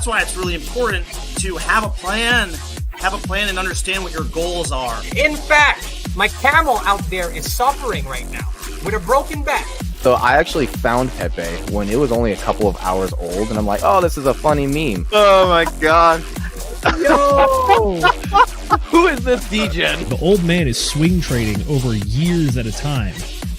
why it's really important to have a plan and understand what your goals are. In fact, my camel out there is suffering right now with a broken back. So I actually found Pepe when it was only a couple of hours old, and I'm like, oh, this is a funny meme. Oh my god. Yo! Who is this Degen? The old man is swing trading over years at a time.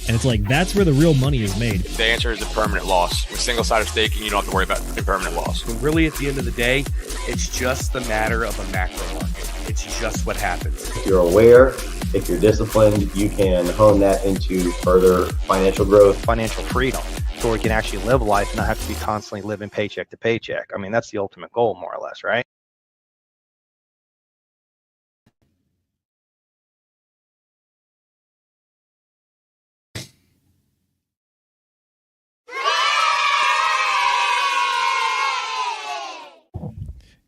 And it's like, that's where the real money is made. The answer is a permanent loss. With single-sided staking, you don't have to worry about a permanent loss. Really, at the end of the day, it's just the matter of a macro market. It's just what happens. If you're aware, if you're disciplined, you can hone that into further financial growth. Financial freedom, so we can actually live life and not have to be constantly living paycheck to paycheck. I mean, that's the ultimate goal, more or less, right?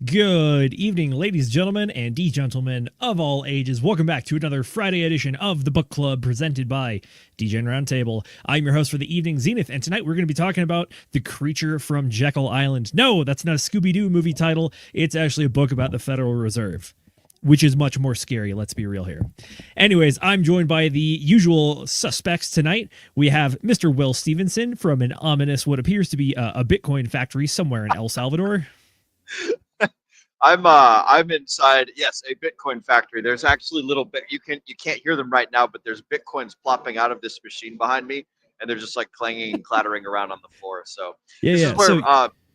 Good evening, ladies, gentlemen, and gentlemen of all ages. Welcome back to another Friday edition of the Book Club presented by Degen Roundtable. I'm your host for the evening, Zenith, and tonight we're going to be talking about The Creature from Jekyll Island. No, that's not a Scooby-Doo movie title. It's actually a book about the Federal Reserve, which is much more scary, let's be real here. Anyways, I'm joined by the usual suspects tonight. We have Mr. Will Stevenson from an ominous, what appears to be a Bitcoin factory somewhere in El Salvador. I'm inside, yes, a Bitcoin factory. There's actually little bit you can't hear them right now, but there's Bitcoins plopping out of this machine behind me, and they're just like clanging and clattering around on the floor. So this is where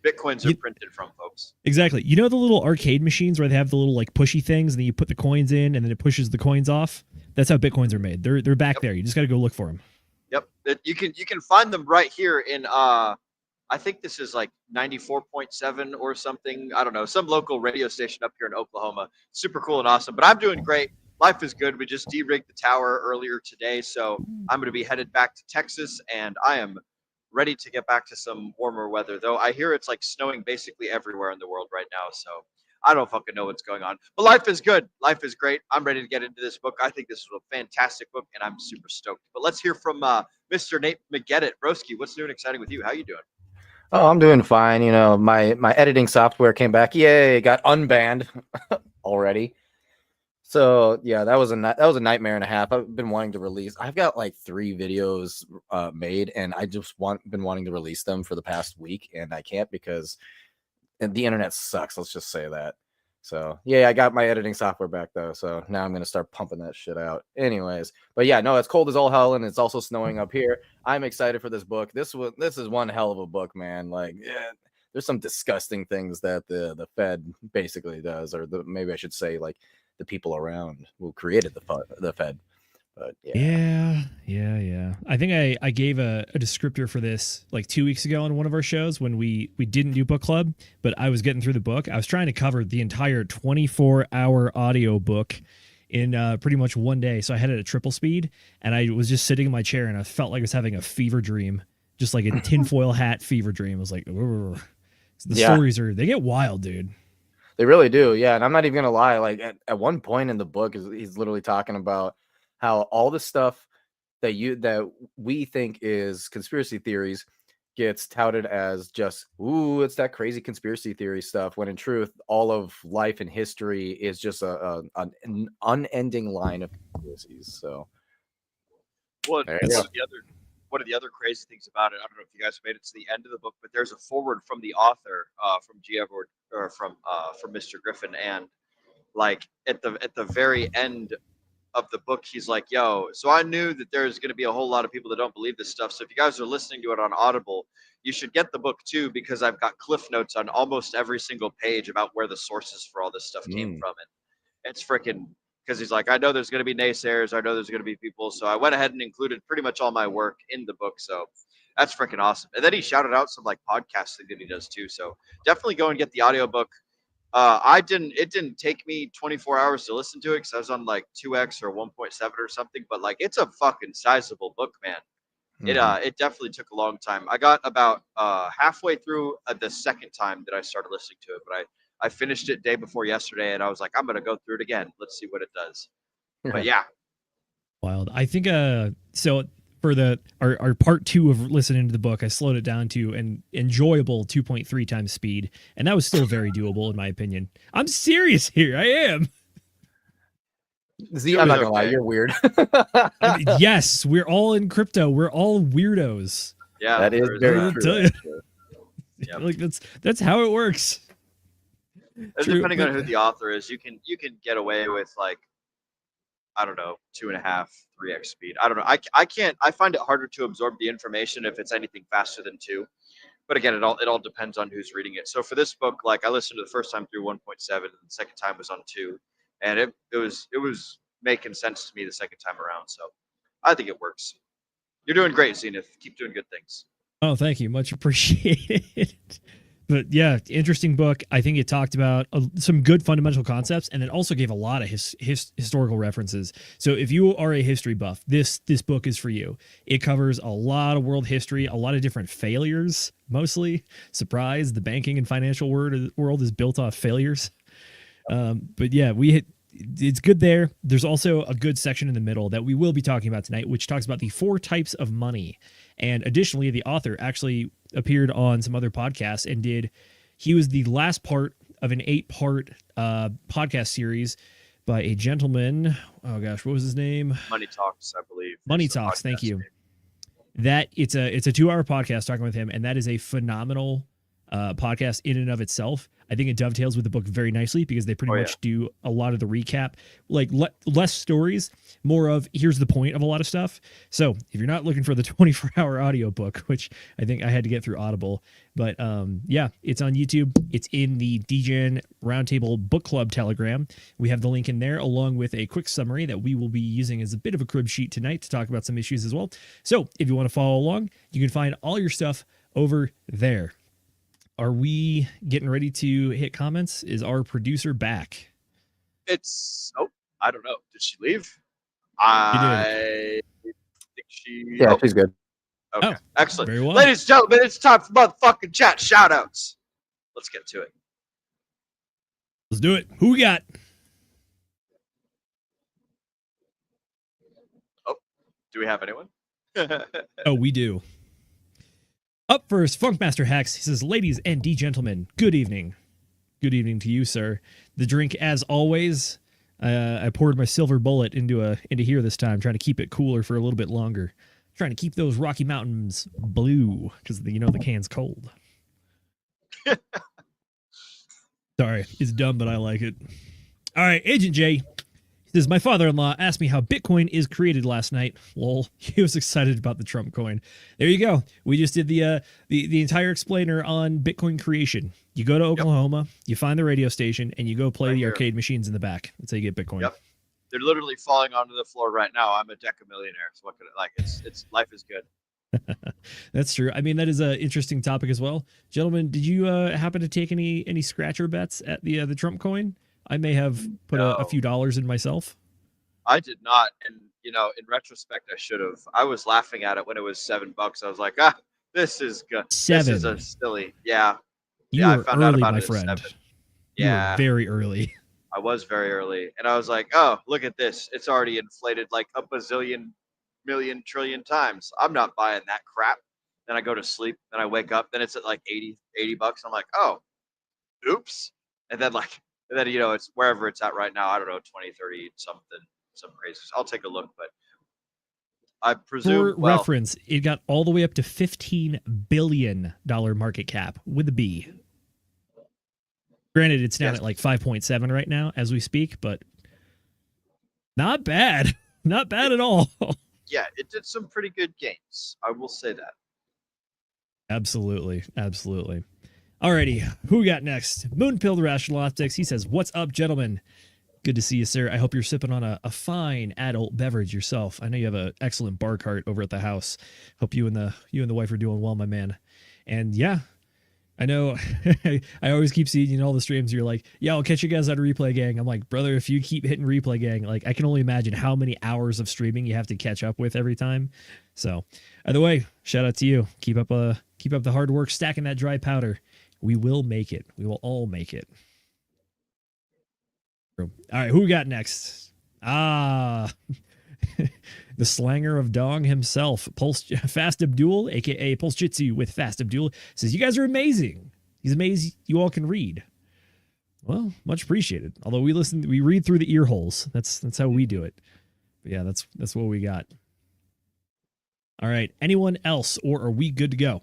Bitcoins are printed from, folks. Exactly. You know the little arcade machines where they have the little like pushy things, and then you put the coins in, and then it pushes the coins off? That's how Bitcoins are made. They're back there. You just got to go look for them. Yep. You can find them right here in I think this is like 94.7 or something. I don't know. Some local radio station up here in Oklahoma. Super cool and awesome. But I'm doing great. Life is good. We just de-rigged the tower earlier today. So I'm going to be headed back to Texas. And I am ready to get back to some warmer weather. Though I hear it's like snowing basically everywhere in the world right now. So I don't fucking know what's going on. But life is good. Life is great. I'm ready to get into this book. I think this is a fantastic book. And I'm super stoked. But let's hear from Mr. Nate McGettit. Broski, what's new and exciting with you? How you doing? Oh, I'm doing fine. You know, my editing software came back. Yay, got unbanned already. So yeah, that was a nightmare and a half. I've been wanting to release. I've got like 3 videos made, and I just been wanting to release them for the past week, and I can't because the internet sucks. Let's just say that. So yeah, I got my editing software back though. So now I'm gonna start pumping that shit out. Anyways, but yeah, no, it's cold as all hell, and it's also snowing up here. I'm excited for this book. This is one hell of a book, man. Like, yeah, there's some disgusting things that the Fed basically does, or maybe I should say like the people around who created the Fed. But yeah. I think I gave a descriptor for this like 2 weeks ago on one of our shows when we didn't do book club, but I was getting through the book. I was trying to cover the entire 24-hour audio book in pretty much one day. So I had it at triple speed, and I was just sitting in my chair, and I felt like I was having a fever dream, just like a tinfoil hat fever dream. I was like, the stories they get wild, dude. They really do. Yeah. And I'm not even going to lie. Like at one point in the book, he's literally talking about how all the stuff that we think is conspiracy theories gets touted as just, ooh, it's that crazy conspiracy theory stuff, when in truth, all of life and history is just an unending line of conspiracies. So one of the other crazy things about it, I don't know if you guys made it to the end of the book, but there's a foreword from the author, from G.F. or from Mr. Griffin, and like at the very end of the book, he's like, yo, so I knew that there's going to be a whole lot of people that don't believe this stuff. So if you guys are listening to it on Audible, you should get the book too, because I've got cliff notes on almost every single page about where the sources for all this stuff came from. And it's freaking, because he's like, I know there's going to be naysayers. I know there's going to be people. So I went ahead and included pretty much all my work in the book. So that's freaking awesome. And then he shouted out some like podcasting that he does too. So definitely go and get the audiobook. It didn't take me 24 hours to listen to it because I was on like 2x or 1.7 or something, but like it's a fucking sizable book, man. It definitely took a long time. I got about halfway through the second time that I started listening to it, but I finished it day before yesterday, and I was like, I'm gonna go through it again. Let's see what it does. But yeah, wild. I think so for our part 2 of listening to the book, I slowed it down to an enjoyable 2.3 times speed, and that was still very doable in my opinion. I'm serious here. I am. Z, I'm not gonna lie, you're weird. I mean, yes, we're all in crypto. We're all weirdos. Yeah, that is very true. Yep. Like that's how it works. And depending on who the author is, you can get away with like, I don't know, 2.5, 3x speed. I don't know. I can't. I find it harder to absorb the information if it's anything faster than 2. But again, it all depends on who's reading it. So for this book, like I listened to the first time through 1.7, and the second time was on 2, and it was making sense to me the second time around. So I think it works. You're doing great, Zenith. Keep doing good things. Oh, thank you. Much appreciated. But yeah, interesting book. I think it talked about some good fundamental concepts, and then also gave a lot of historical references. So if you are a history buff, this book is for you. It covers a lot of world history, a lot of different failures, mostly. Surprise, the banking and financial world is built off failures. But yeah, it's good there. There's also a good section in the middle that we will be talking about tonight, which talks about the 4 types of money. And additionally, the author actually appeared on some other podcasts and he was the last part of an 8-part podcast series by a gentleman. Oh gosh, what was his name? Money Talks, I believe. Money Talks. Thank you. That it's a 2-hour podcast talking with him, and that is a phenomenal podcast in and of itself. I think it dovetails with the book very nicely because they pretty much do a lot of the recap, like less stories, more of here's the point of a lot of stuff. So if you're not looking for the 24-hour audiobook, which I think I had to get through Audible, but yeah, it's on YouTube. It's in the Degen Roundtable Book Club Telegram. We have the link in there along with a quick summary that we will be using as a bit of a crib sheet tonight to talk about some issues as well. So if you want to follow along, you can find all your stuff over there. Are we getting ready to hit comments? Is our producer back? I don't know. Did she leave? I think she. Yeah, she's good. Okay, excellent. Very well. Ladies and gentlemen, it's time for motherfucking chat shoutouts. Let's get to it. Let's do it. Who we got? Oh, do we have anyone? Oh, we do. Up first, Funkmaster Hex. He says, ladies and gentlemen, good evening. Good evening to you, sir. The drink, as always, I poured my silver bullet into here this time, trying to keep it cooler for a little bit longer. Trying to keep those Rocky Mountains blue, because the can's cold. Sorry, it's dumb, but I like it. All right, Agent J. He says, my father-in-law asked me how Bitcoin is created last night. Lol. He was excited about the Trump coin. There you go. We just did the entire explainer on Bitcoin creation. You go to Oklahoma, you find the radio station, and you go play the arcade machines in the back. That's how you get Bitcoin. Yep. They're literally falling onto the floor right now. I'm a deca millionaire. So what could it's life is good. That's true. I mean, that is an interesting topic as well. Gentlemen, did you happen to take any scratcher bets at the Trump coin? I may have put a few dollars in myself. I did not. And, in retrospect, I should have. I was laughing at it when it was $7. I was like, this is good. 7. This is a silly. Yeah. You were I found out early, about my it at friend. 7. Yeah. You were very early. I was very early. And I was like, oh, look at this. It's already inflated like a bazillion, million, trillion times. I'm not buying that crap. Then I go to sleep. Then I wake up. Then it's at like $80. I'm like, oh, oops. And then it's wherever it's at right now. I don't know, 20, 30, something, some crazy. I'll take a look, but I presume. For reference, it got all the way up to $15 billion market cap with a B. Granted, it's down at like 5.7 right now as we speak, but not bad. Not bad at all. Yeah, it did some pretty good gains. I will say that. Absolutely. Absolutely. Alrighty, who we got next? Moonpill the Rational Optics. He says, what's up, gentlemen? Good to see you, sir. I hope you're sipping on a fine adult beverage yourself. I know you have an excellent bar cart over at the house. Hope you and the wife are doing well, my man. And yeah, I know I always keep seeing you in all the streams. You're like, yeah, I'll catch you guys on Replay Gang. I'm like, brother, if you keep hitting Replay Gang, like I can only imagine how many hours of streaming you have to catch up with every time. So either way, shout out to you. Keep up the hard work, stacking that dry powder. We will make it. We will all make it. All right, who we got next? The slanger of Dong himself, Fast Abdul, aka Pulse Jitsu with Fast Abdul, says, "You guys are amazing. He's amazing. You all can read." Well, much appreciated. Although we read through the ear holes. That's how we do it. But yeah, that's what we got. All right. Anyone else, or are we good to go?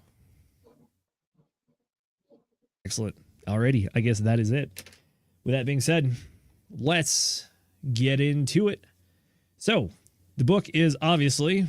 Excellent. Alrighty. I guess that is it. With that being said, let's get into it. So, the book is obviously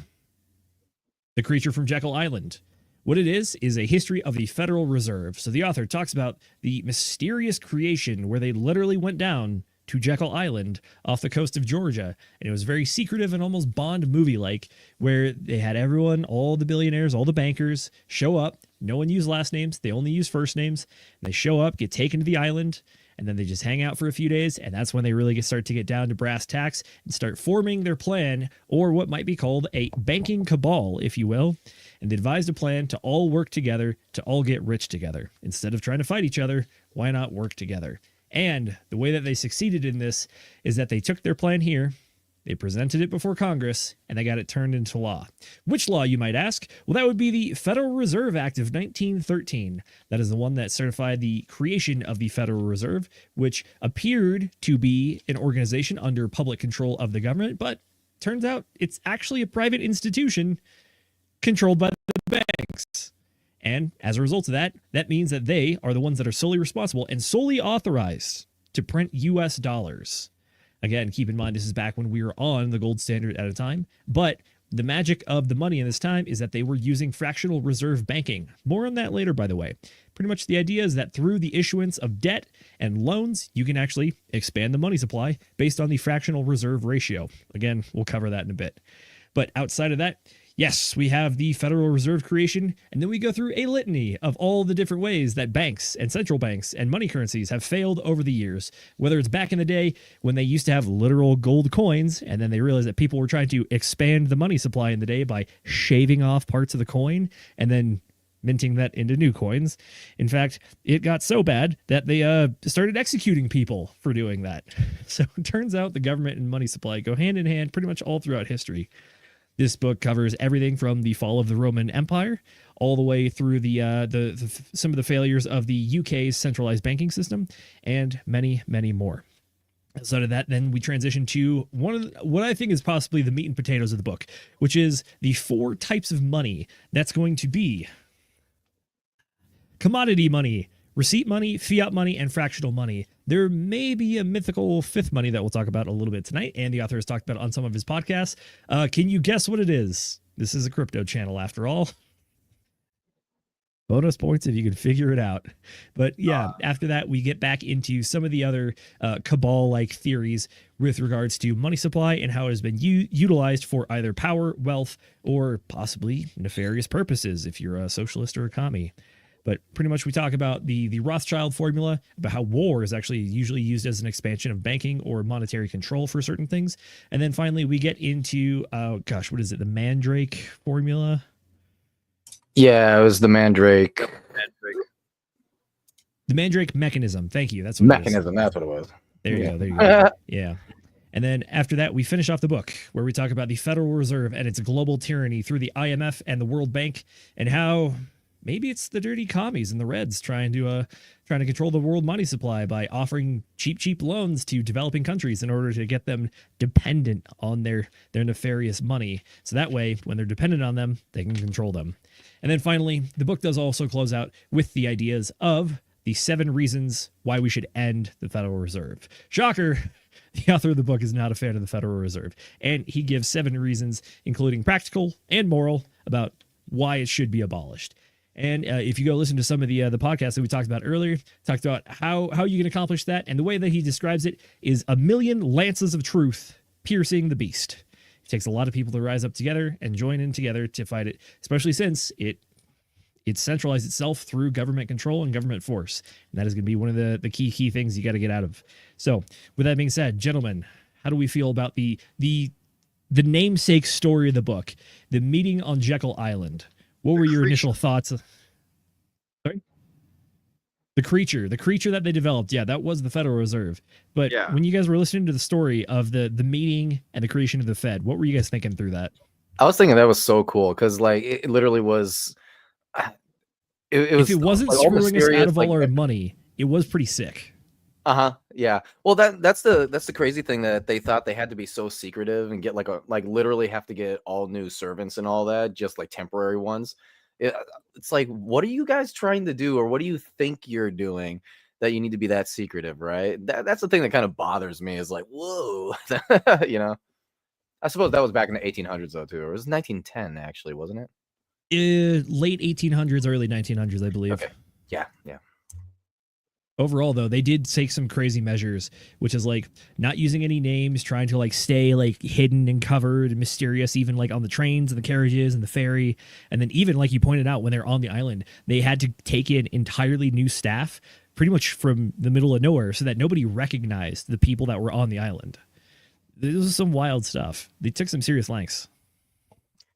The Creature from Jekyll Island. What it is a history of the Federal Reserve. So the author talks about the mysterious creation where they literally went down to Jekyll Island off the coast of Georgia. And it was very secretive and almost Bond movie-like, where they had everyone, all the billionaires, all the bankers, show up. No one used last names. They only use first names. And they show up, get taken to the island, and then they just hang out for a few days, and that's when they really start to get down to brass tacks and start forming their plan, or what might be called a banking cabal, if you will. And they devised a plan to all work together, to all get rich together. Instead of trying to fight each other, why not work together? And the way that they succeeded in this is that they took their plan here, they presented it before Congress, and they got it turned into law. Which law, you might ask? Well, that would be the Federal Reserve Act of 1913. That is the one that certified the creation of the Federal Reserve, which appeared to be an organization under public control of the government, but turns out it's actually a private institution controlled by the banks. And as a result of that, that means that they are the ones that are solely responsible and solely authorized to print US dollars. Again, keep in mind, this is back when we were on the gold standard at a time, but the magic of the money in this time is that they were using fractional reserve banking. More on that later, by the way. Pretty much the idea is that through the issuance of debt and loans, you can actually expand the money supply based on the fractional reserve ratio. Again, we'll cover that in a bit. But outside of that, yes, we have the Federal Reserve creation, and then we go through a litany of all the different ways that banks and central banks and money currencies have failed over the years, whether it's back in the day when they used to have literal gold coins, and then they realized that people were trying to expand the money supply in the day by shaving off parts of the coin and then minting that into new coins. In fact, it got so bad that they started executing people for doing that. So it turns out the government and money supply go hand in hand pretty much all throughout history. This book covers everything from the fall of the Roman Empire all the way through some of the failures of the UK's centralized banking system and many, many more. So to that, then we transition to what I think is possibly the meat and potatoes of the book, which is the 4 types of money that's going to be commodity money, receipt money, fiat money, and fractional money. There may be a mythical 5th money that we'll talk about a little bit tonight, and the author has talked about it on some of his podcasts. Can you guess what it is? This is a crypto channel, after all. Bonus points if you can figure it out. But yeah, after that, we get back into some of the other cabal-like theories with regards to money supply and how it has been utilized for either power, wealth, or possibly nefarious purposes if you're a socialist or a commie. But pretty much we talk about the Rothschild formula, about how war is actually usually used as an expansion of banking or monetary control for certain things. And then finally we get into, what is it? The Mandrake formula? Yeah, it was the Mandrake. The Mandrake mechanism. Thank you. That's what mechanism. That's what it was. There you go. There you go. Yeah. And then after that, we finish off the book where we talk about the Federal Reserve and its global tyranny through the IMF and the World Bank, and how maybe it's the dirty commies and the Reds trying to control the world money supply by offering cheap loans to developing countries in order to get them dependent on their nefarious money. So that way, when they're dependent on them, they can control them. And then finally, the book does also close out with the ideas of the 7 reasons why we should end the Federal Reserve. Shocker! The author of the book is not a fan of the Federal Reserve, and he gives 7 reasons, including practical and moral, about why it should be abolished. And if you go listen to some of the podcasts that we talked about earlier, talked about how you can accomplish that. And the way that he describes it is 1,000,000 lances of truth piercing the beast. It takes a lot of people to rise up together and join in together to fight it, especially since it centralized itself through government control and government force. And that is going to be one of the key things you got to get out of. So with that being said, gentlemen, how do we feel about the namesake story of the book, the meeting on Jekyll Island? What were your initial thoughts? Sorry? The creature that they developed, yeah, that was the Federal Reserve. But when you guys were listening to the story of the meeting and the creation of the Fed, what were you guys thinking through that? I was thinking that was so cool because like it literally was. It was. If it wasn't like, screwing us out of all our money, it was pretty sick. Yeah. Well, that's the crazy thing, that they thought they had to be so secretive and get like literally have to get all new servants and all that, just like temporary ones. It's like, what are you guys trying to do, or what do you think you're doing that you need to be that secretive, right? That's the thing that kind of bothers me, is like, whoa, you know. I suppose that was back in the 1800s though too, or it was 1910 actually, wasn't it? Late 1800s, early 1900s, I believe. Okay. Yeah. Overall, though, they did take some crazy measures, which is like not using any names, trying to like stay like hidden and covered and mysterious, even like on the trains and the carriages and the ferry. And then even like you pointed out, when they're on the island, they had to take in entirely new staff pretty much from the middle of nowhere so that nobody recognized the people that were on the island. This was some wild stuff. They took some serious lengths.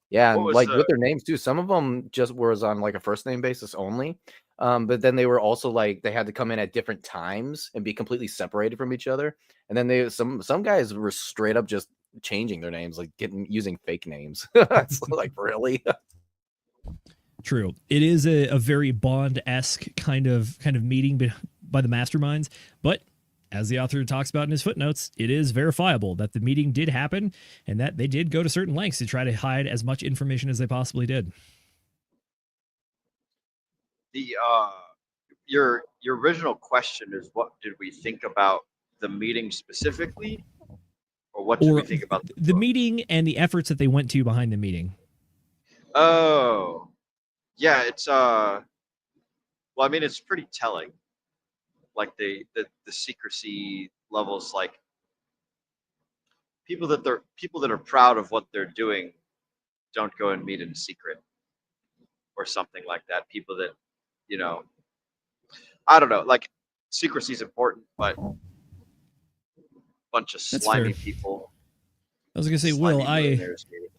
Yeah, and like with their names too. Some of them just was on like a first name basis only. But then they were also like, they had to come in at different times and be completely separated from each other. And then some guys were straight up just changing their names, like using fake names. It's like, really? True. It is a very Bond-esque kind of meeting by the masterminds, but as the author talks about in his footnotes, it is verifiable that the meeting did happen and that they did go to certain lengths to try to hide as much information as they possibly did. The your original question is, what did we think about the meeting specifically, or what did we think about the meeting and the efforts that they went to behind the meeting? Oh, yeah, it's well, I mean, it's pretty telling. Like the secrecy levels, like people that are proud of what they're doing don't go and meet in secret or something like that. People that, you know, I don't know, like secrecy is important, but bunch of slimy people. I was gonna say, Will,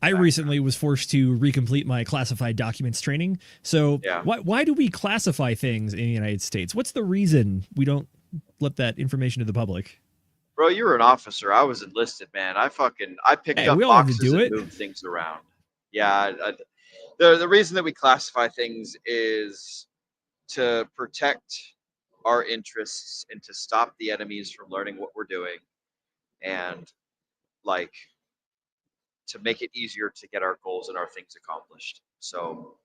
I recently was forced to recomplete my classified documents training. So why do we classify things in the United States? What's the reason we don't let that information to the public? Bro, you were an officer. I was enlisted, man. I picked up boxes and moved things around. Yeah, the reason that we classify things is to protect our interests and to stop the enemies from learning what we're doing, and like to make it easier to get our goals and our things accomplished. So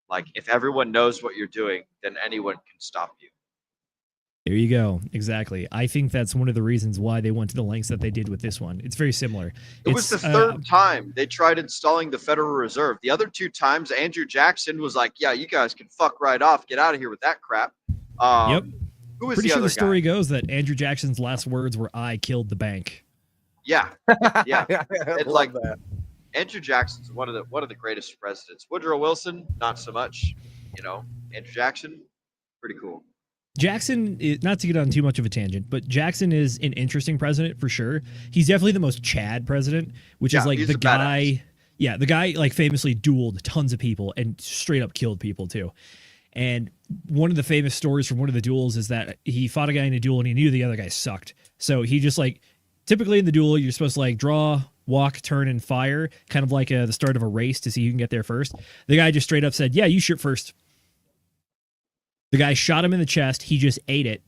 like if everyone knows what you're doing, then anyone can stop you. There you go. Exactly. I think that's one of the reasons why they went to the lengths that they did with this one. It's very similar. It was the third time they tried installing the Federal Reserve. The other two times, Andrew Jackson was like, yeah, you guys can fuck right off. Get out of here with that crap. Yep. Who was Pretty the sure other the story guy? goes that Andrew Jackson's last words were, "I killed the bank." Yeah. Yeah. It's like that. Andrew Jackson's one of the greatest presidents. Woodrow Wilson, not so much. You know, Andrew Jackson, pretty cool. Jackson, not to get on too much of a tangent, but Jackson is an interesting president for sure. He's definitely the most Chad president, which is like the guy. Badass. Yeah, the guy like famously dueled tons of people and straight up killed people too. And one of the famous stories from one of the duels is that he fought a guy in a duel and he knew the other guy sucked. So he just like, typically in the duel, you're supposed to like draw, walk, turn, and fire, kind of like the start of a race to see who can get there first. The guy just straight up said, yeah, you shoot first. The guy shot him in the chest. He just ate it,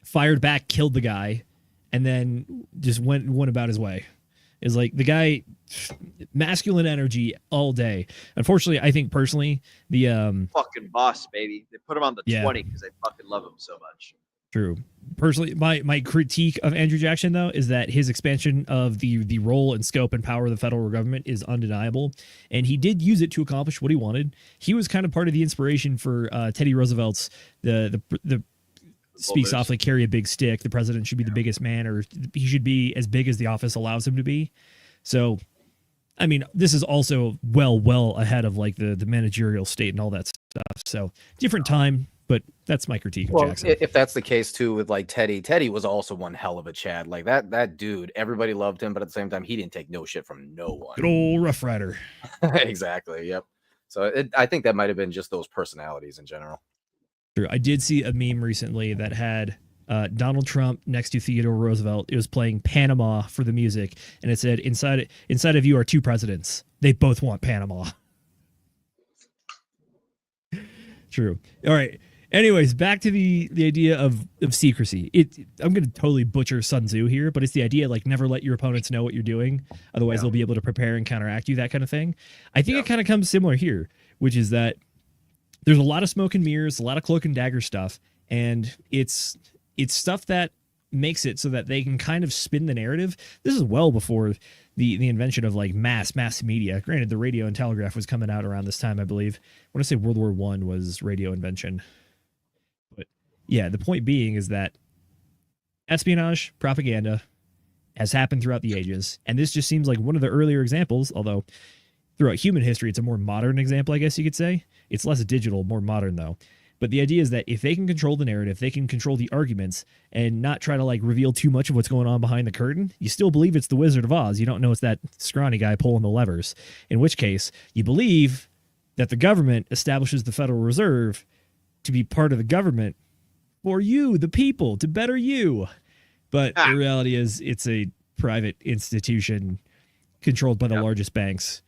fired back, killed the guy, and then just went about his way. It's like the guy, masculine energy all day. Unfortunately, I think personally, the fucking boss, baby. They put him on the 20 because they fucking love him so much. True. Personally, my critique of Andrew Jackson, though, is that his expansion of the role and scope and power of the federal government is undeniable, and he did use it to accomplish what he wanted. He was kind of part of the inspiration for Teddy Roosevelt's the speak softly, carry a big stick. The president should be the biggest man, or he should be as big as the office allows him to be. So, I mean, this is also well ahead of like the managerial state and all that stuff. So, different time. But that's my critique of Jackson. If that's the case too with like Teddy was also one hell of a Chad. Like that dude, everybody loved him, but at the same time, he didn't take no shit from no one. Good old Rough Rider. Exactly. Yep. So I think that might have been just those personalities in general. True. I did see a meme recently that had Donald Trump next to Theodore Roosevelt. It was playing Panama for the music, and it said, inside of you are two presidents. They both want Panama. True. All right. Anyways, back to the idea of secrecy. I'm going to totally butcher Sun Tzu here, but it's the idea like never let your opponents know what you're doing. Otherwise, they'll be able to prepare and counteract you, that kind of thing. I think it kind of comes similar here, which is that there's a lot of smoke and mirrors, a lot of cloak and dagger stuff, and it's stuff that makes it so that they can kind of spin the narrative. This is well before the invention of like mass media. Granted, the radio and telegraph was coming out around this time, I believe. I want to say World War I was radio invention. But yeah, the point being is that espionage, propaganda has happened throughout the ages. And this just seems like one of the earlier examples, although throughout human history, it's a more modern example, I guess you could say. It's less digital, more modern though. But the idea is that if they can control the narrative, they can control the arguments and not try to like reveal too much of what's going on behind the curtain, you still believe it's the Wizard of Oz. You don't know it's that scrawny guy pulling the levers, in which case you believe that the government establishes the Federal Reserve to be part of the government for you, the people, to better you. But the reality is it's a private institution controlled by the largest banks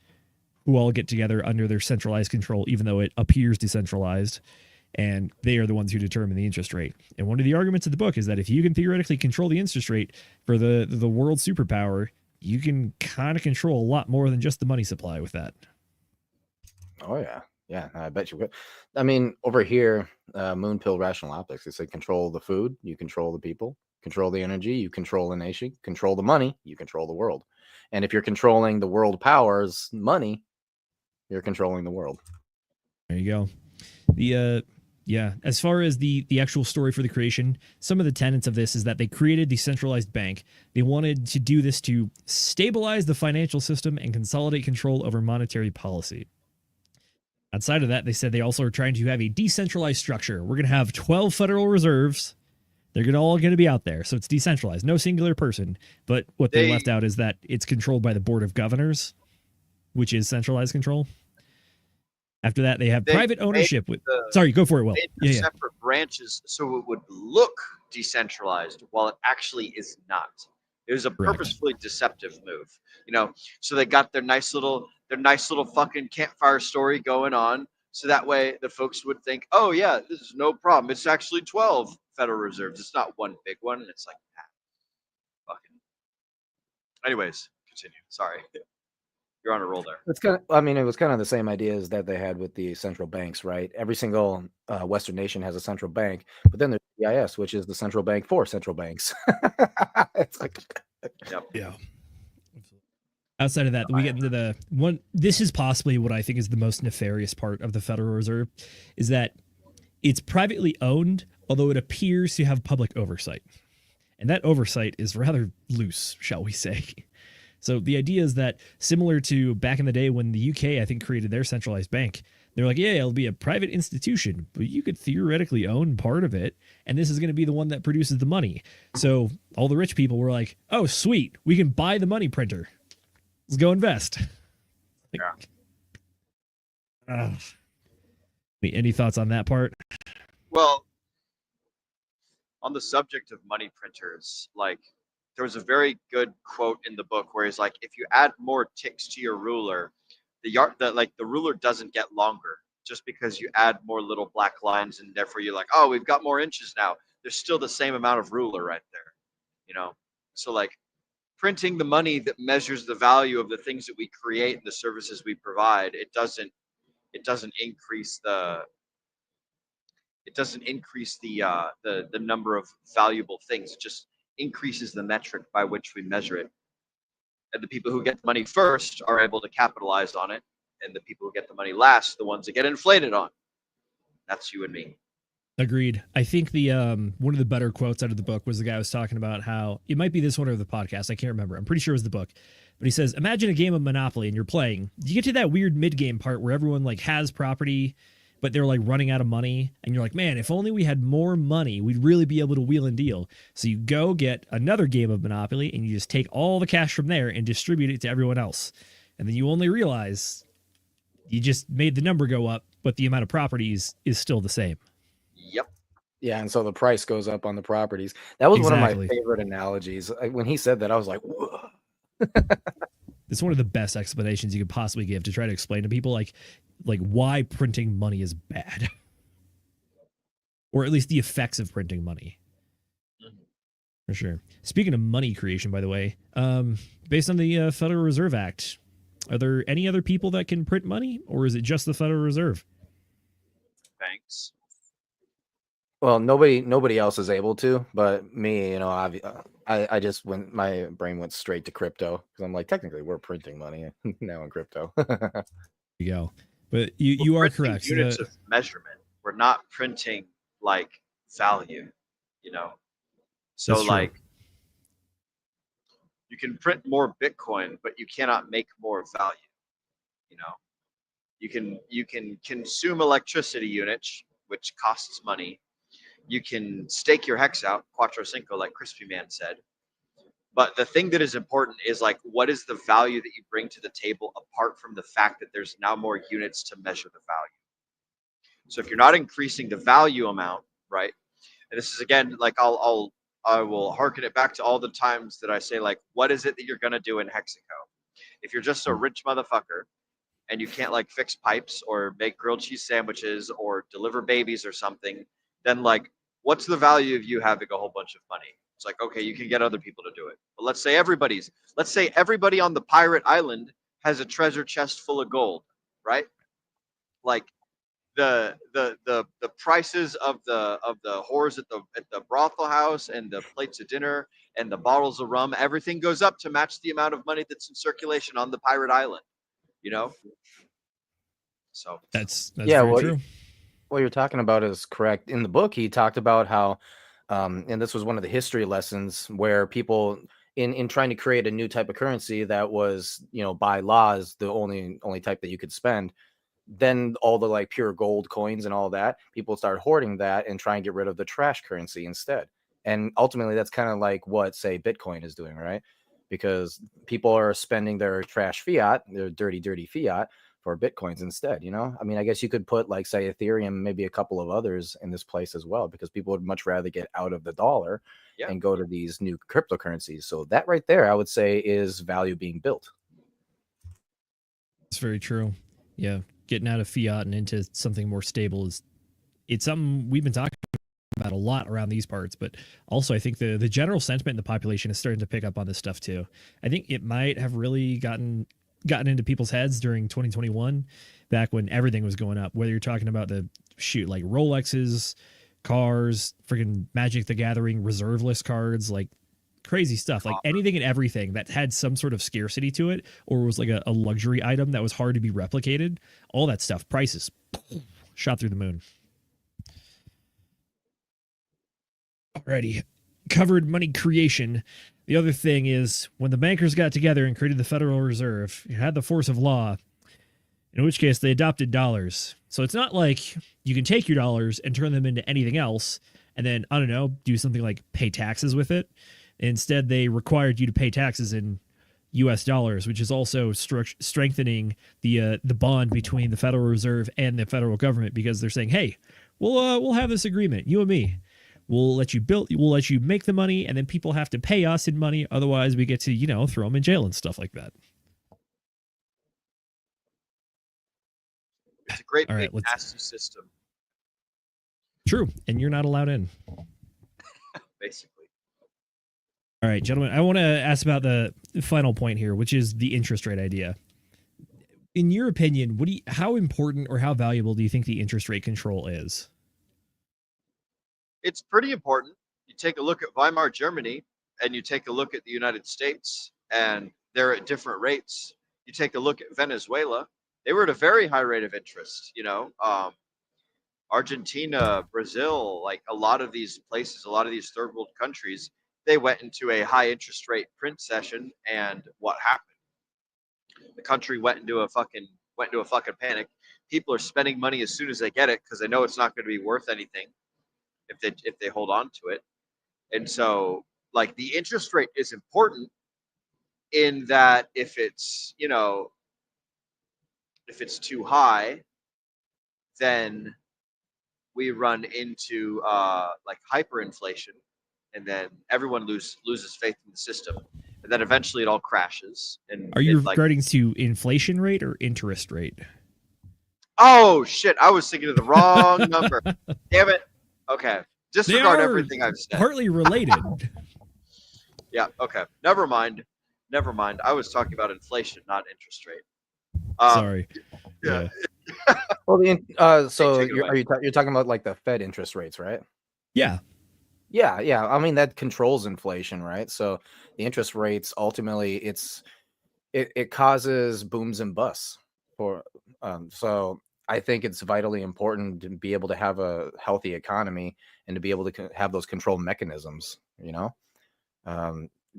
who all get together under their centralized control, even though it appears decentralized. And they are the ones who determine the interest rate. And one of the arguments of the book is that if you can theoretically control the interest rate for the world superpower, you can kind of control a lot more than just the money supply with that. Oh, yeah. Yeah, I bet you would. I mean, over here, Moon Pill Rational Optics, they say control the food, you control the people, control the energy, you control the nation, control the money, you control the world. And if you're controlling the world powers money, you're controlling the world. There you go. Yeah, as far as the actual story for the creation, some of the tenets of this is that they created the centralized bank. They wanted to do this to stabilize the financial system and consolidate control over monetary policy. Outside of that, they said they also are trying to have a decentralized structure. We're going to have 12 Federal Reserves. They're all going to be out there, so it's decentralized. No singular person. But what they left out is that it's controlled by the Board of Governors, which is centralized control. After that, they have private ownership. Sorry, go for it, Will. Separate branches, so it would look decentralized, while it actually is not. It was a purposefully deceptive move, So they got their nice little fucking campfire story going on, so that way the folks would think, oh yeah, this is no problem. It's actually 12 Federal Reserves. It's not one big one, and it's like, fucking. Anyways, continue. Sorry. You're on a roll there. It's it was kind of the same ideas that they had with the central banks, right? Every single Western nation has a central bank, but then there's the EIS, which is the central bank for central banks. It's like, yeah. Outside of that, we get into the one. This is possibly what I think is the most nefarious part of the Federal Reserve, is that it's privately owned, although it appears to have public oversight, and that oversight is rather loose, shall we say. So the idea is that similar to back in the day when the UK, I think, created their centralized bank, they're like, yeah, it'll be a private institution, but you could theoretically own part of it, and this is going to be the one that produces the money. So all the rich people were like, oh, sweet, we can buy the money printer. Let's go invest. Any thoughts on that part? Well, on the subject of money printers, there was a very good quote in the book where he's like, if you add more ticks to your ruler, the ruler doesn't get longer just because you add more little black lines, and therefore you're like, oh, we've got more inches now. There's still the same amount of ruler right there, So printing the money that measures the value of the things that we create and the services we provide, it doesn't increase the number of valuable things. It just increases the metric by which we measure it. And the people who get the money first are able to capitalize on it, and the people who get the money last, the ones that get inflated on. That's you and me. Agreed. I think the one of the better quotes out of the book was the guy was talking about how, it might be this one or the podcast, I can't remember. I'm pretty sure it was the book. But he says, imagine a game of Monopoly and you're playing. You get to that weird mid-game part where everyone has property, but they're running out of money, and you're like, man, if only we had more money, we'd really be able to wheel and deal. So you go get another game of Monopoly, and you just take all the cash from there and distribute it to everyone else. And then you only realize you just made the number go up, but the amount of properties is still the same. Yep. Yeah, and so the price goes up on the properties. That was one of Exactly. my favorite analogies. When he said that, I was like, whoa. It's one of the best explanations you could possibly give to try to explain to people like why printing money is bad. Or at least the effects of printing money. For sure. Speaking of money creation, by the way, based on the Federal Reserve Act, are there any other people that can print money, or is it just the Federal Reserve? Banks. Well, nobody else is able to, but me, you know, I just went, my brain went straight to crypto because I'm like, technically, we're printing money now in crypto. There you go. But you are correct. Units of measurement. We're not printing like value, you know. So That's true. like, you can print more Bitcoin, but you cannot make more value. You know, you can consume electricity units, which costs money. You can stake your hex out, Quattro Cinco, like Crispy Man said. But the thing that is important is like, what is the value that you bring to the table apart from the fact that there's now more units to measure the value? So if you're not increasing the value amount, right? And this is again, like I will harken it back to all the times that I say, like, what is it that you're gonna do in Hexaco? If you're just a rich motherfucker and you can't like fix pipes or make grilled cheese sandwiches or deliver babies or something, then like, what's the value of you having a whole bunch of money? It's like, okay, you can get other people to do it. But let's say everybody on the pirate island has a treasure chest full of gold, right? Like the prices of the whores at the brothel house and the plates of dinner and the bottles of rum, everything goes up to match the amount of money that's in circulation on the pirate island, you know. So that's yeah, very true. What you're talking about is correct. In the book, he talked about how, and this was one of the history lessons where people in trying to create a new type of currency that was, you know, by laws the only type that you could spend. Then all the like pure gold coins and all that, people start hoarding that and try and get rid of the trash currency instead. And ultimately, that's kind of like what, say, Bitcoin is doing, right? Because people are spending their trash fiat, their dirty fiat, for Bitcoins instead, you know? I mean, I guess you could put, like, say, Ethereum, maybe a couple of others in this place as well, because people would much rather get out of the dollar and go to these new cryptocurrencies. So that right there, I would say, is value being built. It's very true. Yeah. Getting out of fiat and into something more stable it's something we've been talking about a lot around these parts, but also I think the general sentiment in the population is starting to pick up on this stuff too. I think it might have really gotten into people's heads during 2021, back when everything was going up, whether you're talking about like Rolexes, cars, freaking Magic the Gathering reserve list cards, like crazy stuff, like anything and everything that had some sort of scarcity to it or was like a luxury item that was hard to be replicated. All that stuff, prices shot through the moon. Alrighty, covered money creation. The other thing is when the bankers got together and created the Federal Reserve, it had the force of law, in which case they adopted dollars. So it's not like you can take your dollars and turn them into anything else and then, I don't know, do something like pay taxes with it. Instead, they required you to pay taxes in U.S. dollars, which is also strengthening the bond between the Federal Reserve and the federal government, because they're saying, "Hey, we'll have this agreement, you and me. We'll let you make the money, and then people have to pay us in money. Otherwise, we get to, you know, throw them in jail and stuff like that." It's a great big nasty system. True, and you're not allowed in. Basically. All right, gentlemen, I want to ask about the final point here, which is the interest rate idea. In your opinion, how important or how valuable do you think the interest rate control is? It's pretty important. You take a look at Weimar Germany and you take a look at the United States, and they're at different rates. You take a look at Venezuela, they were at a very high rate of interest, you know. Argentina, Brazil, like a lot of these places, a lot of these third world countries, they went into a high interest rate print session, and what happened? The country went into a fucking panic. People are spending money as soon as they get it because they know it's not going to be worth anything if they hold on to it. And so, like, the interest rate is important in that if it's, you know, if it's too high, then we run into like hyperinflation, and then everyone loses faith in the system, and then eventually it all crashes. And Are you it, like, regarding to inflation rate or interest rate? oh shit, I was thinking of the wrong number. Damn it. Okay, disregard everything I've said. Partly related. Yeah. Okay. Never mind. I was talking about inflation, not interest rate. Sorry. Yeah. Well, so Take it away. you're talking about like the Fed interest rates, right? Yeah. Yeah. I mean, that controls inflation, right? So the interest rates ultimately it causes booms and busts for so I think it's vitally important to be able to have a healthy economy and to be able to have those control mechanisms, you know.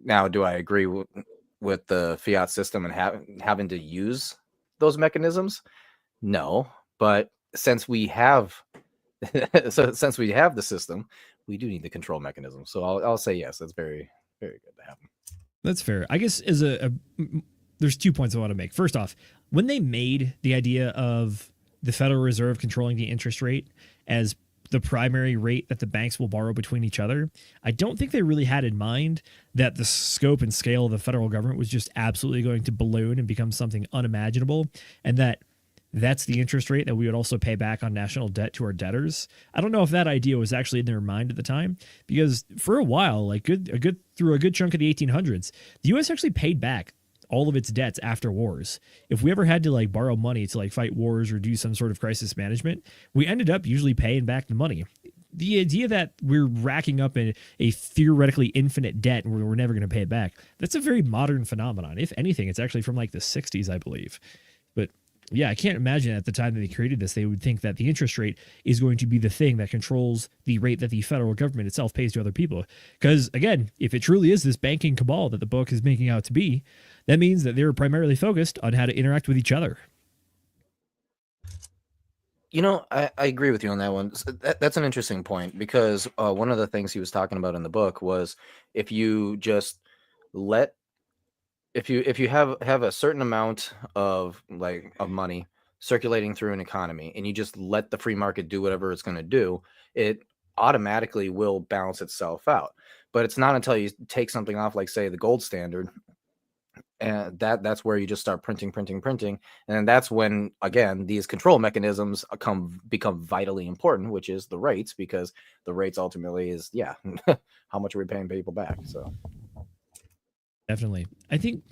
Now, do I agree with the fiat system and having to use those mechanisms? No, but since we have since we have the system, we do need the control mechanism. So I'll say yes. That's very, very good to have. That's fair. I guess as there's 2 points I want to make. First off, when they made the idea of the Federal Reserve controlling the interest rate as the primary rate that the banks will borrow between each other, I don't think they really had in mind that the scope and scale of the federal government was just absolutely going to balloon and become something unimaginable, and that's the interest rate that we would also pay back on national debt to our debtors. I don't know if that idea was actually in their mind at the time, because for a while, like through a good chunk of the 1800s, the U.S. actually paid back all of its debts after wars. If we ever had to like borrow money to like fight wars or do some sort of crisis management, we ended up usually paying back the money. The idea that we're racking up a theoretically infinite debt and we're never going to pay it back, that's a very modern phenomenon. If anything, it's actually from like the 60s, I believe. But yeah, I can't imagine at the time that they created this, they would think that the interest rate is going to be the thing that controls the rate that the federal government itself pays to other people. Because again, if it truly is this banking cabal that the book is making out to be, that means that they're primarily focused on how to interact with each other. You know, I agree with you on that one. That's an interesting point, because one of the things he was talking about in the book was if you just if you have a certain amount of money circulating through an economy and you just let the free market do whatever it's going to do, it automatically will balance itself out. But it's not until you take something off, like say the gold standard, and that's where you just start printing, and that's when again these control mechanisms become vitally important, which is the rates, because the rates ultimately is how much are we paying people back. So definitely, I think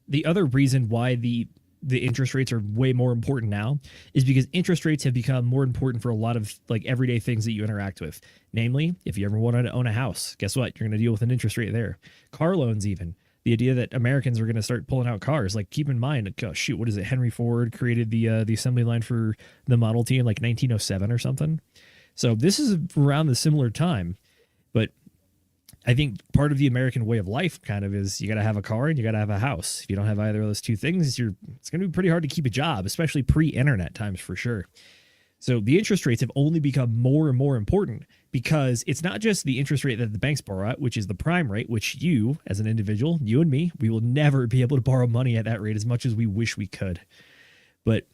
the other reason why the interest rates are way more important now is because interest rates have become more important for a lot of like everyday things that you interact with. Namely, if you ever wanted to own a house, guess what? You're going to deal with an interest rate there. Car loans, even. The idea that Americans are going to start pulling out cars, like keep in mind, what is it? Henry Ford created the assembly line for the Model T in like 1907 or something. So this is around the similar time. But I think part of the American way of life kind of is you got to have a car and you got to have a house. If you don't have either of those two things, it's going to be pretty hard to keep a job, especially pre-internet times for sure. So the interest rates have only become more and more important, because it's not just the interest rate that the banks borrow at, which is the prime rate, which you, as an individual, you and me, we will never be able to borrow money at that rate as much as we wish we could. But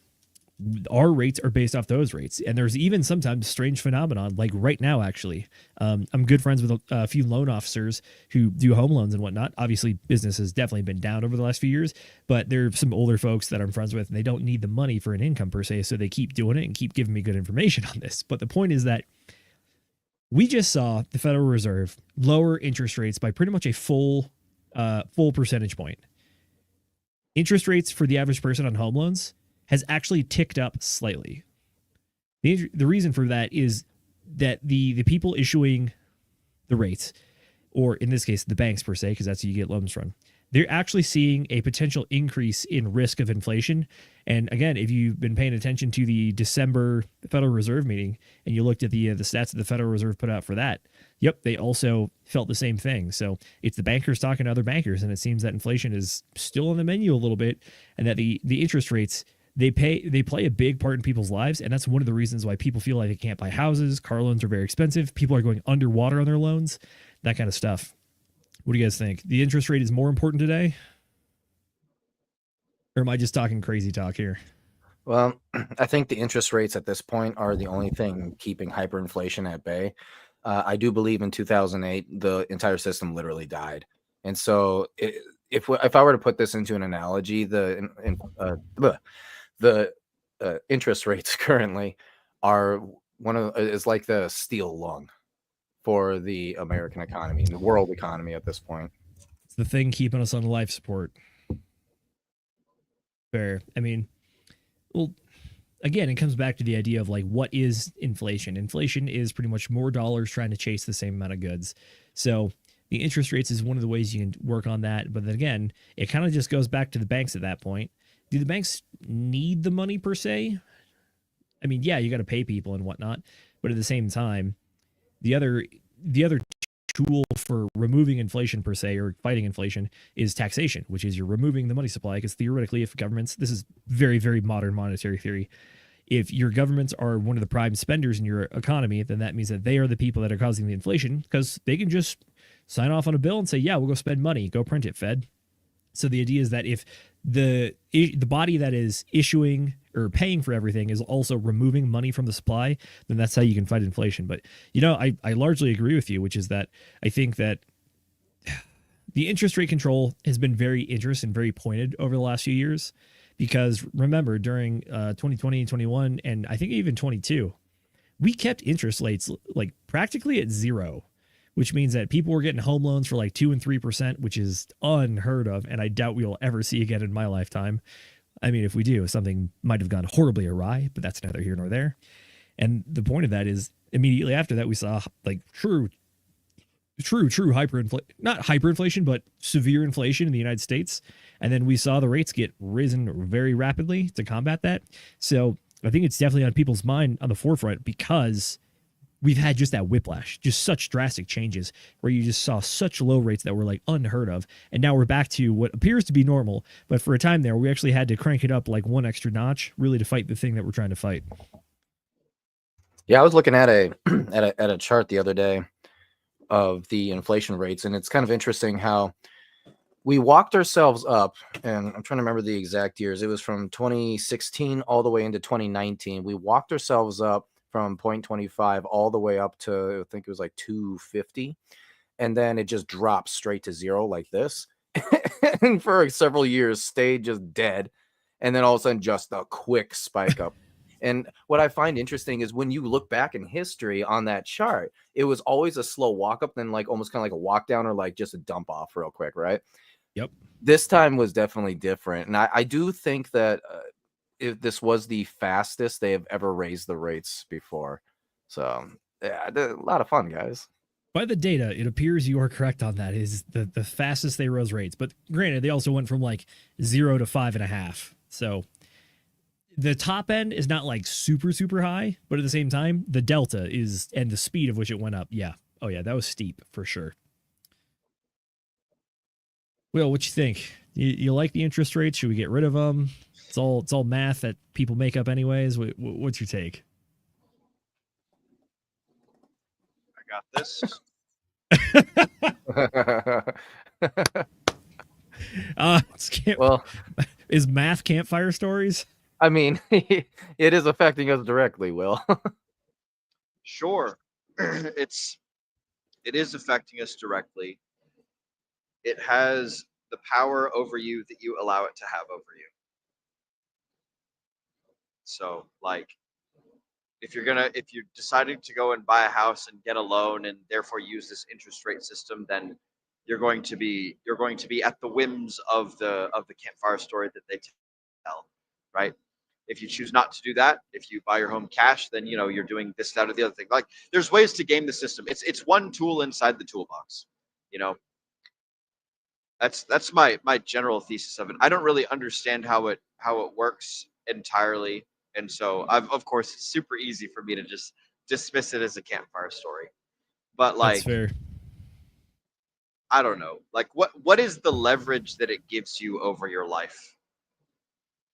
our rates are based off those rates. And there's even sometimes strange phenomenon, like right now, actually. I'm good friends with a few loan officers who do home loans and whatnot. Obviously, business has definitely been down over the last few years, but there are some older folks that I'm friends with, and they don't need the money for an income per se, so they keep doing it and keep giving me good information on this. But the point is that we just saw the Federal Reserve lower interest rates by pretty much a full percentage point. Interest rates for the average person on home loans has actually ticked up slightly. The reason for that is that the people issuing the rates, or in this case, the banks per se, because that's who you get loans from, they're actually seeing a potential increase in risk of inflation. And again, if you've been paying attention to the December Federal Reserve meeting and you looked at the stats that the Federal Reserve put out for that, yep, they also felt the same thing. So it's the bankers talking to other bankers, and it seems that inflation is still on the menu a little bit, and that the interest rates, they play a big part in people's lives, and that's one of the reasons why people feel like they can't buy houses. Car loans are very expensive. People are going underwater on their loans, that kind of stuff. What do you guys think? The interest rate is more important today? Or am I just talking crazy talk here? Well, I think the interest rates at this point are the only thing keeping hyperinflation at bay. I do believe in 2008, the entire system literally died. And so, if I were to put this into an analogy, the interest rates currently are is like the steel lung for the American economy and the world economy at this point. It's the thing keeping us on life support. Fair. I mean, well, again, it comes back to the idea of like, what is inflation? Inflation is pretty much more dollars trying to chase the same amount of goods. So the interest rates is one of the ways you can work on that. But then again, it kind of just goes back to the banks at that point. Do the banks need the money per se? I mean, yeah, you got to pay people and whatnot, but at the same time, the other tool for removing inflation per se, or fighting inflation, is taxation, which is you're removing the money supply. Because theoretically, if governments, this is very, very modern monetary theory, if your governments are one of the prime spenders in your economy, then that means that they are the people that are causing the inflation, because they can just sign off on a bill and say, yeah, we'll go spend money, go print it, Fed. So the idea is that if the body that is issuing or paying for everything is also removing money from the supply, then that's how you can fight inflation. But, I largely agree with you, which is that I think that the interest rate control has been very interesting and very pointed over the last few years, because remember, during 2020 and 21, and I think even 22, we kept interest rates like practically at zero, which means that people were getting home loans for like 2 and 3%, which is unheard of. And I doubt we will ever see again in my lifetime. I mean, if we do, something might have gone horribly awry, but that's neither here nor there. And the point of that is, immediately after that, we saw like true hyperinflation, not hyperinflation, but severe inflation in the United States. And then we saw the rates get risen very rapidly to combat that. So I think it's definitely on people's mind on the forefront, because we've had just that whiplash, just such drastic changes where you just saw such low rates that were like unheard of. And now we're back to what appears to be normal. But for a time there, we actually had to crank it up like one extra notch, really, to fight the thing that we're trying to fight. Yeah, I was looking at a chart the other day of the inflation rates, and it's kind of interesting how we walked ourselves up, and I'm trying to remember the exact years. It was from 2016 all the way into 2019. We walked ourselves up from 0.25 all the way up to, I think it was like 250. And then it just dropped straight to zero like this. And for several years stayed just dead. And then all of a sudden just a quick spike up. And what I find interesting is when you look back in history on that chart, it was always a slow walk up, then like almost kind of like a walk down, or like just a dump off real quick, right? Yep. This time was definitely different. And I do think that if this was the fastest they have ever raised the rates before. So yeah, a lot of fun, guys. By the data, it appears you are correct on that. Is the fastest they rose rates. But granted, they also went from like 0 to 5.5. So the top end is not like super, super high, but at the same time, the delta is, and the speed of which it went up. Yeah. Oh yeah, that was steep for sure. Will, what you think? You like the interest rates? Should we get rid of them? It's all math that people make up anyways. What's your take? I got this. Well, is math campfire stories? I mean, it is affecting us directly, Will. Sure. It is affecting us directly. It has the power over you that you allow it to have over you. So, like, if you're deciding to go and buy a house and get a loan and therefore use this interest rate system, then you're going to be at the whims of the campfire story that they tell, right? If you choose not to do that, if you buy your home cash, then you're doing this, that, or the other thing. Like, there's ways to game the system. It's one tool inside the toolbox. That's my general thesis of it. I don't really understand how it works entirely. And so, of course, it's super easy for me to just dismiss it as a campfire story. But like, that's fair. I don't know. Like, what is the leverage that it gives you over your life?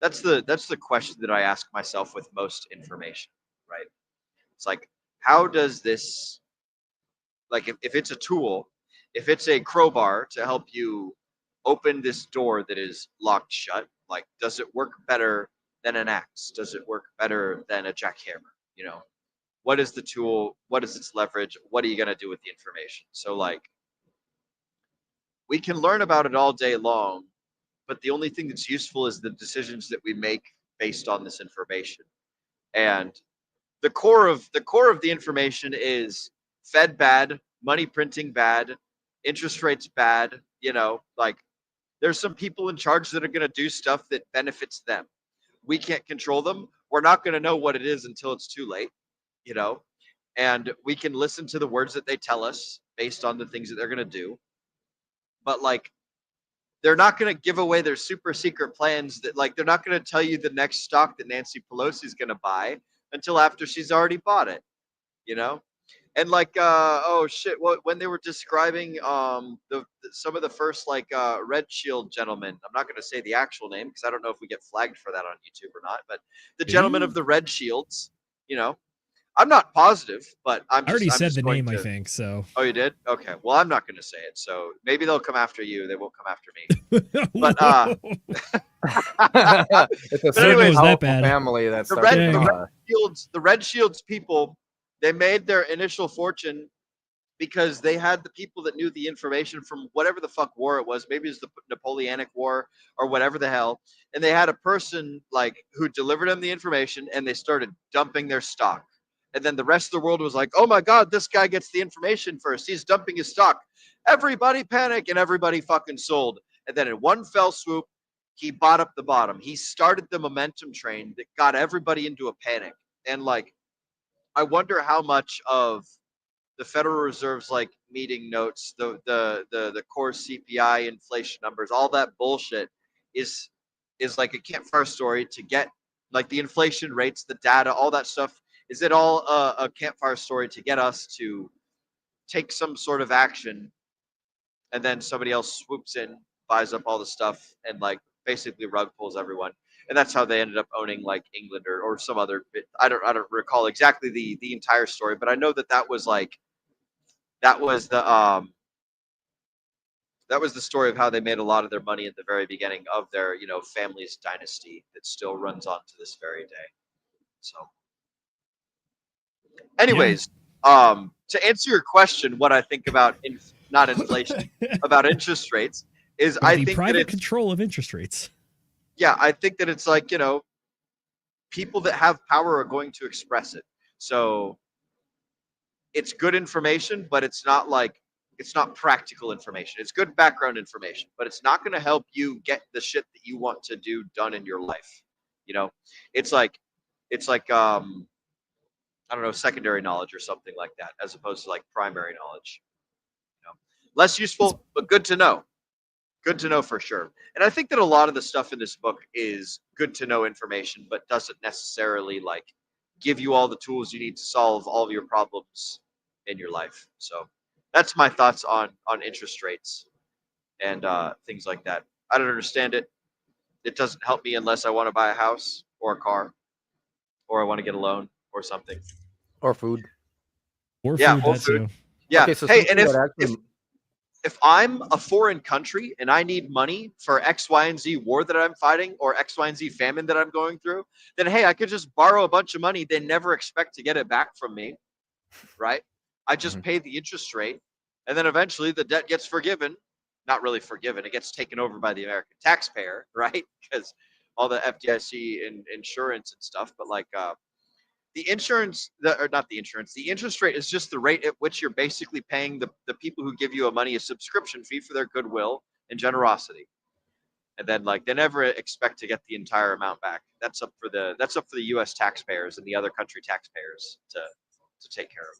That's the question that I ask myself with most information, right? It's like, how does this, like, if it's a tool, if it's a crowbar to help you open this door that is locked shut, like, does it work better than an axe? Does it work better than a jackhammer? You know, what is the tool? What is its leverage? What are you going to do with the information? So like, we can learn about it all day long, but the only thing that's useful is the decisions that we make based on this information. And the core of the information is Fed bad, money printing bad, interest rates bad. You know, like there's some people in charge that are going to do stuff that benefits them. We can't control them. We're not going to know what it is until it's too late, you know, and we can listen to the words that they tell us based on the things that they're going to do. But like, they're not going to give away their super secret plans that like, they're not going to tell you the next stock that Nancy Pelosi is going to buy until after she's already bought it, you know? And like, oh shit, when they were describing some of the first like Red Shield gentlemen, I'm not going to say the actual name because I don't know if we get flagged for that on YouTube or not, but the gentlemen of the Red Shields, you know, I'm not positive, but I already said the name, I think, so. Oh, you did? Okay. Well, I'm not going to say it, so maybe they'll come after you. They won't come after me. But It's a But anyways, powerful that bad. family that's the Red Shields people, they made their initial fortune because they had the people that knew the information from whatever the fuck war it was. Maybe it was the Napoleonic War or whatever the hell. And they had a person like who delivered them the information, and they started dumping their stock. And then the rest of the world was like, oh my God, this guy gets the information first. He's dumping his stock. Everybody panic, and everybody fucking sold. And then in one fell swoop, he bought up the bottom. He started the momentum train that got everybody into a panic. And like, I wonder how much of the Federal Reserve's like meeting notes, the core CPI inflation numbers, all that bullshit is like a campfire story to get like the inflation rates, the data, all that stuff. Is it all a campfire story to get us to take some sort of action, and then somebody else swoops in, buys up all the stuff, and like basically rug pulls everyone? And that's how they ended up owning like England or some other bit. I don't recall exactly the entire story, but I know that was the story of how they made a lot of their money at the very beginning of their, you know, family's dynasty that still runs on to this very day. So anyways, to answer your question, what I think about not inflation, about interest rates is But I the think private that control of interest rates. yeah, I think that it's like, you know, people that have power are going to express it. So it's good information, but it's not practical information. It's good background information, but it's not going to help you get the shit that you want to do done in your life. You know, it's like I don't know, secondary knowledge or something like that, as opposed to like primary knowledge. You know, less useful, but good to know. Good to know for sure. And I think that a lot of the stuff in this book is good to know information, but doesn't necessarily like give you all the tools you need to solve all of your problems in your life. So that's my thoughts on interest rates and things like that. I don't understand it. It doesn't help me unless I want to buy a house or a car, or I want to get a loan or something. Or food. Or Yeah, food, or that food. too. Yeah. Okay, so Hey, and something if I'm a foreign country and I need money for X, Y, and Z war that I'm fighting, or X, Y, and Z famine that I'm going through, then hey, I could just borrow a bunch of money. They never expect to get it back from me, right? I just pay the interest rate, and then eventually the debt gets forgiven. Not really forgiven. It gets taken over by the American taxpayer, right? Because all the FDIC and insurance and stuff. But like the insurance, or not the insurance, the interest rate is just the rate at which you're basically paying the people who give you a subscription fee for their goodwill and generosity. And then like they never expect to get the entire amount back. That's up for the US taxpayers and the other country taxpayers to take care of.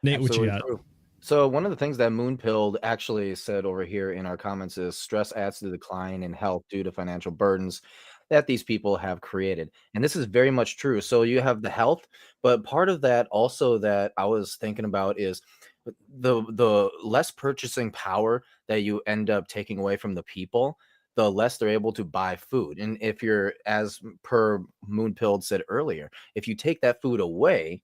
Nate, what you Absolutely got? true. So one of the things that Moonpilled actually said over here in our comments is stress adds to the decline in health due to financial burdens that these people have created. And this is very much true. So you have the health, but part of that also that I was thinking about is the less purchasing power that you end up taking away from the people, the less they're able to buy food. And if you're, as per Moonpilled said earlier, if you take that food away,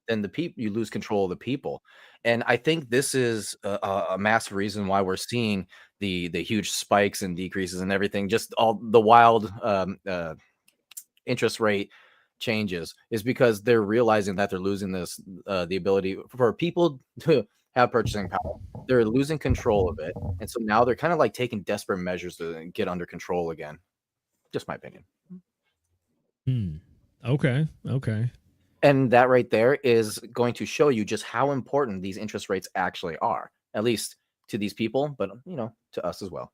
then you lose control of the people. And I think this is a massive reason why we're seeing the huge spikes and decreases and everything, just all the wild interest rate changes, is because they're realizing that they're losing this the ability for people to have purchasing power. They're losing control of it, and so now they're kind of like taking desperate measures to get under control again. Just my opinion. Okay. And that right there is going to show you just how important these interest rates actually are, at least to these people, but to us as well.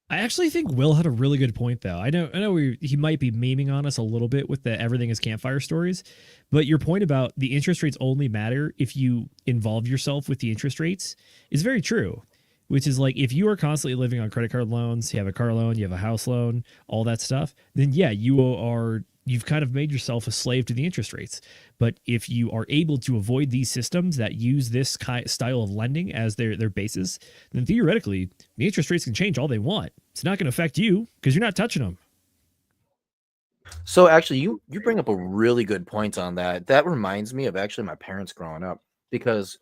I actually think Will had a really good point, though. I know he might be memeing on us a little bit with the everything is campfire stories, but your point about the interest rates only matter if you involve yourself with the interest rates is very true. Which is like, if you are constantly living on credit card loans, you have a car loan, you have a house loan, all that stuff, then yeah, you've kind of made yourself a slave to the interest rates. But if you are able to avoid these systems that use this style of lending as their basis, then theoretically, the interest rates can change all they want. It's not going to affect you because you're not touching them. So actually, you bring up a really good point on that. That reminds me of actually my parents growing up, because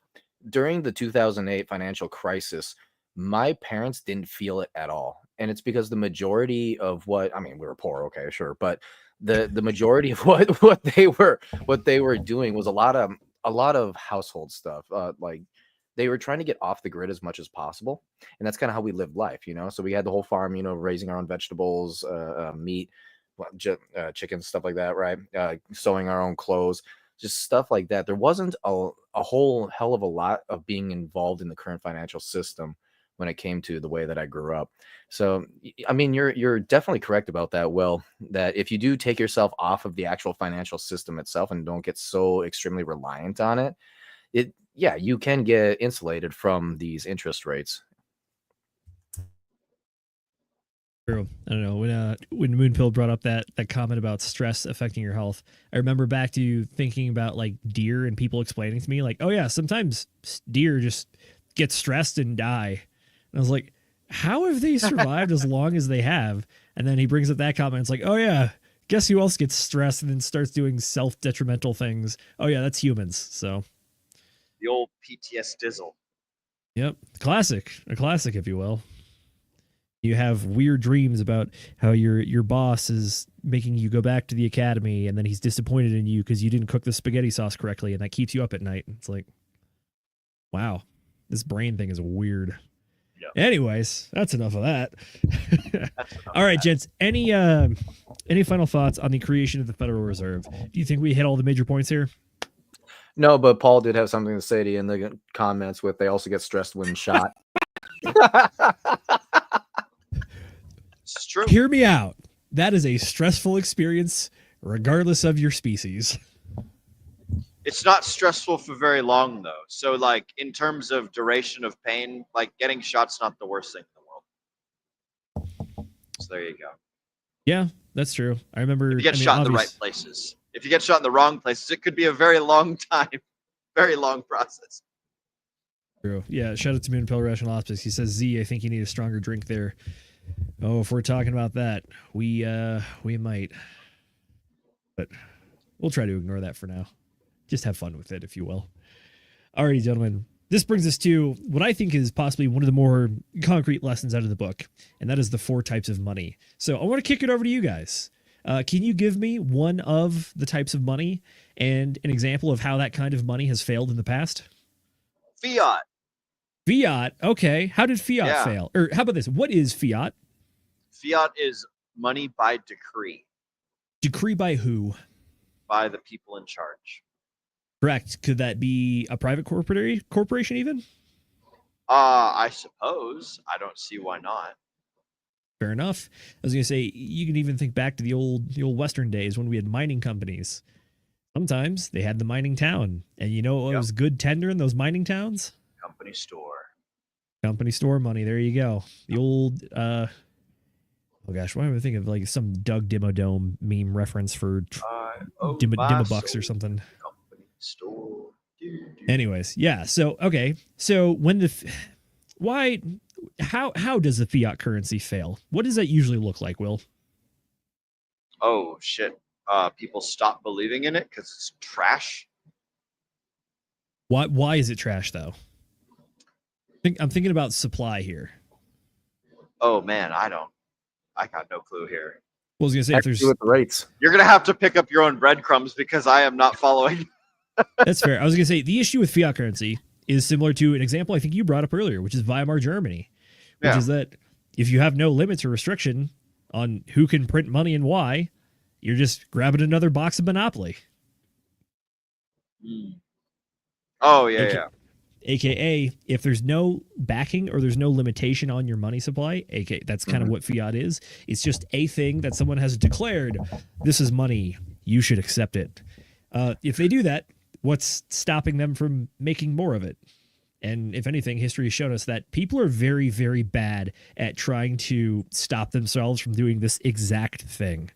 during the 2008 financial crisis, my parents didn't feel it at all. And it's because the majority of we were poor, okay, sure, but the majority of what they were doing was a lot of household stuff. Like they were trying to get off the grid as much as possible, and that's kind of how we lived life, So we had the whole farm, raising our own vegetables, meat, chicken, stuff like that, right? Sewing our own clothes, just stuff like that. There wasn't a whole hell of a lot of being involved in the current financial system when it came to the way that I grew up. So, I mean, you're definitely correct about that, Will, that if you do take yourself off of the actual financial system itself and don't get so extremely reliant on it, you can get insulated from these interest rates. True. I don't know, when Moonpill brought up that comment about stress affecting your health, I remember back to thinking about like deer and people explaining to me like, oh yeah, sometimes deer just get stressed and die. And I was like, how have they survived as long as they have? And then he brings up that comment. It's like, oh yeah, guess who else gets stressed and then starts doing self-detrimental things? Oh yeah, that's humans. So the old PTS dizzle. Yep. A classic, if you will. You have weird dreams about how your boss is making you go back to the academy, and then he's disappointed in you because you didn't cook the spaghetti sauce correctly, and that keeps you up at night. It's like, wow, this brain thing is weird. Yep. Anyways, that's enough of that. All right, gents. Any final thoughts on the creation of the Federal Reserve? Do you think we hit all the major points here? No, but Paul did have something to say to you in the comments with they also get stressed when shot. It's true. Hear me out. That is a stressful experience, regardless of your species. It's not stressful for very long, though. So, like, in terms of duration of pain, like, getting shot's not the worst thing in the world. So there you go. Yeah, that's true. I remember... If you get shot in the right places. If you get shot in the wrong places, it could be a very long time. Very long process. True. Yeah, shout out to Moon Pill Rational Optics. He says, Z, I think you need a stronger drink there. Oh, if we're talking about that, we might. But we'll try to ignore that for now. Just have fun with it, if you will. Alrighty, gentlemen. This brings us to what I think is possibly one of the more concrete lessons out of the book, and that is the 4 types of money. So I want to kick it over to you guys. Can you give me one of the types of money and an example of how that kind of money has failed in the past? Fiat. Fiat. Okay. How did fiat fail? Or how about this? What is fiat? Fiat is money by decree. Decree by who? By the people in charge. Correct. Could that be a private corporation even? I suppose. I don't see why not. Fair enough. I was going to say, you can even think back to the old Western days when we had mining companies. Sometimes they had the mining town. And you know what was good tender in those mining towns? Company store. Company store money. There you go. The old, oh gosh, why am I thinking of like some Doug Dimmadome meme reference for Dimmabucks or something? Company store. Anyways, yeah. So, okay. So when how does the fiat currency fail? What does that usually look like, Will? Oh, shit. People stop believing in it because it's trash. Why is it trash, though? I'm thinking about supply here. Oh man, I got no clue here. Well, I was gonna say if there's with the rates. You're gonna have to pick up your own breadcrumbs because I am not following. That's fair. I was gonna say the issue with fiat currency is similar to an example I think you brought up earlier, which is Weimar Germany, which is that if you have no limits or restriction on who can print money and why, you're just grabbing another box of Monopoly. Oh yeah. AKA, if there's no backing or there's no limitation on your money supply, AKA, that's kind of what fiat is. It's just a thing that someone has declared, this is money, you should accept it. If they do that, what's stopping them from making more of it? And if anything, history has shown us that people are very, very bad at trying to stop themselves from doing this exact thing.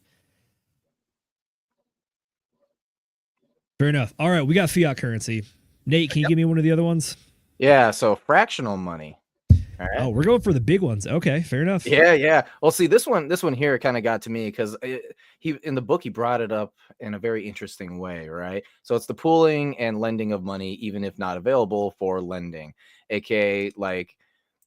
Fair enough. All right, we got fiat currency. Nate, can you give me one of the other ones? Yeah, so fractional money. All right. Oh, we're going for the big ones. Okay, fair enough. Yeah. Well, see, this one here kind of got to me because he in the book he brought it up in a very interesting way, right? So it's the pooling and lending of money, even if not available for lending, aka like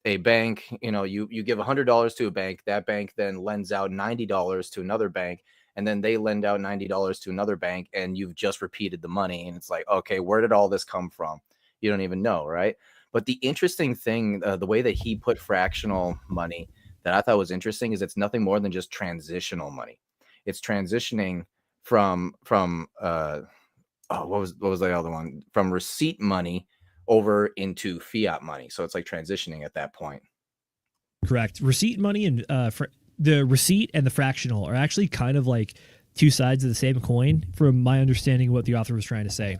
a bank. You know, you give $100 to a bank, that bank then lends out $90 to another bank, and then they lend out $90 to another bank, and you've just repeated the money, and it's like, okay, where did all this come from? You don't even know, right? But the interesting thing, the way that he put fractional money that I thought was interesting is it's nothing more than just transitional money. It's transitioning from what was the other one? From receipt money over into fiat money. So it's like transitioning at that point. Correct. Receipt money and the receipt and the fractional are actually kind of like two sides of the same coin, from my understanding of what the author was trying to say,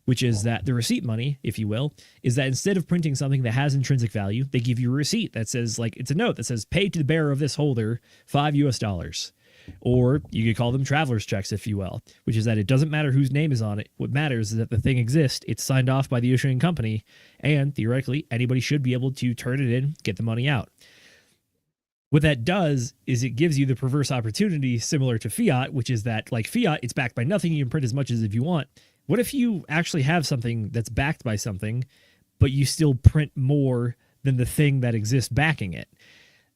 which is that the receipt money, if you will, is that instead of printing something that has intrinsic value, they give you a receipt that says, like, it's a note that says, paid to the bearer of this holder $5 US. Or you could call them traveler's checks, if you will, which is that it doesn't matter whose name is on it. What matters is that the thing exists, it's signed off by the issuing company, and theoretically, anybody should be able to turn it in, get the money out. What that does is it gives you the perverse opportunity similar to fiat, which is that, like fiat, it's backed by nothing. You can print as much as if you want. What if you actually have something that's backed by something, but you still print more than the thing that exists backing it?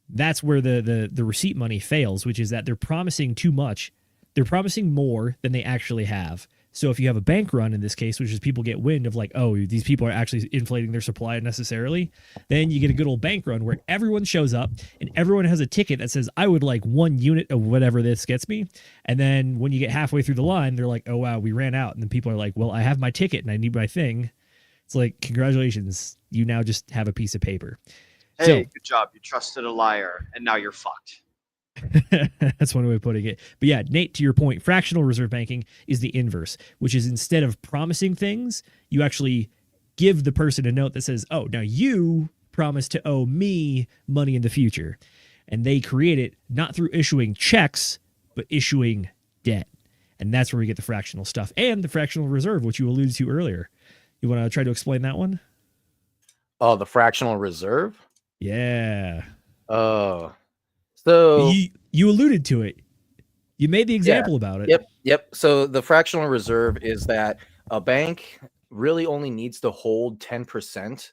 That's where the receipt money fails, which is that they're promising too much. They're promising more than they actually have. So if you have a bank run in this case, which is people get wind of like, oh, these people are actually inflating their supply unnecessarily, then you get a good old bank run where everyone shows up and everyone has a ticket that says, I would like 1 unit of whatever this gets me. And then when you get halfway through the line, they're like, oh, wow, we ran out. And then people are like, well, I have my ticket and I need my thing. It's like, congratulations. You now just have a piece of paper. Hey, good job. You trusted a liar and now you're fucked. That's one way of putting it. But yeah, Nate, to your point, fractional reserve banking is the inverse, which is instead of promising things, you actually give the person a note that says, oh, now you promise to owe me money in the future. And they create it not through issuing checks, but issuing debt. And that's where we get the fractional stuff and the fractional reserve, which you alluded to earlier. You want to try to explain that one? Oh, the fractional reserve? Yeah. Oh. So you alluded to it. You made the example about it. Yep. So the fractional reserve is that a bank really only needs to hold 10%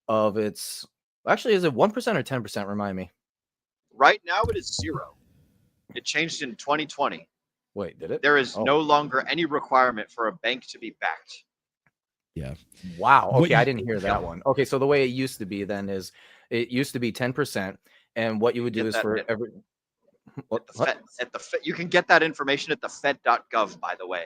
of its. Actually, is it 1% or 10%? Remind me. Right now, it is 0. It changed in 2020. Wait, did it? There is no longer any requirement for a bank to be backed. Yeah. Wow. Okay, I didn't hear that one. Okay, so the way it used to be then is it used to be 10%, and what you would do is for every. At the Fed, you can get that information at the Fed.gov. By the way.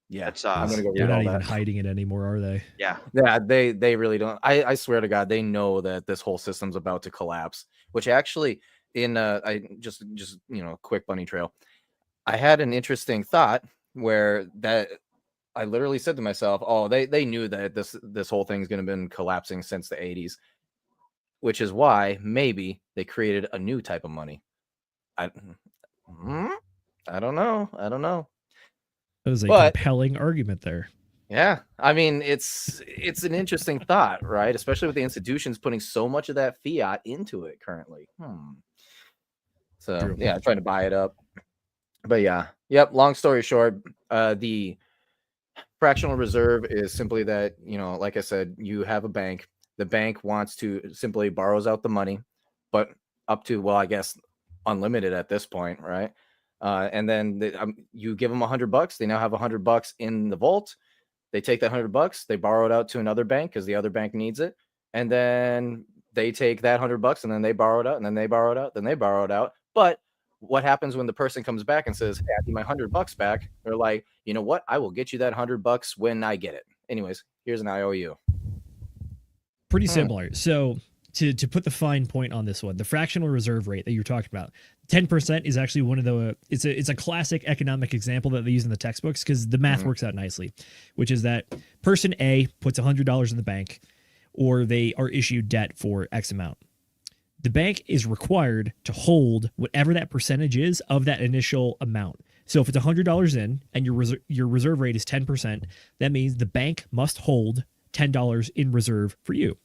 Yeah, that's, I'm gonna go read they're all not even that. hiding it anymore, are they? Yeah. They really don't. I swear to God, they know that this whole system's about to collapse. Which actually, I just quick bunny trail. I had an interesting thought where that I literally said to myself, "Oh, they knew that this whole thing's going to been collapsing since the 80s," which is why maybe they created a new type of money. I don't know. That was a compelling argument there. Yeah, I mean, it's an interesting thought, right? Especially with the institutions putting so much of that fiat into it currently. So True. Yeah, trying to buy it up. But yeah, yep. Long story short, the fractional reserve is simply that, like I said, you have a bank. The bank wants to simply borrows out the money, but up to, well, I guess unlimited at this point, right? And then you give them $100. They now have $100 in the vault. They take that $100. They borrow it out to another bank because the other bank needs it, and then they take that $100 and then they borrow it out, and then they borrow it out, then they borrow it out. But what happens when the person comes back and says, "Hey, I need my $100 back"? They're like, "You know what? I will get you that $100 when I get it. Anyways, here's an IOU." Pretty similar. So to put the fine point on this one, the fractional reserve rate that you're talking about, 10% is actually one of the, it's a classic economic example that they use in the textbooks because the math works out nicely, which is that person A puts $100 in the bank, or they are issued debt for X amount. The bank is required to hold whatever that percentage is of that initial amount. So if it's $100 in and your reserve rate is 10%, that means the bank must hold $10 in reserve for you.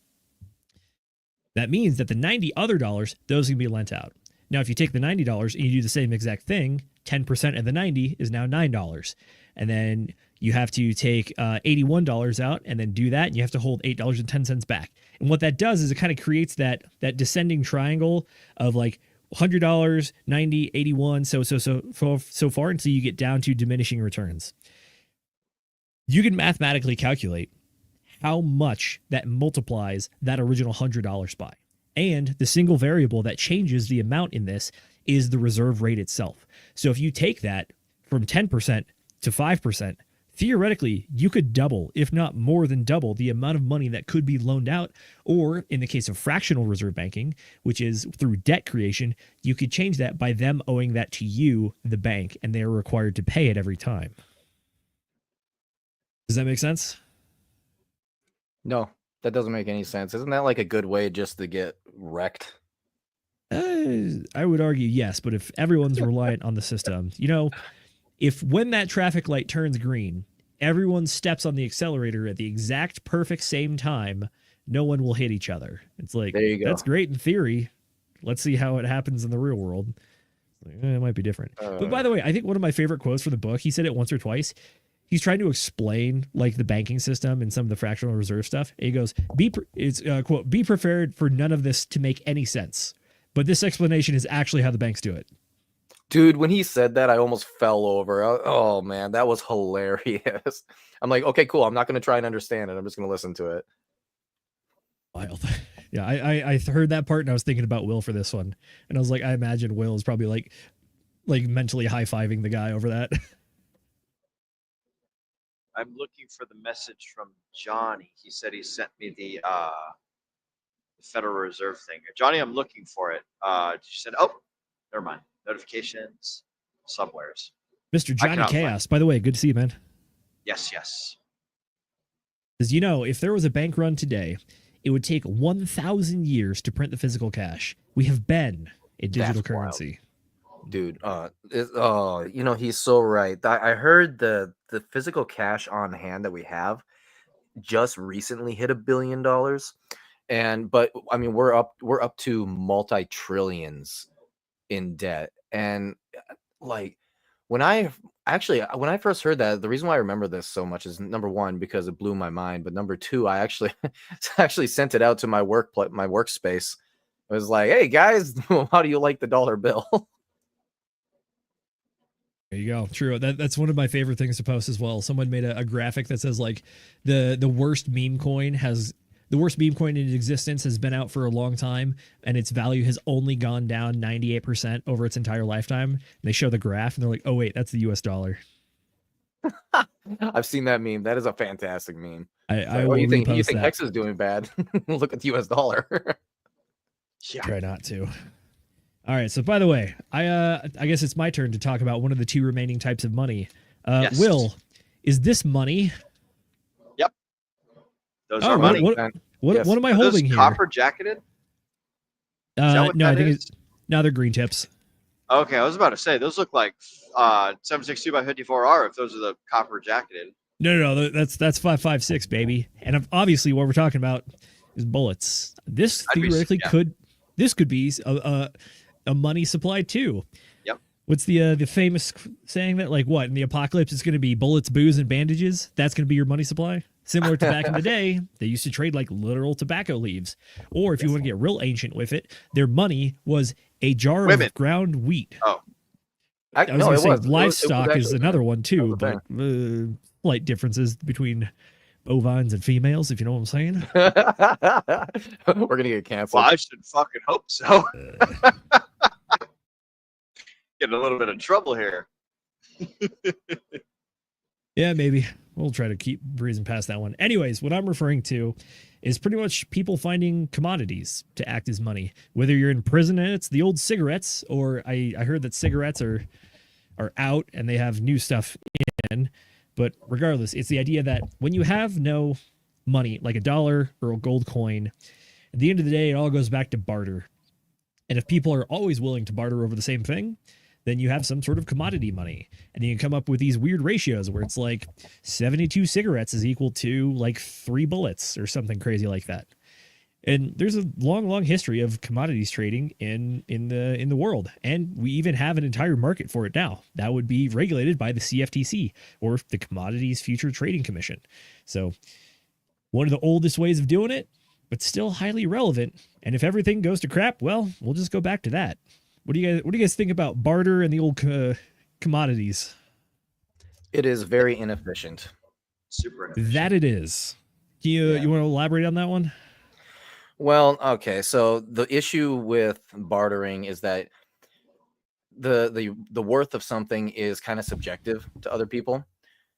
That means that the $90 other dollars, those can be lent out. Now, if you take the $90 and you do the same exact thing, 10% of the 90 is now $9. And then you have to take $81 out and then do that. And you have to hold $8.10 back. And what that does is it kind of creates that descending triangle of like $100, 90, 81, so far until you get down to diminishing returns. You can mathematically calculate how much that multiplies that original $100 by. And the single variable that changes the amount in this is the reserve rate itself. So if you take that from 10% to 5%, theoretically, you could double, if not more than double, the amount of money that could be loaned out. Or in the case of fractional reserve banking, which is through debt creation, you could change that by them owing that to you, the bank, and they are required to pay it every time. Does that make sense? No, that doesn't make any sense. Isn't that like a good way just to get wrecked? I would argue yes, but if everyone's reliant on the system, if when that traffic light turns green, everyone steps on the accelerator at the exact perfect same time, no one will hit each other. It's like, there you go. That's great in theory. Let's see how it happens in the real world. It might be different. But by the way, I think one of my favorite quotes for the book, he said it once or twice. He's trying to explain like the banking system and some of the fractional reserve stuff. And he goes, quote, "Be prepared for none of this to make any sense. But this explanation is actually how the banks do it." Dude, when he said that, I almost fell over. Oh man, that was hilarious. I'm like, okay, cool. I'm not going to try and understand it. I'm just going to listen to it. Wild. Yeah, I heard that part and I was thinking about Will for this one. And I was like, I imagine Will is probably like mentally high-fiving the guy over that. I'm looking for the message from Johnny. He said he sent me the Federal Reserve thing. Johnny, I'm looking for it. She said, oh, never mind. Notifications, somewheres. Mr. Johnny Chaos, by the way, good to see you, man. Yes. Because, if there was a bank run today, it would take 1,000 years to print the physical cash. We have been a digital currency. Dude, he's so right. I heard the physical cash on hand that we have just recently hit $1 billion, but I mean we're up to multi-trillions in debt. And like when I first heard that, the reason why I remember this so much is number one, because it blew my mind, but number two, I actually sent it out to my workspace. I was like, hey guys, how do you like the dollar bill? There you go. True. That's one of my favorite things to post as well. Someone made a graphic that says like the worst meme coin in existence has been out for a long time, and its value has only gone down 98% over its entire lifetime. And they show the graph, and they're like, "Oh wait, that's the U.S. dollar." I've seen that meme. That is a fantastic meme. You think Hex is doing bad? Look at the U.S. dollar. Yeah. Try not to. All right. So by the way, I guess it's my turn to talk about one of the two remaining types of money. Yes. Will, is this money? Yep. Those are money. What am I holding here? Copper jacketed? No, I think now they're green tips. Okay, I was about to say those look like 762 by 54R if those are the copper jacketed. No, that's 556, baby. And obviously what we're talking about is bullets. This theoretically could be a money supply too. Yep. What's the famous saying that like what in the apocalypse it's going to be bullets, booze, and bandages? That's going to be your money supply. Similar to back in the day, they used to trade like literal tobacco leaves. Or if you want to get real ancient with it, their money was a jar Women. of ground wheat. Oh. I was going to say it was livestock is actually- another one too, that but was slight differences between bovines and females, if you know what I'm saying. We're gonna get canceled. Well, I should fucking hope so. Getting a little bit of trouble here. Yeah, maybe. We'll try to keep breezing past that one. Anyways, what I'm referring to is pretty much people finding commodities to act as money. Whether you're in prison and it's the old cigarettes, or I heard that cigarettes are out and they have new stuff in. But regardless, it's the idea that when you have no money, like a dollar or a gold coin, at the end of the day, it all goes back to barter. And if people are always willing to barter over the same thing, then you have some sort of commodity money. And you can come up with these weird ratios where it's like 72 cigarettes is equal to like 3 bullets or something crazy like that. And there's a long, long history of commodities trading in the world. And we even have an entire market for it now. That would be regulated by the CFTC, or the Commodities Future Trading Commission. So one of the oldest ways of doing it, but still highly relevant. And if everything goes to crap, well, we'll just go back to that. What do you guys think about barter and the old commodities? It is very inefficient. Super inefficient. That it is. You want to elaborate on that one? Well, okay. So the issue with bartering is that the worth of something is kind of subjective to other people.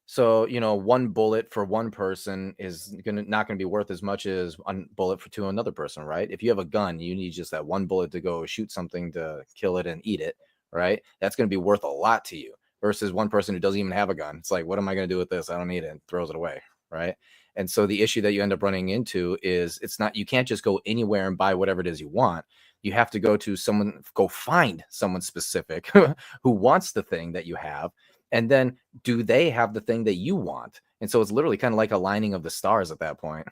So, one bullet for one person is not gonna be worth as much as one bullet to another person, right? If you have a gun, you need just that one bullet to go shoot something to kill it and eat it, right? That's gonna be worth a lot to you versus one person who doesn't even have a gun. It's like, what am I gonna do with this? I don't need it, and throws it away, right? And so the issue that you end up running into is you can't just go anywhere and buy whatever it is you want. You have to go find someone specific who wants the thing that you have. And then do they have the thing that you want? And so it's literally kind of like a lining of the stars at that point.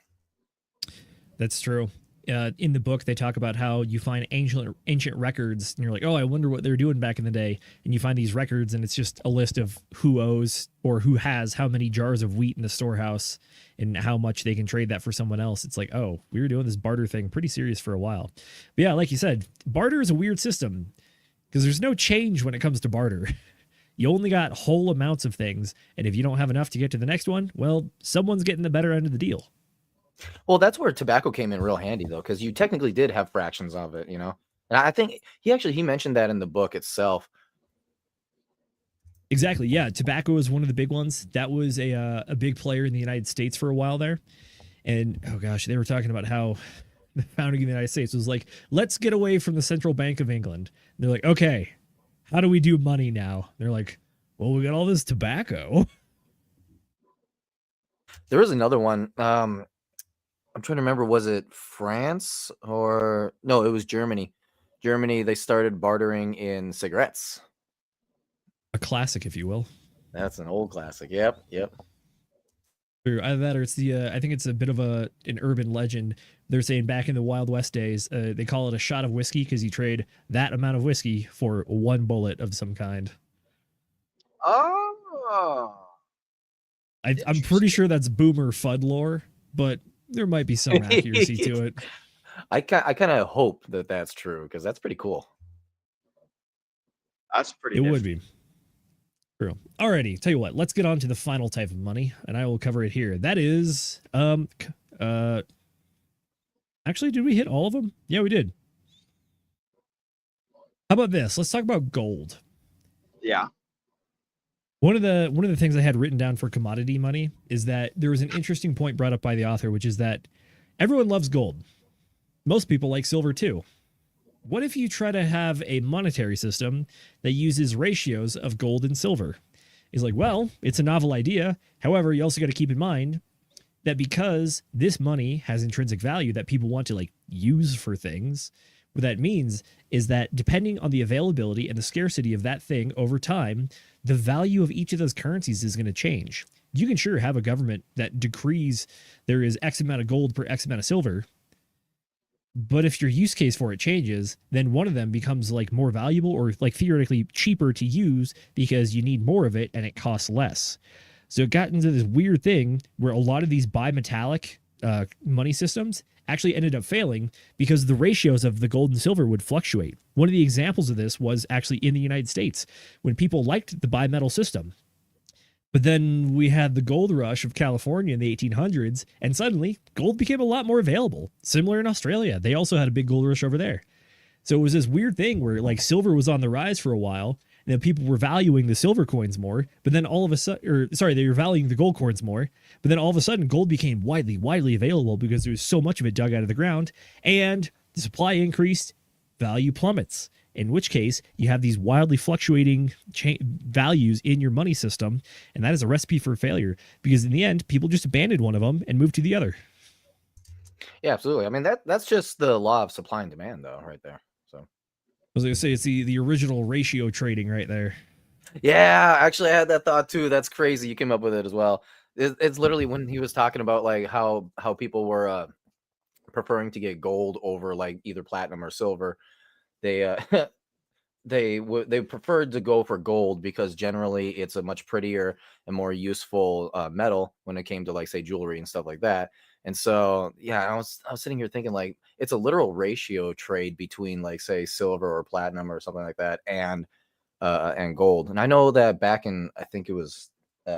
That's true. In the book, they talk about how you find ancient records and you're like, oh, I wonder what they're doing back in the day. And you find these records and it's just a list of who owes or who has how many jars of wheat in the storehouse and how much they can trade that for someone else. It's like, oh, we were doing this barter thing pretty serious for a while. But yeah, like you said, barter is a weird system because there's no change when it comes to barter. You only got whole amounts of things. And if you don't have enough to get to the next one, well, someone's getting the better end of the deal. Well, that's where tobacco came in real handy, though, because you technically did have fractions of it, And I think he mentioned that in the book itself. Exactly. Yeah. Tobacco is one of the big ones. That was a big player in the United States for a while there. And, oh gosh, they were talking about how the founding of the United States was like, let's get away from the Central Bank of England. And they're like, okay, how do we do money now? They're like, well, we got all this tobacco. There was another one. I'm trying to remember, was it France or no, it was Germany. Germany, they started bartering in cigarettes. A classic, if you will. That's an old classic. Yep. Either that or it's I think it's a bit of an urban legend. They're saying back in the Wild West days, they call it a shot of whiskey because you trade that amount of whiskey for one bullet of some kind. Oh. I'm pretty sure that's boomer FUD lore, but there might be some accuracy to it. I kind of hope that that's true because that's pretty cool. That's pretty. It would be. True. Alrighty, tell you what, let's get on to the final type of money, and I will cover it here. That is, actually, did we hit all of them? Yeah, we did. How about this? Let's talk about gold. Yeah. One of the things I had written down for commodity money is that there was an interesting point brought up by the author, which is that everyone loves gold. Most people like silver too. What if you try to have a monetary system that uses ratios of gold and silver? He's like, well, it's a novel idea. However, you also got to keep in mind that because this money has intrinsic value that people want to like use for things, what that means is that depending on the availability and the scarcity of that thing over time, the value of each of those currencies is going to change. You can sure have a government that decrees there is X amount of gold per X amount of silver, but if your use case for it changes, then one of them becomes like more valuable or like theoretically cheaper to use because you need more of it and it costs less. So it got into this weird thing where a lot of these bimetallic money systems actually ended up failing because the ratios of the gold and silver would fluctuate. One of the examples of this was actually in the United States when people liked the bimetal system. But then we had the gold rush of California in the 1800s, and suddenly gold became a lot more available. Similar in Australia. They also had a big gold rush over there. So it was this weird thing where like silver was on the rise for a while, and then people were valuing the silver coins more, but then all of a sudden, they were valuing the gold coins more, but then all of a sudden gold became widely available because there was so much of it dug out of the ground, and the supply increased, value plummets. In which case, you have these wildly fluctuating values in your money system, and that is a recipe for failure because in the end, people just abandoned one of them and moved to the other. Yeah, absolutely. I mean, that's just the law of supply and demand, though, right there. So I was going to say, it's the original ratio trading right there. yeah, actually, I had that thought too. That's crazy. You came up with it as well. It's literally when he was talking about like how people were preferring to get gold over like either platinum or silver. They they preferred to go for gold because generally it's a much prettier and more useful metal when it came to like say jewelry and stuff like that. And so yeah, I was sitting here thinking like it's a literal ratio trade between like say silver or platinum or something like that and gold. And I know that back in I think it was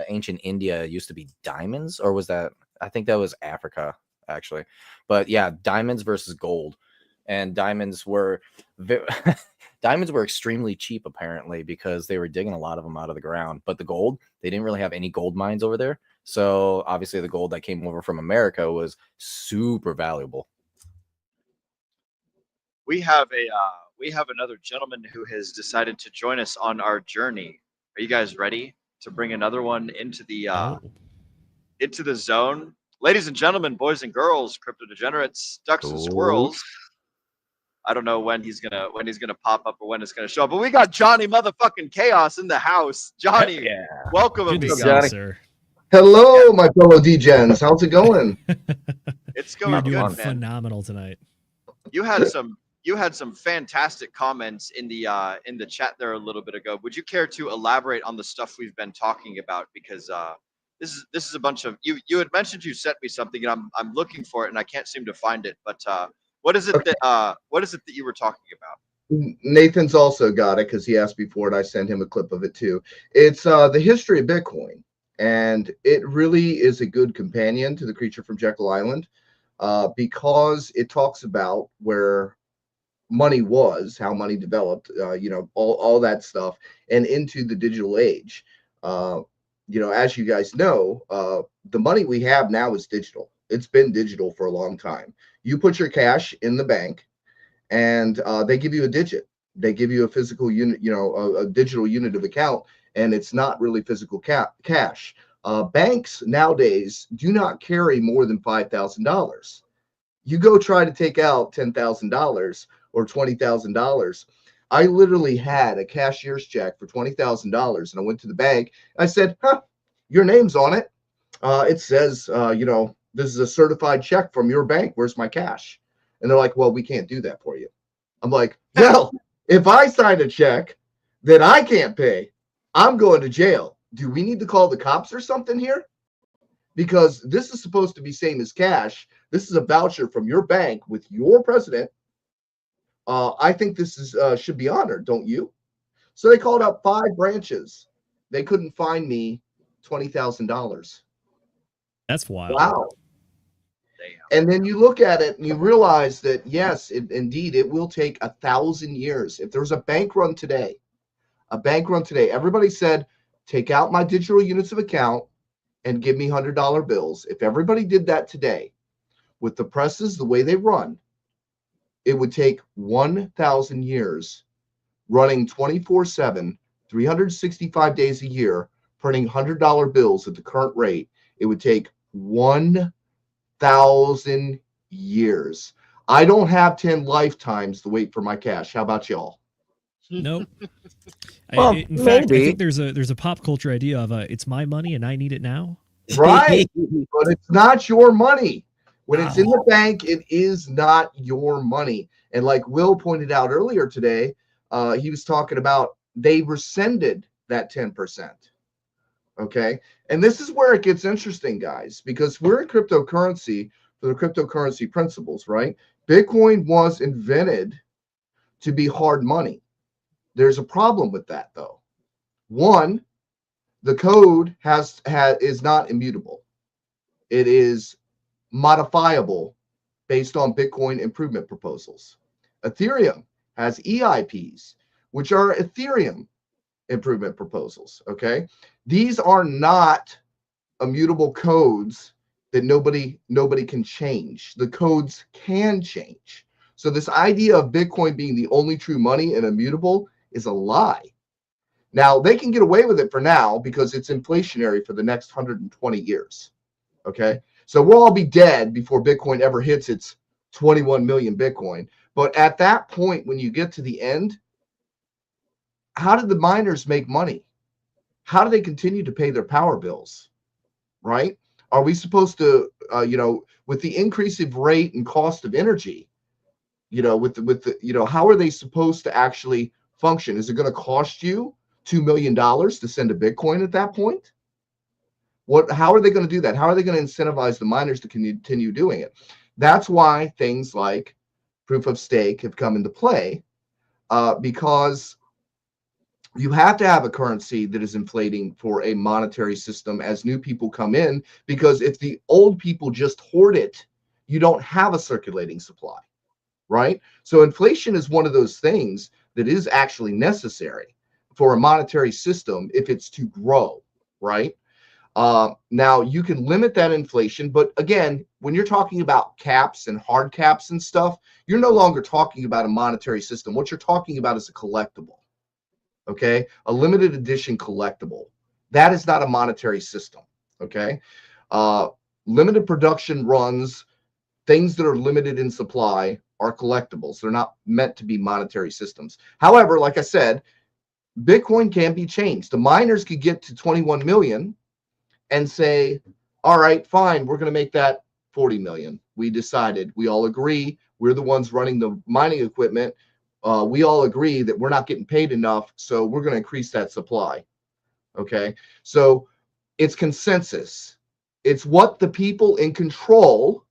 ancient India it used to be diamonds, or was that I think that was Africa actually. But yeah, diamonds versus gold. And diamonds were extremely cheap apparently because they were digging a lot of them out of the ground. But the gold, they didn't really have any gold mines over there. So obviously the gold that came over from America was super valuable. We have another gentleman who has decided to join us on our journey. Are you guys ready to bring another one into the zone? Ladies and gentlemen, boys and girls, crypto degenerates, ducks and squirrels. I don't know when he's gonna pop up or when it's gonna show up, but we got Johnny motherfucking Chaos in the house. Johnny, yeah. Welcome, Good to amigo. see you, sir. Hello, my fellow Degens. How's it going? It's You're going doing good, man. phenomenal tonight. You had some fantastic comments in the chat there a little bit ago. Would you care to elaborate on the stuff we've been talking about? Because this is a bunch of you had mentioned you sent me something and I'm looking for it and I can't seem to find it. But what is it that you were talking about? Nathan's also got it because he asked me for it. I sent him a clip of it too. It's the history of Bitcoin, and it really is a good companion to the Creature from Jekyll Island because it talks about where money was, how money developed, all that stuff, and into the digital age. As you guys know, the money we have now is digital. It's been digital for a long time. You put your cash in the bank and they give you a digit. They give you a physical unit, a digital unit of account, and it's not really physical cash. Banks nowadays do not carry more than $5,000. You go try to take out $10,000 or $20,000. I literally had a cashier's check for $20,000, and I went to the bank. I said, your name's on it. It says, this is a certified check from your bank. Where's my cash? And they're like, well, we can't do that for you. I'm like, well, if I sign a check that I can't pay, I'm going to jail. Do we need to call the cops or something here? Because this is supposed to be same as cash. This is a voucher from your bank with your president. I think this is should be honored, don't you? So they called out 5 branches. They couldn't find me $20,000. That's wild. Wow. And then you look at it and you realize that, yes, indeed, it will take 1,000 years. If there was a bank run today, everybody said, take out my digital units of account and give me $100 bills. If everybody did that today, with the presses the way they run, it would take 1,000 years running 24/7, 365 days a year, printing $100 bills at the current rate. It would take 1,000 years. I don't have 10 lifetimes to wait for my cash. How about y'all? Nope. Well, in fact, I maybe. think there's a pop culture idea of it's my money and I need it now. Right. But it's not your money. When it's in the bank, it is not your money. And like Will pointed out earlier today, he was talking about they rescinded that 10%. Okay. And this is where it gets interesting, guys, because we're in cryptocurrency for the cryptocurrency principles, right? Bitcoin was invented to be hard money. There's a problem with that, though. One, the code is not immutable. It is modifiable based on Bitcoin improvement proposals. Ethereum has EIPs, which are Ethereum improvement proposals. Okay, these are not immutable codes that nobody can change. The codes can change. So this idea of Bitcoin being the only true money and immutable is a lie. Now they can get away with it for now because it's inflationary for the next 120 years. Okay, so we'll all be dead before Bitcoin ever hits its 21 million Bitcoin. But at that point, when you get to the end, how did the miners make money? How do they continue to pay their power bills? Right? Are we supposed to, with the increasing rate and cost of energy, how are they supposed to actually function? Is it going to cost you $2 million to send a Bitcoin at that point? How are they going to do that? How are they going to incentivize the miners to continue doing it? That's why things like proof of stake have come into play, because you have to have a currency that is inflating for a monetary system as new people come in, because if the old people just hoard it, you don't have a circulating supply, right? So inflation is one of those things that is actually necessary for a monetary system if it's to grow, right? Now you can limit that inflation, but again, when you're talking about caps and hard caps and stuff, you're no longer talking about a monetary system. What you're talking about is a collectible. Okay, a limited edition collectible. That is not a monetary system. Okay, limited production runs, things that are limited in supply are collectibles. They're not meant to be monetary systems. However, like I said, Bitcoin can be changed. The miners could get to 21 million and say, all right, fine, we're going to make that 40 million. We decided, we all agree, we're the ones running the mining equipment. We all agree that we're not getting paid enough, so we're going to increase that supply. Okay, so it's consensus. It's what the people in control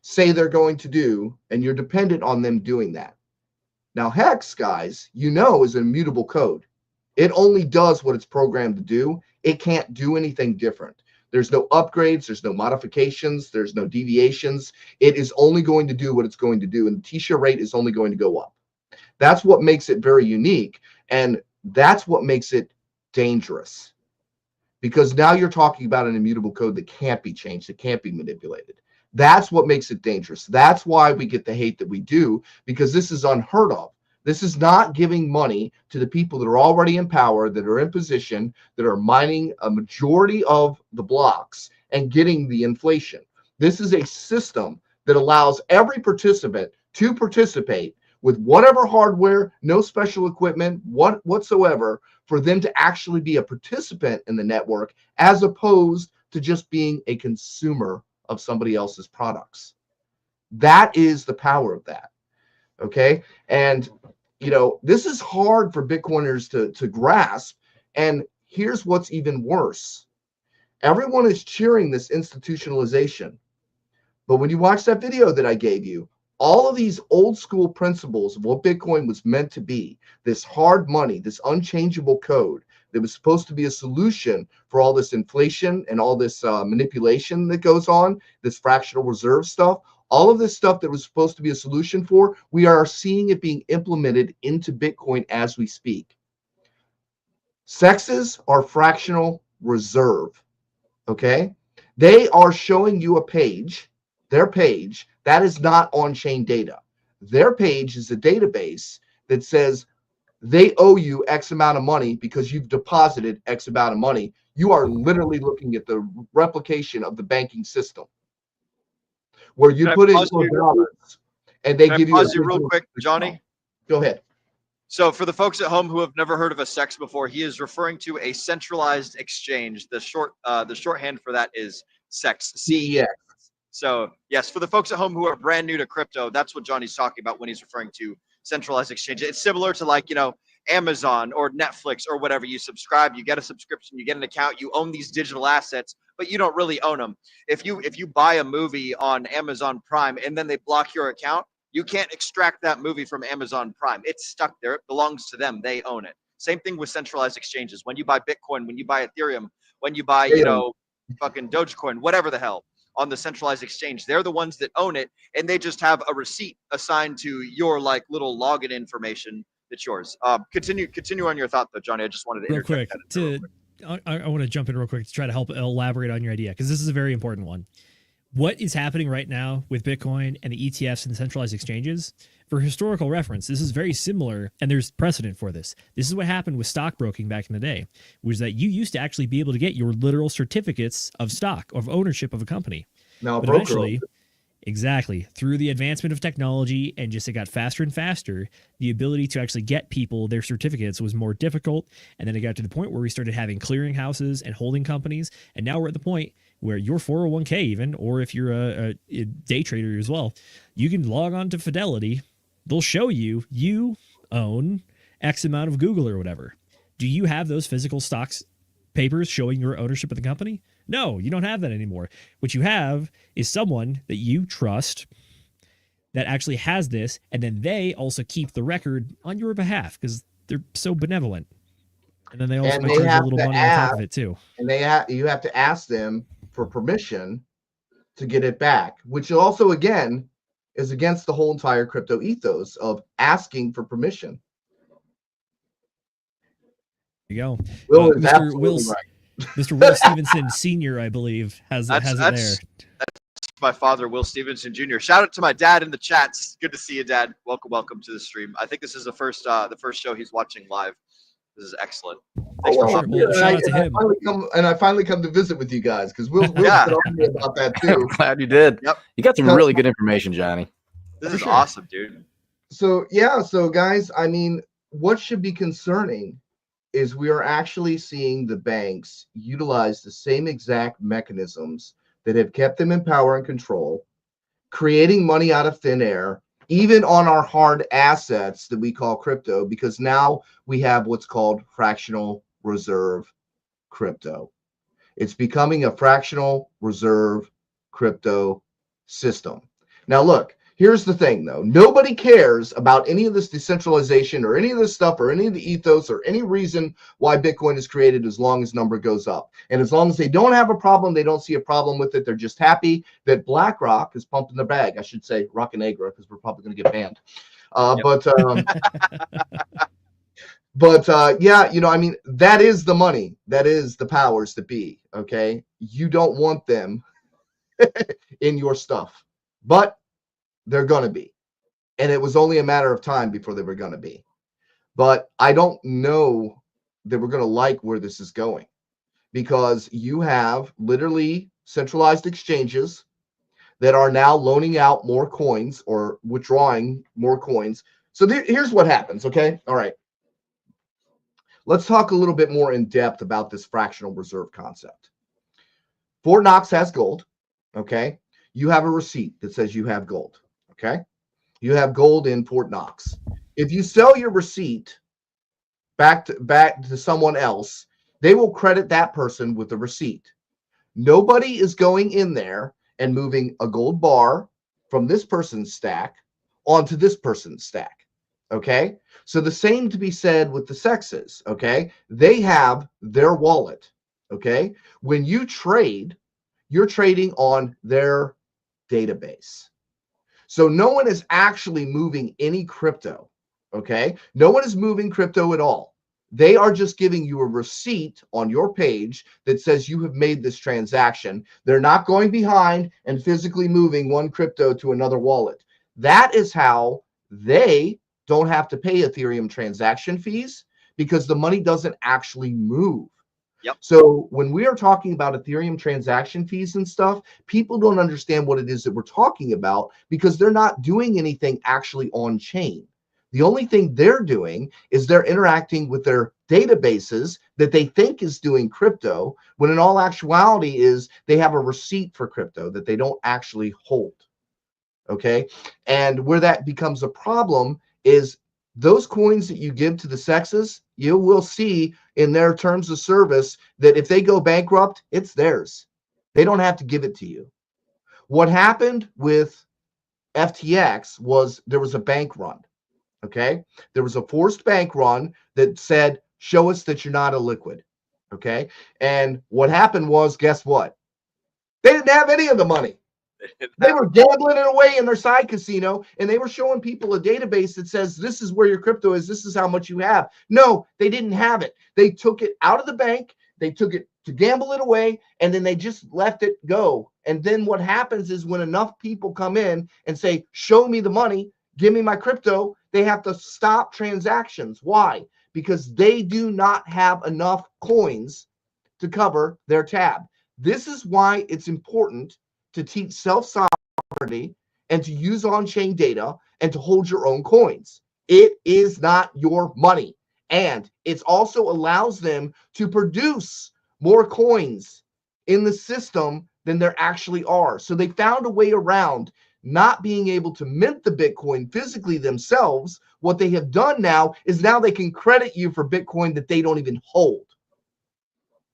say they're going to do, and you're dependent on them doing that. Now, Hex, guys, is an immutable code. It only does what it's programmed to do. It can't do anything different. There's no upgrades, there's no modifications, there's no deviations. It is only going to do what it's going to do, and the T-share rate is only going to go up. That's what makes it very unique, and that's what makes it dangerous, because now you're talking about an immutable code that can't be changed, that can't be manipulated. That's what makes it dangerous. That's why we get the hate that we do, because this is unheard of. This is not giving money to the people that are already in power, that are in position, that are mining a majority of the blocks and getting the inflation. This is a system that allows every participant to participate with whatever hardware, no special equipment whatsoever, for them to actually be a participant in the network, as opposed to just being a consumer of somebody else's products. That is the power of that. Okay. And, this is hard for Bitcoiners to grasp. And here's what's even worse. Everyone is cheering this institutionalization. But when you watch that video that I gave you, all of these old school principles of what Bitcoin was meant to be, this hard money, this unchangeable code that was supposed to be a solution for all this inflation and all this manipulation that goes on, this fractional reserve stuff, all of this stuff that was supposed to be a solution for, we are seeing it being implemented into Bitcoin as we speak. Sexes are fractional reserve, okay? They are showing you a page, their page, that is not on-chain data. Their page is a database that says they owe you X amount of money because you've deposited X amount of money. You are literally looking at the replication of the banking system, where you put in dollars and they give you. Pause you real quick, Johnny. Go ahead. So for the folks at home who have never heard of a SEX before, he is referring to a centralized exchange. The shorthand for that is SEX. CEX. So yes, for the folks at home who are brand new to crypto, that's what Johnny's talking about when he's referring to centralized exchange. It's similar to, like, Amazon or Netflix or whatever. You subscribe, you get a subscription, you get an account, you own these digital assets, but you don't really own them. If you buy a movie on Amazon Prime and then they block your account, you can't extract that movie from Amazon Prime. It's stuck there. It belongs to them. They own it. Same thing with centralized exchanges. When you buy Bitcoin, when you buy Ethereum, when you buy, fucking Dogecoin, whatever the hell, on the centralized exchange, they're the ones that own it, and they just have a receipt assigned to your like little login information that's yours. Continue on your thought though, Johnny. I just wanted to real quick I want to jump in real quick to try to help elaborate on your idea, because this is a very important one. What is happening right now with Bitcoin and the ETFs and the centralized exchanges, for historical reference, this is very similar, and there's precedent for this. This is what happened with stockbroking back in the day, was that you used to actually be able to get your literal certificates of stock, of ownership of a company. Now, but eventually, exactly, through the advancement of technology and just it got faster and faster, the ability to actually get people their certificates was more difficult. And then it got to the point where we started having clearinghouses and holding companies. And now we're at the point where your 401k even, or if you're a day trader as well, you can log on to Fidelity. They'll show you own X amount of Google or whatever. Do you have those physical stocks papers showing your ownership of the company? No, you don't have that anymore. What you have is someone that you trust that actually has this, and then they also keep the record on your behalf because they're so benevolent. And then they also charge a little money on top of it too. And you have to ask them for permission to get it back, which also again is against the whole entire crypto ethos of asking for permission. There you go. Will is absolutely right. Mr. Will Stevenson Sr., I believe, has it there. That's my father, Will Stevenson Jr. Shout out to my dad in the chats. Good to see you, Dad. Welcome to the stream. I think this is the first show he's watching live. This is excellent. Thanks for I finally come to visit with you guys because Will told me about that too. I'm glad you did. Yep. You got some really good information, Johnny. This is awesome, dude. So guys, I mean, what should be concerning is we are actually seeing the banks utilize the same exact mechanisms that have kept them in power and control, creating money out of thin air, even on our hard assets that we call crypto, because now we have what's called fractional reserve crypto. It's becoming a fractional reserve crypto system. Now, look, here's the thing, though. Nobody cares about any of this decentralization or any of this stuff or any of the ethos or any reason why Bitcoin is created as long as number goes up. And as long as they don't have a problem, they don't see a problem with it. They're just happy that BlackRock is pumping the bag. I should say Rockenegra because we're probably going to get banned. Yeah, I mean, that is the money. That is the powers that be, okay? You don't want them in your stuff. But they're going to be. And it was only a matter of time before they were going to be. But I don't know that we're going to like where this is going, because you have literally centralized exchanges that are now loaning out more coins or withdrawing more coins. So here's what happens, okay? All right. Let's talk a little bit more in depth about this fractional reserve concept. Fort Knox has gold, okay? You have a receipt that says you have gold. Okay, you have gold in Fort Knox. If you sell your receipt back to someone else, they will credit that person with the receipt. Nobody is going in there and moving a gold bar from this person's stack onto this person's stack. Okay, so the same to be said with the sexes. Okay, they have their wallet. Okay, when you trade, you're trading on their database. So no one is actually moving any crypto, okay? No one is moving crypto at all. They are just giving you a receipt on your page that says you have made this transaction. They're not going behind and physically moving one crypto to another wallet. That is how they don't have to pay Ethereum transaction fees, because the money doesn't actually move. Yep. So when we are talking about Ethereum transaction fees and stuff, people don't understand what it is that we're talking about, because they're not doing anything actually on chain. The only thing they're doing is they're interacting with their databases that they think is doing crypto, when in all actuality is they have a receipt for crypto that they don't actually hold. Okay. And where that becomes a problem is those coins that you give to the sexes, you will see in their terms of service that if they go bankrupt, it's theirs. They don't have to give it to you. What happened with FTX was there was a bank run. Okay. There was a forced bank run that said, show us that you're not illiquid. Okay. And what happened was, guess what? They didn't have any of the money. They were gambling it away in their side casino, and they were showing people a database that says, this is where your crypto is. This is how much you have. No, they didn't have it. They took it out of the bank. They took it to gamble it away, and then they just let it go. And then what happens is when enough people come in and say, show me the money, give me my crypto, they have to stop transactions. Why? Because they do not have enough coins to cover their tab. This is why it's important to teach self-sovereignty and to use on-chain data and to hold your own coins. It is not your money. And it also allows them to produce more coins in the system than there actually are. So they found a way around not being able to mint the Bitcoin physically themselves. What they have done now is now they can credit you for Bitcoin that they don't even hold.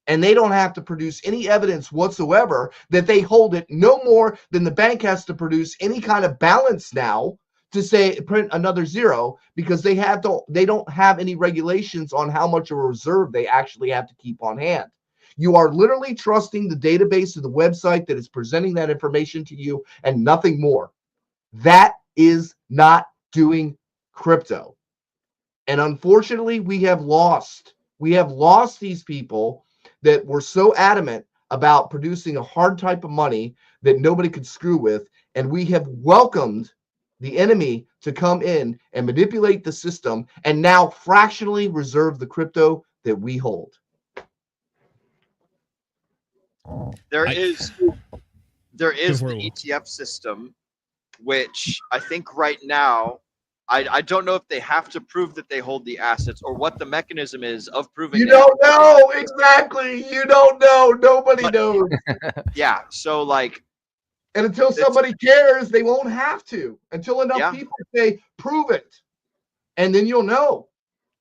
And they don't have to produce any evidence whatsoever that they hold it, no more than the bank has to produce any kind of balance now to say print another zero, because they don't have any regulations on how much of a reserve they actually have to keep on hand. You are literally trusting the database of the website that is presenting that information to you and nothing more. That is not doing crypto. And unfortunately, we have lost these people that were so adamant about producing a hard type of money that nobody could screw with. And we have welcomed the enemy to come in and manipulate the system and now fractionally reserve the crypto that we hold. There is the it. ETF system, which I think right now, I don't know if they have to prove that they hold the assets or what the mechanism is of proving. You don't know. Exactly. You don't know. Nobody knows. Yeah. So like, and until somebody cares, they won't have to. Until enough people say, prove it. And then you'll know.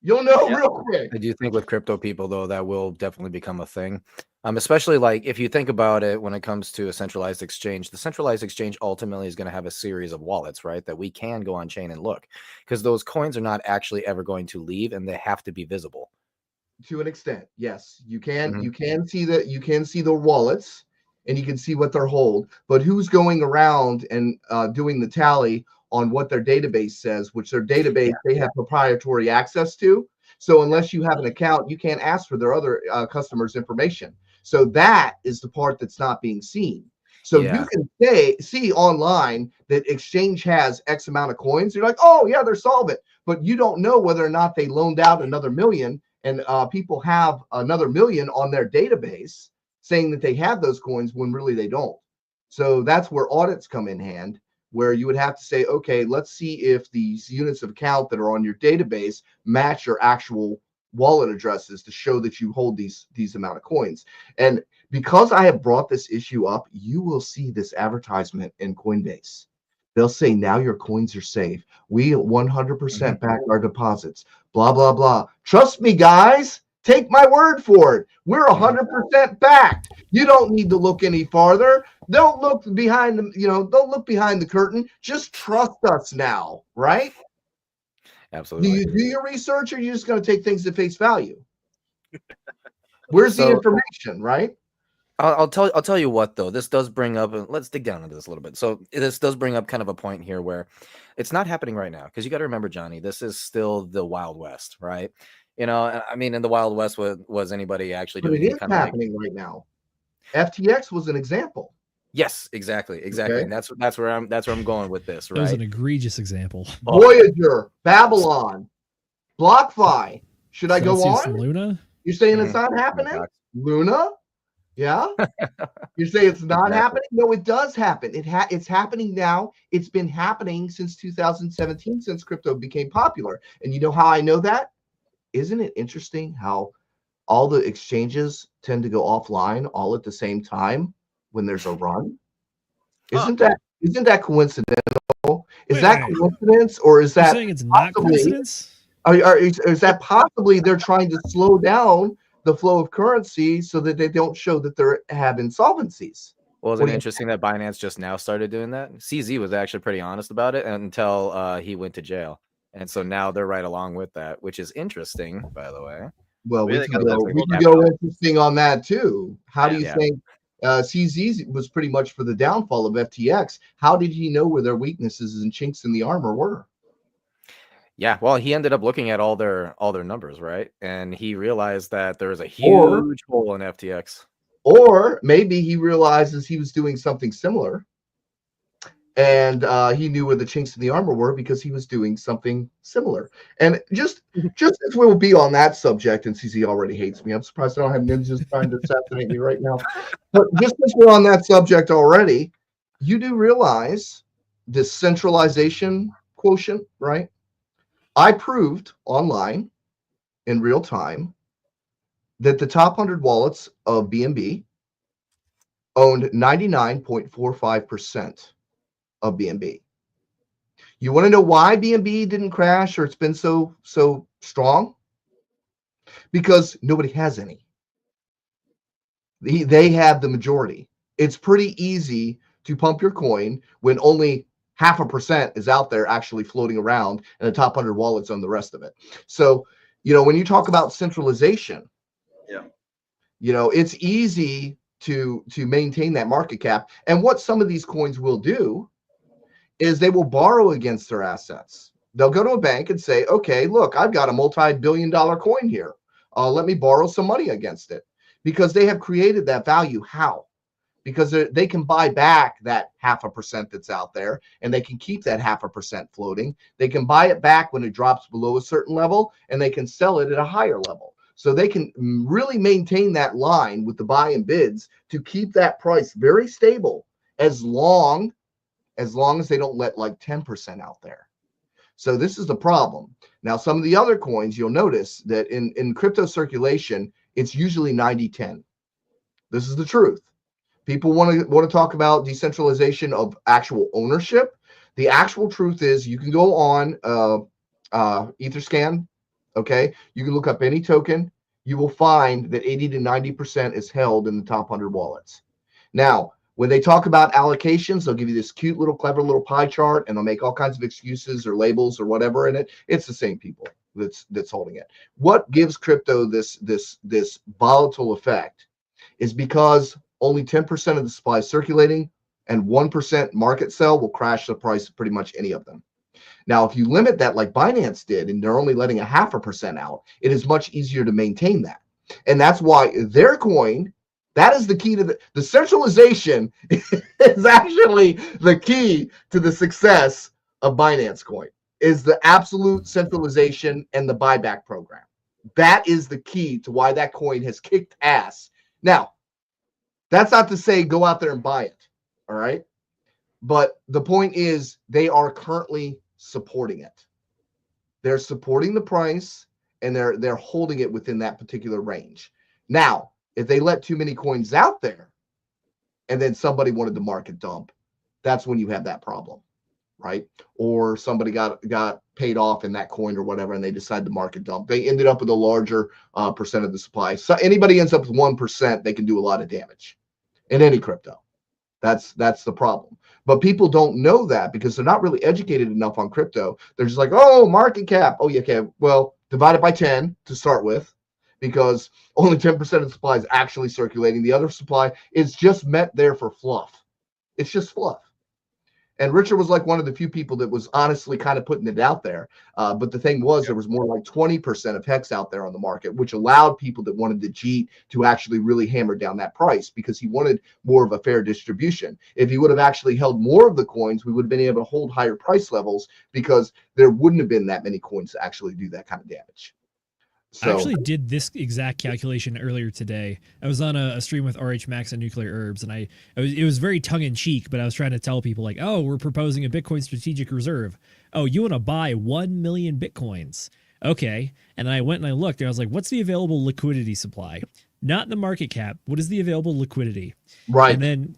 You'll know real quick. I do think with crypto people, though, that will definitely become a thing. Especially like if you think about it when it comes to a centralized exchange, the centralized exchange ultimately is going to have a series of wallets, right? That we can go on chain and look, because those coins are not actually ever going to leave and they have to be visible. To an extent, yes. You can see that, you can see the wallets and you can see what they're hold, but who's going around and doing the tally on what their database says, which their database they have proprietary access to. So unless you have an account, you can't ask for their other customers' information. So that is the part that's not being seen. So you can see online that exchange has X amount of coins. You're like, oh yeah, they're solvent, but you don't know whether or not they loaned out another million and people have another million on their database saying that they have those coins when really they don't. So that's where audits come in hand, where you would have to say, okay, let's see if these units of account that are on your database match your actual wallet addresses to show that you hold these amount of coins. And because I have brought this issue up, you will see this advertisement in Coinbase. They'll say, now your coins are safe. We 100% back our deposits, blah, blah, blah. Trust me, guys. Take my word for it. We're 100% backed. You don't need to look any farther. Don't look behind the, don't look behind the curtain. Just trust us now, right? Absolutely. Do you do your research, or are you just going to take things at face value? Where's the information, right? I'll tell you what, though. This does bring up, let's dig down into this a little bit. So this does bring up kind of a point here where it's not happening right now, because you got to remember, Johnny, this is still the Wild West, right? I mean, in the Wild West, was anybody actually doing it? It is happening right now. FTX was an example. Yes, exactly. Okay. And that's where I'm going with this, right? It was an egregious example. Voyager, Babylon, BlockFi. Should I go on? Luna? You're saying it's not happening? Luna? Yeah. You say it's not happening? No, it does happen. It's happening now. It's been happening since 2017, since crypto became popular. And you know how I know that? Isn't it interesting how all the exchanges tend to go offline all at the same time when there's a run? Isn't that coincidental? Is that coincidence, or is that saying it's not coincidence? Is that possibly they're trying to slow down the flow of currency so that they don't show that they have insolvencies? Wasn't it interesting that Binance just now started doing that? CZ was actually pretty honest about it until he went to jail. And so now they're right along with that, which is interesting, by the way. Well, we can go interesting on that too. How do you think CZ was pretty much for the downfall of FTX? How did he know where their weaknesses and chinks in the armor were? Yeah, well, he ended up looking at all their numbers, right? And he realized that there was a huge hole in FTX. Or maybe he realizes he was doing something similar, and he knew where the chinks in the armor were because he was doing something similar. And just as we'll be on that subject, and CZ already hates me. I'm surprised I don't have ninjas trying to assassinate me right now. But just as we're on that subject already, you do realize this centralization quotient, right? I proved online in real time that the top 100 wallets of BNB owned 99.45% of BNB. You want to know why BNB didn't crash or it's been so strong? Because nobody has any. They have the majority. It's pretty easy to pump your coin when only 0.5% is out there actually floating around and the top 100 wallets own the rest of it. So, when you talk about centralization, it's easy to maintain that market cap. And what some of these coins will do is they will borrow against their assets. They'll go to a bank and say, okay, look, I've got a multi-billion-dollar coin here. Let me borrow some money against it, because they have created that value. How? Because they can buy back that 0.5% that's out there, and they can keep that 0.5% floating. They can buy it back when it drops below a certain level, and they can sell it at a higher level. So they can really maintain that line with the buy and bids to keep that price very stable as long as they don't let like 10% out there. So this is the problem. Now, some of the other coins, you'll notice that in crypto circulation, it's usually 90-10. This is the truth. People want to talk about decentralization of actual ownership. The actual truth is you can go on Etherscan. Okay, you can look up any token. You will find that 80 to 90% is held in the top 100 wallets. Now, when they talk about allocations, they'll give you this cute little clever little pie chart, and they'll make all kinds of excuses or labels or whatever in it. It's the same people that's holding it. What gives crypto this volatile effect is because only 10% of the supply is circulating, and 1% market sell will crash the price of pretty much any of them. Now, if you limit that like Binance did, and they're only letting 0.5% out, it is much easier to maintain that. And that's why their coin, that is the key to the centralization is actually the key to the success of Binance coin, is the absolute centralization and the buyback program. That is the key to why that coin has kicked ass. Now, that's not to say go out there and buy it, all right? But the point is they are currently supporting it. They're supporting the price, and they're holding it within that particular range. Now, if they let too many coins out there and then somebody wanted to market dump, that's when you have that problem, right? Or somebody got paid off in that coin or whatever, and they decided to market dump. They ended up with a larger percent of the supply. So anybody ends up with 1%, they can do a lot of damage in any crypto. That's the problem. But people don't know that because they're not really educated enough on crypto. They're just like, oh, market cap. Oh, yeah, okay. Well, divide it by 10 to start with, because only 10% of the supply is actually circulating. The other supply is just meant there for fluff. It's just fluff. And Richard was like one of the few people that was honestly kind of putting it out there. But the thing was, there was more like 20% of Hex out there on the market, which allowed people that wanted to cheat to actually really hammer down that price because he wanted more of a fair distribution. If he would have actually held more of the coins, we would have been able to hold higher price levels because there wouldn't have been that many coins to actually do that kind of damage. So, I actually did this exact calculation earlier today. I was on a stream with RH Max and Nuclear Herbs, and it was very tongue-in-cheek, but I was trying to tell people like, oh, we're proposing a Bitcoin strategic reserve. Oh, you want to buy 1 million Bitcoins. Okay. And then I went and I looked, and I was like, what's the available liquidity supply? Not the market cap. What is the available liquidity? Right. And then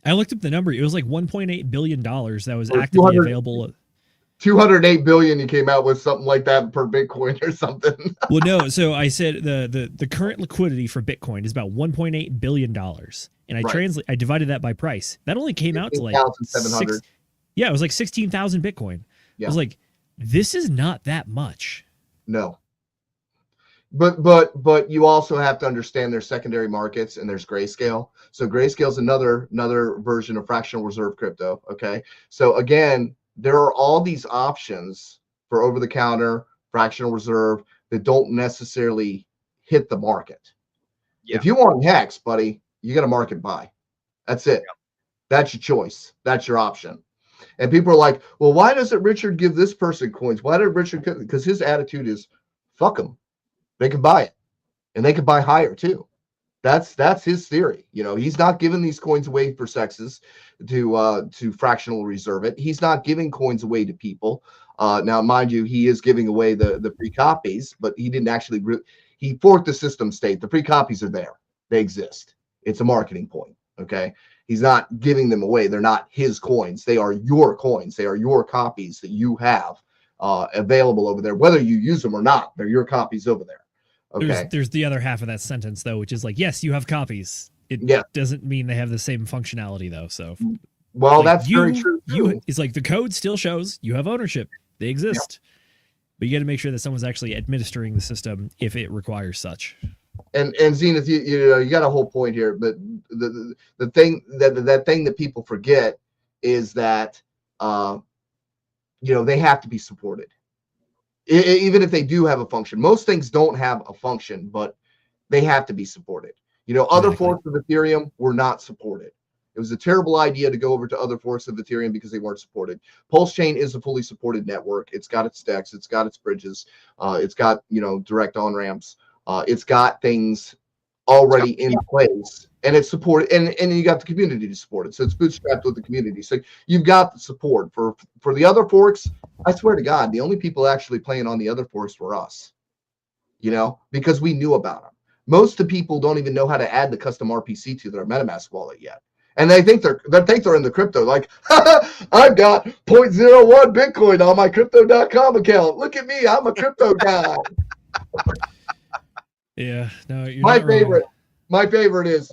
I looked up the number. It was like $1.8 billion that was actively available. 208 billion you came out with, something like that per Bitcoin or something. Well, no. So I said the current liquidity for Bitcoin is about $1.8 billion. And I divided that by price. That only came out to like 700. Yeah, it was like 16,000 Bitcoin. Yeah. I was like, this is not that much. No. But you also have to understand there's secondary markets and there's grayscale. So grayscale is another version of fractional reserve crypto. Okay. So again, there are all these options for over-the-counter fractional reserve that don't necessarily hit the market. Yeah. If you want Hex, buddy, you got to market buy. That's it. Yeah. That's your choice. That's your option. And people are like, well, why doesn't Richard give this person coins? Why did Richard? Because his attitude is, fuck them. They can buy it, and they can buy higher too. That's his theory. You know, he's not giving these coins away for sexes to fractional reserve it. He's not giving coins away to people. Now, mind you, he is giving away the free copies, but he didn't actually. He forked the system state. The free copies are there. They exist. It's a marketing point. Okay. He's not giving them away. They're not his coins. They are your coins. They are your copies that you have available over there, whether you use them or not. They're your copies over there. Okay. There's the other half of that sentence though, which is like, yes, you have copies. It doesn't mean they have the same functionality though. So, well, like, that's very true. It's like the code still shows you have ownership. They exist, but you got to make sure that someone's actually administering the system if it requires such. And Zenith, you know, you got a whole point here, but the thing that people forget is that you know, they have to be supported. Even if they do have a function. Most things don't have a function, but they have to be supported. You know, other forks of Ethereum were not supported. It was a terrible idea to go over to other forks of Ethereum because they weren't supported. Pulse Chain is a fully supported network. It's got its DEX, it's got its bridges, it's got, you know, direct on-ramps. It's got things already in place, and it's supported, and you got the community to support it. So it's bootstrapped with the community. So you've got the support for the other forks. I swear to God, the only people actually playing on the other forks were us, you know, because we knew about them. Most of the people don't even know how to add the custom RPC to their MetaMask wallet yet. And they think they're in the crypto, like, I've got 0.01 Bitcoin on my crypto.com account. Look at me, I'm a crypto guy. Yeah, no, you're my not wrong. My favorite is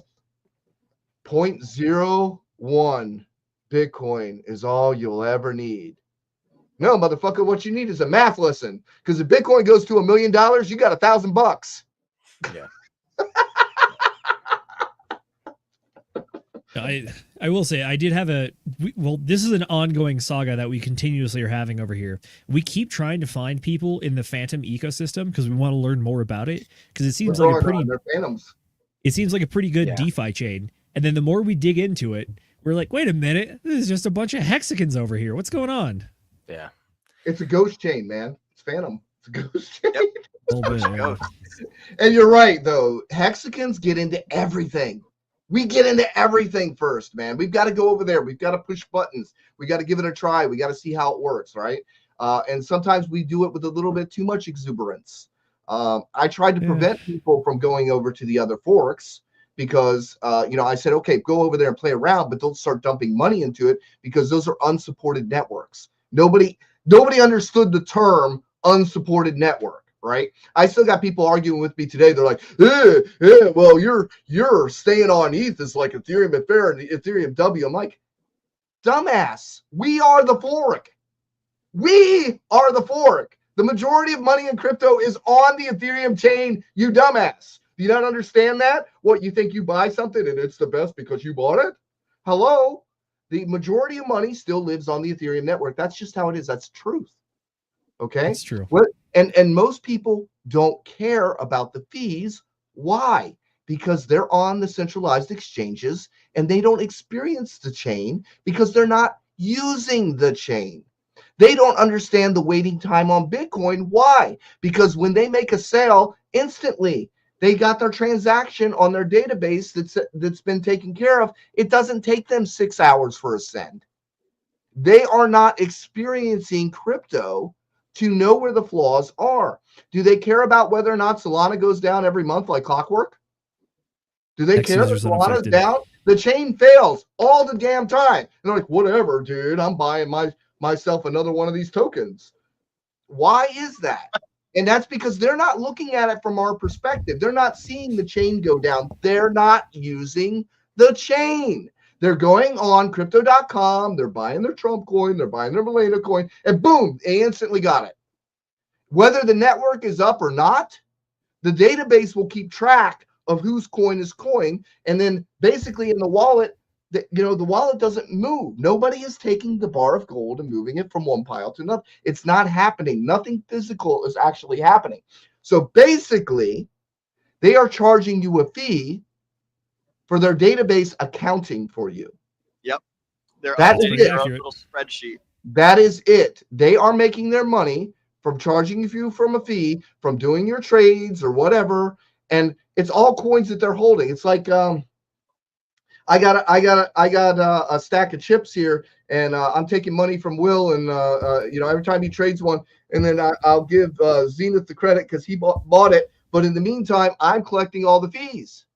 0.01 Bitcoin is all you'll ever need. No, motherfucker, what you need is a math lesson. Because if Bitcoin goes to $1 million, you got $1,000. Yeah. I will say I did have this is an ongoing saga that we continuously are having over here. We keep trying to find people in the Phantom ecosystem because we want to learn more about it, because it seems like a pretty good DeFi chain. And then the more we dig into it, we're like, wait a minute, this is just a bunch of hexagons over here. What's going on? Yeah. It's a ghost chain, man. It's Phantom. It's a ghost chain. Yep. And you're right, though. Hexagons get into everything. We get into everything first, man. We've got to go over there. We've got to push buttons. We got to give it a try. We got to see how it works, right? And sometimes we do it with a little bit too much exuberance. I tried to prevent people from going over to the other forks because, you know, I said, okay, go over there and play around, but don't start dumping money into it because those are unsupported networks. Nobody understood the term unsupported network. Right? I still got people arguing with me today. They're like, well, you're staying on ETH is like Ethereum at fair and Ethereum W. I'm like, dumbass, we are the fork. We are the fork. The majority of money in crypto is on the Ethereum chain, you dumbass. Do you not understand that? What, you think you buy something and it's the best because you bought it? Hello? The majority of money still lives on the Ethereum network. That's just how it is. That's truth. Okay? That's true. And most people don't care about the fees. Why? Because they're on the centralized exchanges and they don't experience the chain because they're not using the chain. They don't understand the waiting time on Bitcoin. Why? Because when they make a sale, instantly they got their transaction on their database that's been taken care of. It doesn't take them 6 hours for a send. They are not experiencing crypto to know where the flaws are. Do they care about whether or not Solana goes down every month like clockwork? Do they care that Solana's down? The chain fails all the damn time. And they're like, whatever, dude, I'm buying my myself another one of these tokens. Why is that? And that's because they're not looking at it from our perspective. They're not seeing the chain go down. They're not using the chain. They're going on crypto.com. They're buying their Trump coin. They're buying their Milena coin. And boom, they instantly got it. Whether the network is up or not, the database will keep track of whose coin is coin. And then basically in the wallet, the wallet doesn't move. Nobody is taking the bar of gold and moving it from one pile to another. It's not happening. Nothing physical is actually happening. So basically, they are charging you a fee for their database accounting for you. Yep. They're That is updating it. their own little spreadsheet. That is it. They are making their money from charging you from a fee, from doing your trades or whatever. And it's all coins that they're holding. It's like, I got a stack of chips here, and I'm taking money from Will, and every time he trades one, and then I'll give Zenith the credit because he bought it. But in the meantime, I'm collecting all the fees,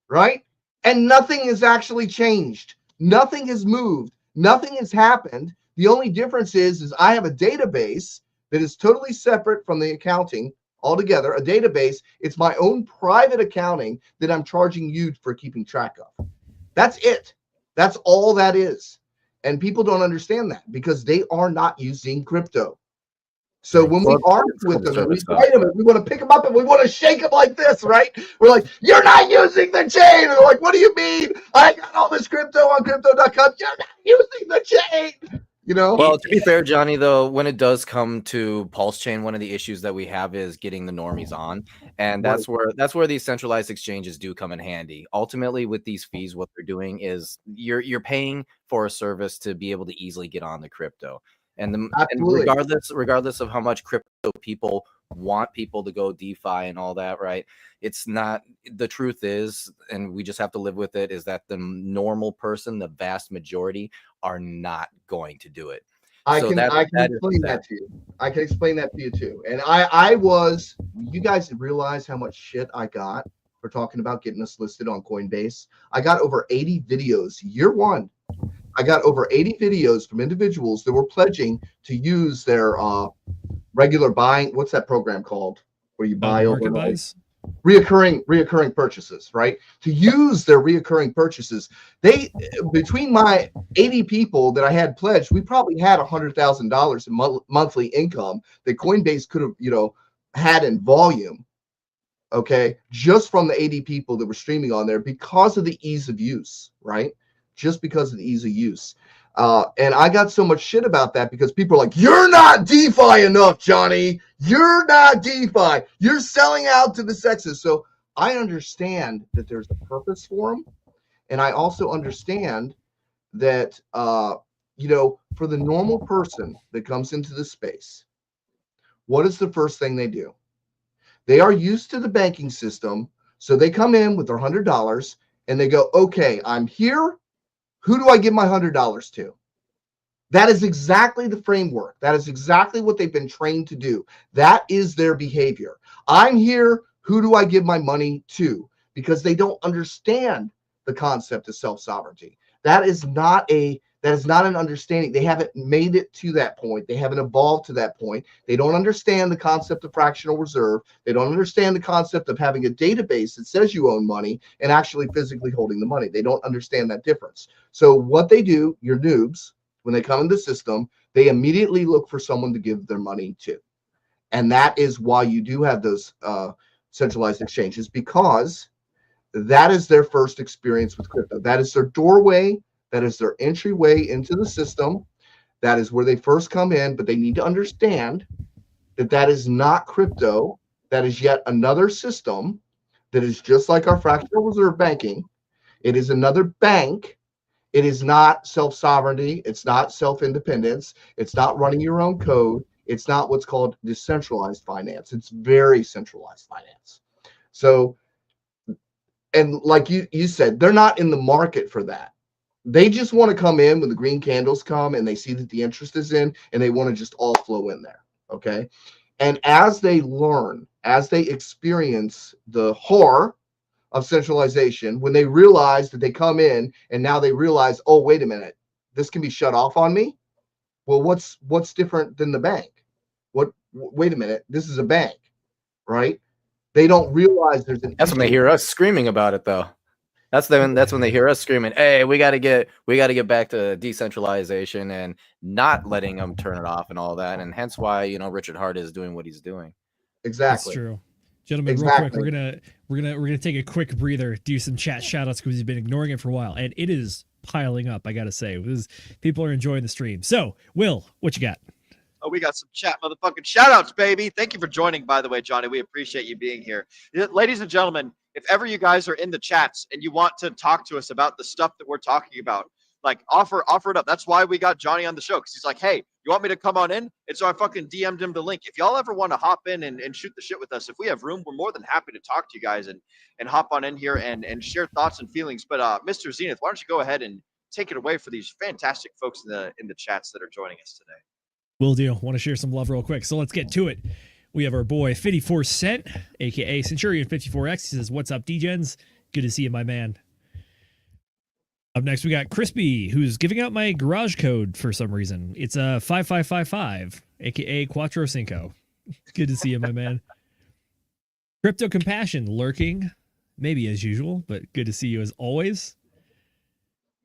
right? And nothing has actually changed. Nothing has moved. Nothing has happened. The only difference is I have a database that is totally separate from the accounting altogether. A database. It's my own private accounting that I'm charging you for keeping track of. That's it. That's all that is. And people don't understand that because they are not using crypto. So when we argue with them, we fight them, we want to pick them up and we want to shake them like this, right? We're like, you're not using the chain. And they're like, what do you mean? I got all this crypto on crypto.com. You're not using the chain. Well, to be fair, Johnny, though, when it does come to Pulse Chain, one of the issues that we have is getting the normies on, and that's where these centralized exchanges do come in handy. Ultimately, with these fees, what they're doing is you're paying for a service to be able to easily get on the crypto, and regardless of how much crypto people want people to go DeFi and all that, right? It's not, the truth is, and we just have to live with it, is that the normal person, the vast majority, are not going to do it. I can explain that to you. I can explain that to you too. And you guys realize how much shit I got for talking about getting us listed on Coinbase? I got over 80 videos. Year one, I got over 80 videos from individuals that were pledging to use their regular buying. What's that program called? Where you buy over reoccurring purchases, right? To use their reoccurring purchases. Between my 80 people that I had pledged, we probably had $100,000 in monthly income that Coinbase could have, had in volume. Okay, just from the 80 people that were streaming on there because of the ease of use, right? Just because of the ease of use. And I got so much shit about that because people are like, you're not DeFi enough, Johnny. You're not DeFi. You're selling out to the sexes. So I understand that there's a purpose for them. And I also understand that, for the normal person that comes into the space, what is the first thing they do? They are used to the banking system. So they come in with their $100 and they go, okay, I'm here. Who do I give my $100 to? That is exactly the framework. That is exactly what they've been trained to do. That is their behavior. I'm here. Who do I give my money to? Because they don't understand the concept of self-sovereignty. That is not an understanding. They haven't made it to that point. They haven't evolved to that point. They don't understand the concept of fractional reserve. They don't understand the concept of having a database that says you own money and actually physically holding the money. They don't understand that difference. So what they do, your noobs, when they come in the system, they immediately look for someone to give their money to. And that is why you do have those centralized exchanges, because that is their first experience with crypto. That is their doorway. That is their entryway into the system. That is where they first come in, but they need to understand that that is not crypto. That is yet another system that is just like our fractional reserve banking. It is another bank. It is not self-sovereignty. It's not self-independence. It's not running your own code. It's not what's called decentralized finance. It's very centralized finance. So, and like you said, they're not in the market for that. They just want to come in when the green candles come and they see that the interest is in, and they want to just all flow in there. Okay. And as they learn, as they experience the horror of centralization, when they realize that they come in and now they realize, oh, wait a minute, this can be shut off on me. Well, what's different than the bank? Wait a minute, this is a bank, right? They don't realize there's an. That's when they hear us screaming about it, though. That's when they hear us screaming, "Hey, we got to get back to decentralization and not letting them turn it off and all that." And hence why Richard Hart is doing what he's doing. Exactly. That's true. Gentlemen, real quick, we're gonna take a quick breather, do some chat shoutouts because we've been ignoring it for a while, and it is piling up. I gotta say, people are enjoying the stream. So, Will, what you got? Oh, we got some chat motherfucking shout outs, baby. Thank you for joining, by the way, Johnny. We appreciate you being here. Ladies and gentlemen, if ever you guys are in the chats and you want to talk to us about the stuff that we're talking about, like offer it up. That's why we got Johnny on the show, because he's like, hey, you want me to come on in? And so I fucking DM'd him the link. If y'all ever want to hop in and shoot the shit with us, if we have room, we're more than happy to talk to you guys and hop on in here and share thoughts and feelings. But Mr. Zenith, why don't you go ahead and take it away for these fantastic folks in the chats that are joining us today. Will do. Want to share some love real quick. So let's get to it. We have our boy 54 Cent, aka Centurion 54X. He says, "What's up, Degens? Good to see you, my man." Up next, we got Crispy, who's giving out my garage code for some reason. It's a 5555, aka Quattro Cinco. Good to see you, my man. Crypto Compassion lurking, maybe as usual, but good to see you as always.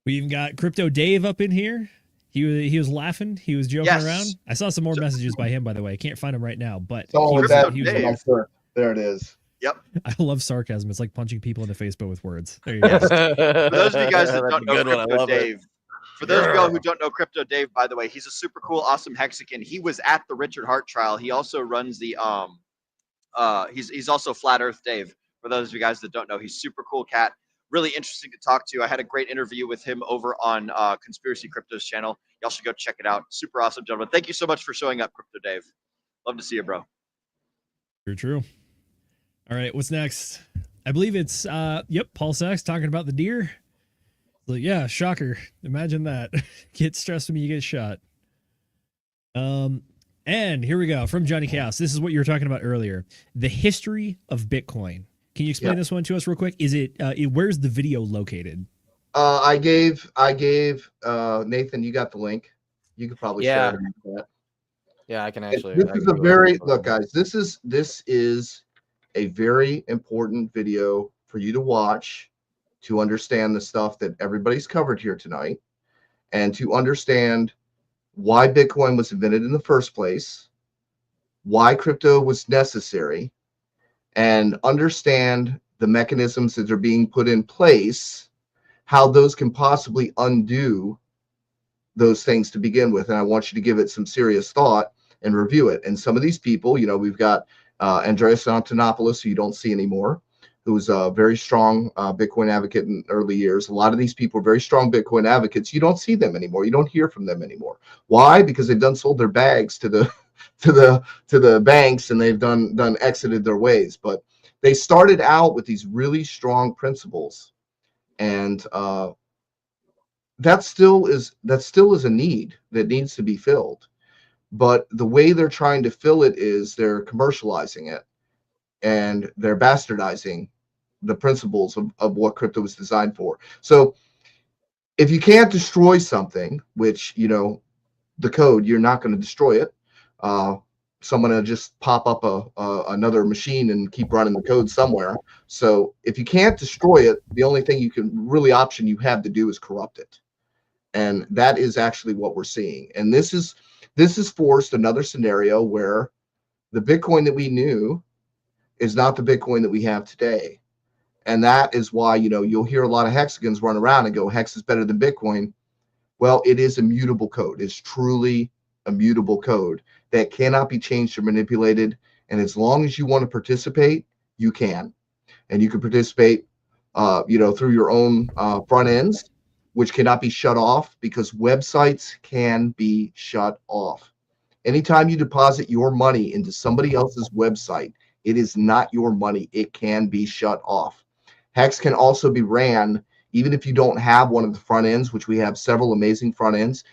We even got Crypto Dave up in here. He was laughing. He was joking around. I saw some more messages by him, by the way. I can't find him right now, but there it is. Yep. I love sarcasm. It's like punching people in the face, but with words. There you go. For those of you guys that don't know Crypto Dave, for those of y'all who don't know Crypto Dave, by the way, he's a super cool, awesome Hexican. He was at the Richard Hart trial. He also runs the he's also Flat Earth Dave. For those of you guys that don't know, he's super cool cat. Really interesting to talk to. I had a great interview with him over on Conspiracy Crypto's channel. Y'all should go check it out. Super awesome, gentlemen. Thank you so much for showing up, Crypto Dave. Love to see you, bro. True. All right, what's next? I believe it's Paul Sachs talking about the deer. Like, yeah, shocker. Imagine that. Get stressed when you get shot. And here we go from Johnny Chaos. This is what you were talking about earlier. The history of Bitcoin. Can you explain this one to us real quick? Is it where's the video located? I gave Nathan, you got the link. You could probably share it in that. Yeah, I can actually. This is a very look, guys. This is a very important video for you to watch to understand the stuff that everybody's covered here tonight, and to understand why Bitcoin was invented in the first place, why crypto was necessary, and understand the mechanisms that are being put in place, how those can possibly undo those things to begin with. And I want you to give it some serious thought and review it. And some of these people, we've got Andreas Antonopoulos, who you don't see anymore, who's a very strong Bitcoin advocate in early years. A lot of these people are very strong Bitcoin advocates. You don't see them anymore. You don't hear from them anymore. Why? Because they've sold their bags to the banks, and they've exited their ways. But they started out with these really strong principles, and that still is a need that needs to be filled. But the way they're trying to fill it is they're commercializing it, and they're bastardizing the principles of what crypto was designed for. So if you can't destroy something, which, the code, you're not going to destroy it. Someone will just pop up another machine and keep running the code somewhere. So if you can't destroy it, the only thing option you have to do is corrupt it. And that is actually what we're seeing. And this has forced another scenario where the Bitcoin that we knew is not the Bitcoin that we have today. And that is why, you'll hear a lot of hexagons run around and go, Hex is better than Bitcoin. Well, it is immutable code. It's truly immutable code that cannot be changed or manipulated. And as long as you want to participate, you can. And you can participate, through your own front ends, which cannot be shut off, because websites can be shut off. Anytime you deposit your money into somebody else's website, it is not your money. It can be shut off. Hex can also be ran, even if you don't have one of the front ends, which we have several amazing front ends,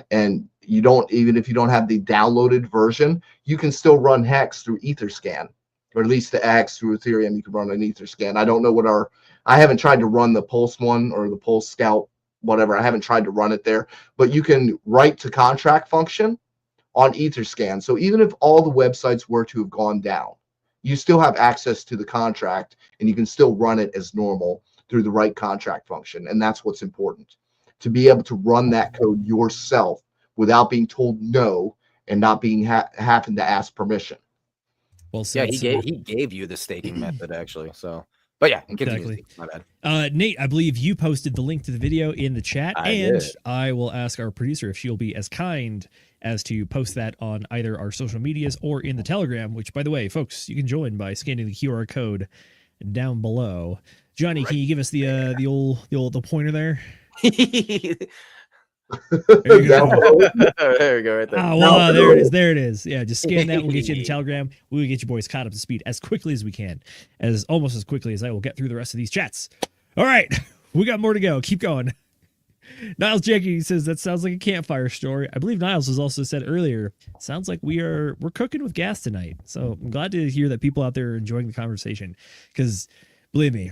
and even if you don't have the downloaded version, you can still run Hex through Etherscan, or at least the Hex through Ethereum. You can run an Etherscan. I don't know I haven't tried to run the Pulse one or the Pulse Scout whatever. I haven't tried to run it there, but you can write to contract function on Etherscan. So even if all the websites were to have gone down, you still have access to the contract and you can still run it as normal through the write contract function. And that's what's important, to be able to run that code yourself without being told no and not being having to ask permission. Well said. Yeah, he gave you the staking method actually. So, but yeah, Exactly. My bad. Nate, I believe you posted the link to the video in the chat, I will ask our producer if she'll be as kind as to post that on either our social medias or in the Telegram, which, by the way, folks, you can join by scanning the QR code down below. Johnny, can you give us the old pointer there? There you go. There we go, right there. Oh, well, there it is. There it is. Yeah, just scan that. We'll get you in the Telegram. We'll get you boys caught up to speed as quickly as we can, almost as quickly as I will get through the rest of these chats. All right, we got more to go. Keep going. Niles Jenkins says that sounds like a campfire story. I believe Niles has also said earlier, sounds like we're cooking with gas tonight. So I'm glad to hear that people out there are enjoying the conversation, because believe me,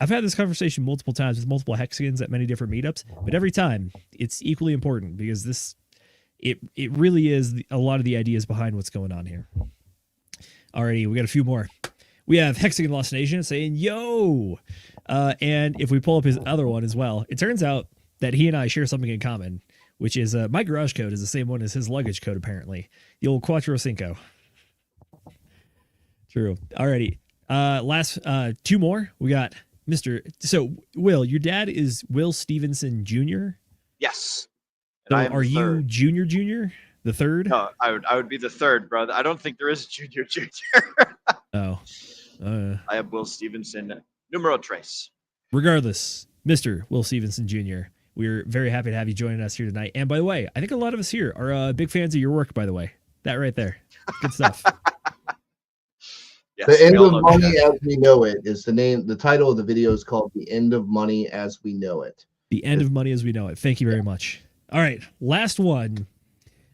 I've had this conversation multiple times with multiple Hexagons at many different meetups, but every time it's equally important, because it really is a lot of the ideas behind what's going on here. Alrighty, we got a few more. We have Hexagon Lost Nation saying, yo! And if we pull up his other one as well, it turns out that he and I share something in common, which is my garage code is the same one as his luggage code, apparently. The old Quattro Cinco. True. Alrighty. Last two more. We got Mr. So, Will, your dad is Will Stevenson Jr.? Yes. So are you Junior? The third? No, I would be the third, brother. I don't think there is a junior. Oh. I have Will Stevenson, numero tres. Regardless, Mr. Will Stevenson Jr., we're very happy to have you joining us here tonight. And by the way, I think a lot of us here are big fans of your work, by the way. That right there. Good stuff. Yes, the End of Money as We Know It is the name. The title of the video is called The End of Money as We Know It. The End of Money as We Know It. Thank you very much. All right, last one.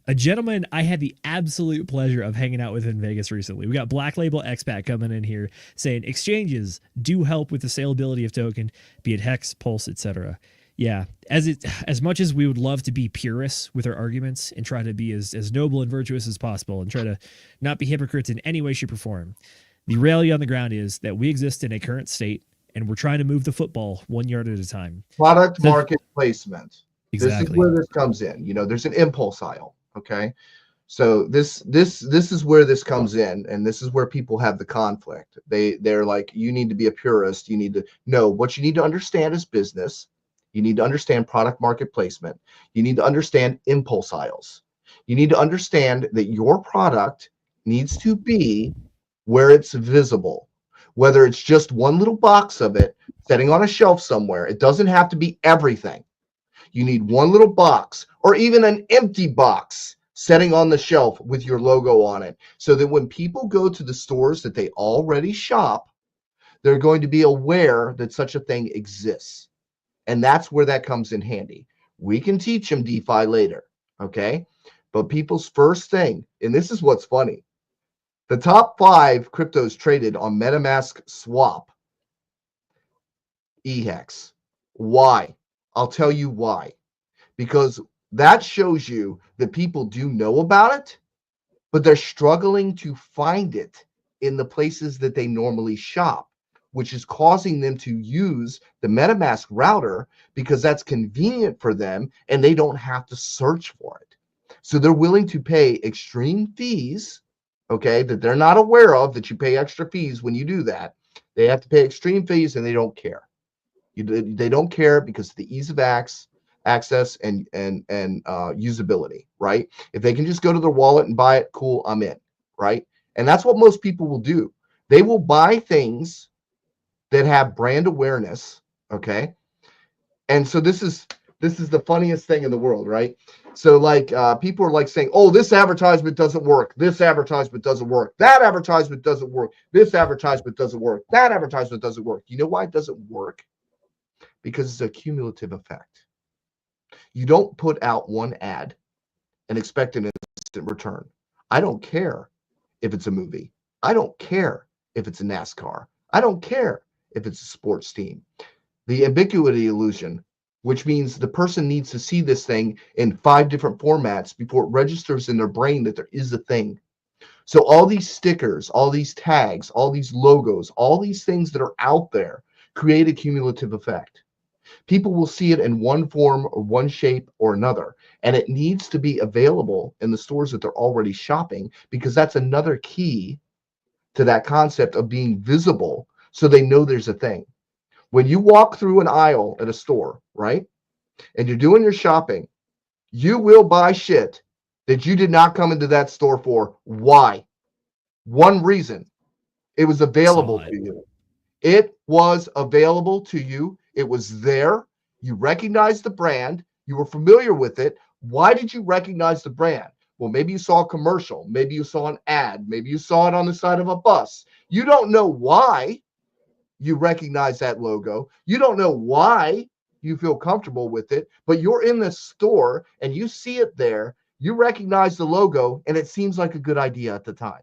A gentleman I had the absolute pleasure of hanging out with in Vegas recently. We got Black Label Expat coming in here saying exchanges do help with the saleability of token, be it Hex, Pulse, etc. Yeah, as much as we would love to be purists with our arguments and try to be as noble and virtuous as possible and try to not be hypocrites in any way, shape, or form, the reality on the ground is that we exist in a current state and we're trying to move the football 1 yard at a time. Product market placement. Exactly. This is where this comes in. There's an impulse aisle. Okay. So this is where this comes in, and this is where people have the conflict. They're like, you need to be a purist. You need to know what you need to understand is business. You need to understand product market placement. You need to understand impulse aisles. You need to understand that your product needs to be where it's visible, whether it's just one little box of it sitting on a shelf somewhere. It doesn't have to be everything. You need one little box or even an empty box sitting on the shelf with your logo on it, so that when people go to the stores that they already shop, they're going to be aware that such a thing exists. And that's where that comes in handy. We can teach them DeFi later, okay? But people's first thing, and this is what's funny, the top 5 cryptos traded on MetaMask Swap, EHEX. Why? I'll tell you why. Because that shows you that people do know about it, but they're struggling to find it in the places that they normally shop, which is causing them to use the MetaMask router because that's convenient for them and they don't have to search for it. So they're willing to pay extreme fees, okay, that they're not aware of, that you pay extra fees when you do that. They have to pay extreme fees and they don't care. They don't care because of the ease of access and usability, right? If they can just go to their wallet and buy it, cool, I'm in, right? And that's what most people will do. They will buy things that have brand awareness, okay? And so this is the funniest thing in the world, right? So like people are like saying, oh, this advertisement doesn't work. This advertisement doesn't work. That advertisement doesn't work. This advertisement doesn't work. That advertisement doesn't work. You know why it doesn't work? Because it's a cumulative effect. You don't put out one ad and expect an instant return. I don't care if it's a movie. I don't care if it's a NASCAR. I don't care if it's a sports team. The ubiquity illusion which means the person needs to see this thing in 5 different formats before it registers in their brain that there is a thing. So all these stickers, all these tags, all these logos, all these things that are out there create a cumulative effect. People will see it in one form or one shape or another, and it needs to be available in the stores that they're already shopping, because that's another key to that concept of being visible, so they know there's a thing. When you walk through an aisle at a store, right, and you're doing your shopping, you will buy shit that you did not come into that store for. Why? One reason: it was available to you. It was available to you. It was there. You recognized the brand. You were familiar with it. Why did you recognize the brand? Well, maybe you saw a commercial. Maybe you saw an ad. Maybe you saw it on the side of a bus. You don't know why you recognize that logo. You don't know why you feel comfortable with it, but you're in the store and you see it there. You recognize the logo, and it seems like a good idea at the time.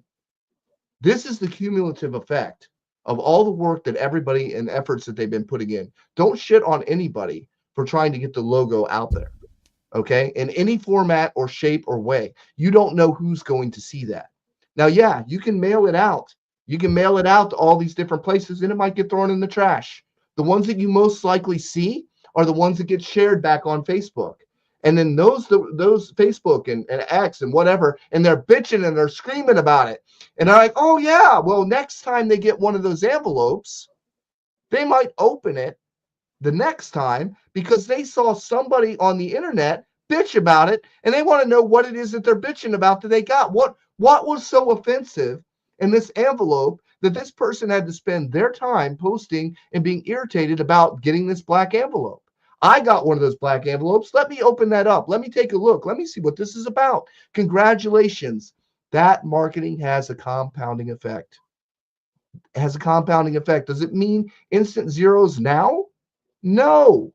This is the cumulative effect of all the work that everybody and efforts that they've been putting in. Don't shit on anybody for trying to get the logo out there, okay? In any format or shape or way. You don't know who's going to see that. Now, yeah, you can mail it out. You can mail it out to all these different places, and it might get thrown in the trash. The ones that you most likely see are the ones that get shared back on Facebook. And then those Facebook and X and whatever, and they're bitching and they're screaming about it. And they're like, oh, yeah, well, next time they get one of those envelopes, they might open it the next time because they saw somebody on the internet bitch about it, and they want to know what it is that they're bitching about that they got. What was so offensive in this envelope that this person had to spend their time posting and being irritated about getting this black envelope? I got one of those black envelopes. Let me open that up. Let me take a look. Let me see what this is about. Congratulations. That marketing has a compounding effect. It has a compounding effect. Does it mean instant zeros now? No.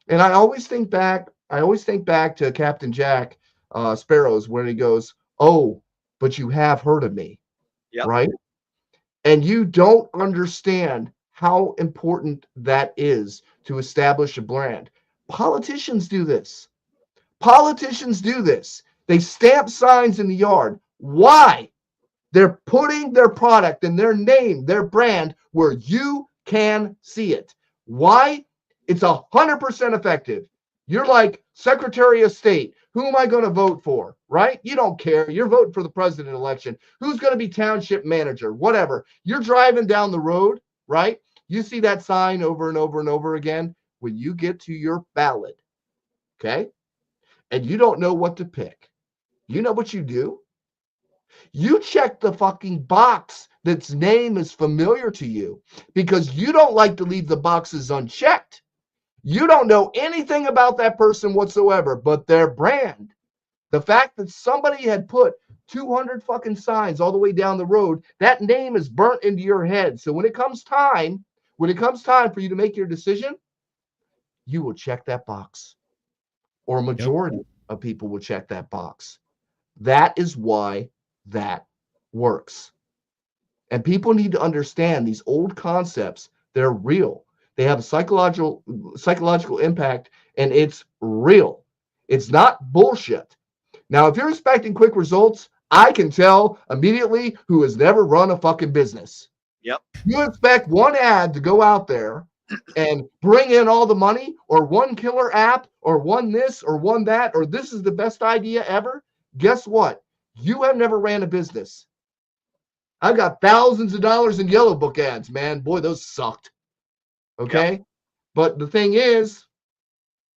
And I always think back to Captain Jack Sparrow's when he goes, oh, but you have heard of me. Yep. Right? And you don't understand how important that is to establish a brand. Politicians do this. They stamp signs in the yard. Why? They're putting their product and their name, their brand, where you can see it. Why? It's 100% effective. You're like Secretary of State. Who am I going to vote for? Right? You don't care. You're voting for the president election. Who's going to be township manager? Whatever. You're driving down the road, right? You see that sign over and over and over again. When you get to your ballot, okay, and you don't know what to pick, you know what you do? You check the fucking box that's name is familiar to you, because you don't like to leave the boxes unchecked. You don't know anything about that person whatsoever, but their brand. The fact that somebody had put 200 fucking signs all the way down the road, that name is burnt into your head. So when it comes time for you to make your decision, you will check that box, or a majority of people will check that box. That is why that works. And people need to understand these old concepts. They're real. They have a psychological impact, and it's real. It's not bullshit. Now, if you're expecting quick results, I can tell immediately who has never run a fucking business. Yep. You expect one ad to go out there and bring in all the money, or one killer app, or one this, or one that, or this is the best idea ever. Guess what? You have never ran a business. I've got thousands of dollars in Yellow Book ads, man. Boy, those sucked. Okay? Yep. But the thing is,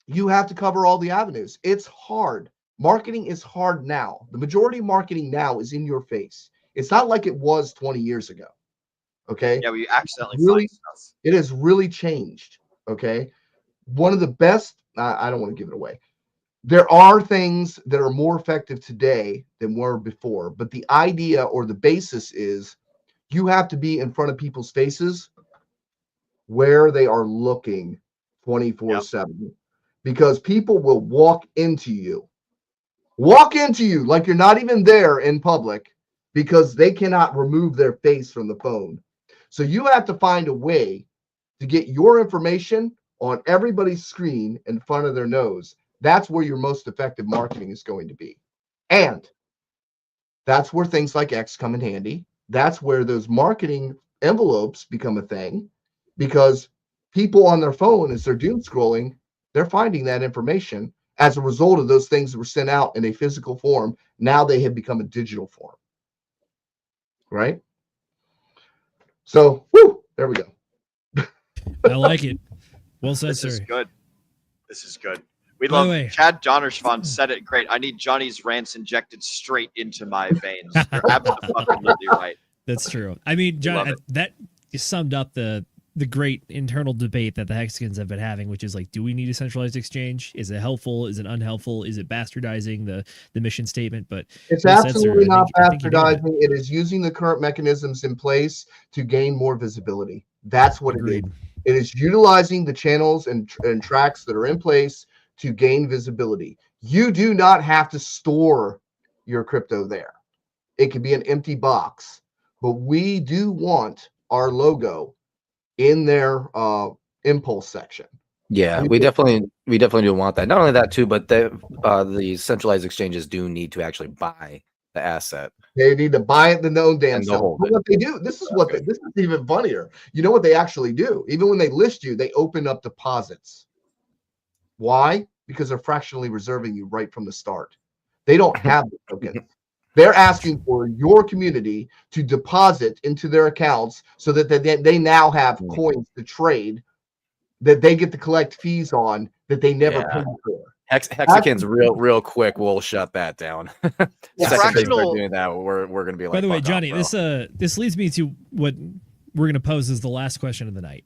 you have to cover all the avenues. It's hard. Marketing is hard now. The majority of marketing now is in your face. It's not like it was 20 years ago. Okay? Yeah, we accidentally find stuff. It has really changed. Okay? One of the best, I don't want to give it away. There are things that are more effective today than were before, but the idea or the basis is you have to be in front of people's faces where they are looking 24/7, because people will walk into you like you're not even there in public, because they cannot remove their face from the phone. So you have to find a way to get your information on everybody's screen in front of their nose, that's where your most effective marketing is going to be. And that's where things like X come in handy. That's where those marketing envelopes become a thing, because people on their phone, as they're doom scrolling, they're finding that information as a result of those things that were sent out in a physical form. Now they have become a digital form, right? So, there we go. I like it. Well said, This sir. is good. This is good. We By the love way- Chad Donnerschwan said it great. I need Johnny's rants injected straight into my veins. You're absolutely right. That's true. I mean, Love John, it. that summed up the great internal debate that the Hexicans have been having, which is like, do we need a centralized exchange? Is it helpful? Is it unhelpful? Is it bastardizing the mission statement? But It's well said, sir. absolutely not I think you nailed it. bastardizing. It is using the current mechanisms in place to gain more visibility. That's what Agreed. it is. It is utilizing the channels and tracks that are in place to gain visibility. You do not have to store your crypto there. It could be an empty box, but we do want our logo in their impulse section. Yeah, we definitely do want that. Not only that too, but the centralized exchanges do need to actually buy the asset. They need to buy it the known damn And self. hold But it. what they do, this is even funnier. You know what they actually do? Even when they list you, they open up deposits. Why? Because they're fractionally reserving you right from the start. They don't have the token. They're asking for your community to deposit into their accounts so that they now have coins to trade that they get to collect fees on that they never paid for. Hexicans real quick will shut that down. Second they start Fractional- doing that, we're gonna be like. By the way, "Fuck Johnny, off, bro." this leads me to what we're going to pose as the last question of the night,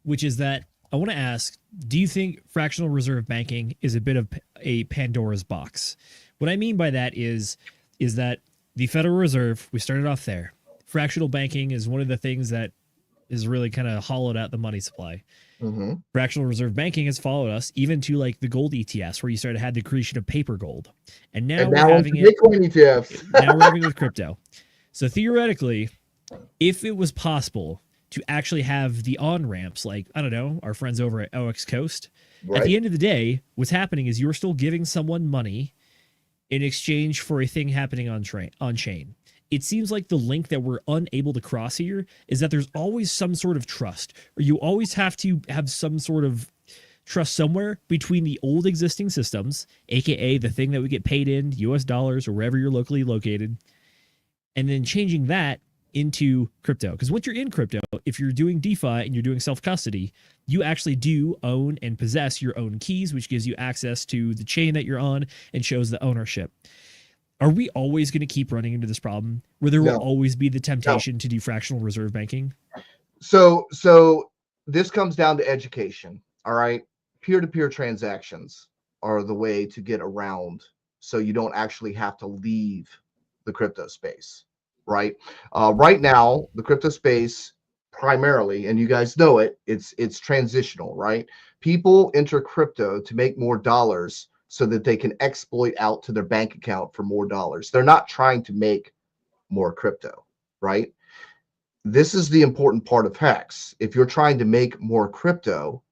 which is that I want to ask, do you think fractional reserve banking is a bit of a Pandora's box? What I mean by that is that the Federal Reserve, we started off there. Fractional banking is one of the things that is really kind of hollowed out the money supply. Mm-hmm. Fractional reserve banking has followed us even to like the gold ETFs, where you started had the creation of paper gold, and now we're having it. Bitcoin ETFs. Now we're having it with crypto. So theoretically, if it was possible to actually have the on ramps, like I don't know, our friends over at OX Coast, at the end of the day, what's happening is you're still giving someone money in exchange for a thing happening on chain. It seems like the link that we're unable to cross here is that there's always some sort of trust, or you always have to have some sort of trust somewhere between the old existing systems, aka the thing that we get paid in US dollars or wherever you're locally located, and then changing that into crypto. Because once you're in crypto, if you're doing DeFi and you're doing self-custody, you actually do own and possess your own keys, which gives you access to the chain that you're on and shows the ownership. Are we always going to keep running into this problem where there will always be the temptation to do fractional reserve banking? So this comes down to education. All right. Peer-to-peer transactions are the way to get around, so you don't actually have to leave the crypto space, right? Right now, the crypto space primarily, and you guys know it, it's transitional, right? People enter crypto to make more dollars so that they can exploit out to their bank account for more dollars. They're not trying to make more crypto, right? This is the important part of Hex. If you're trying to make more crypto,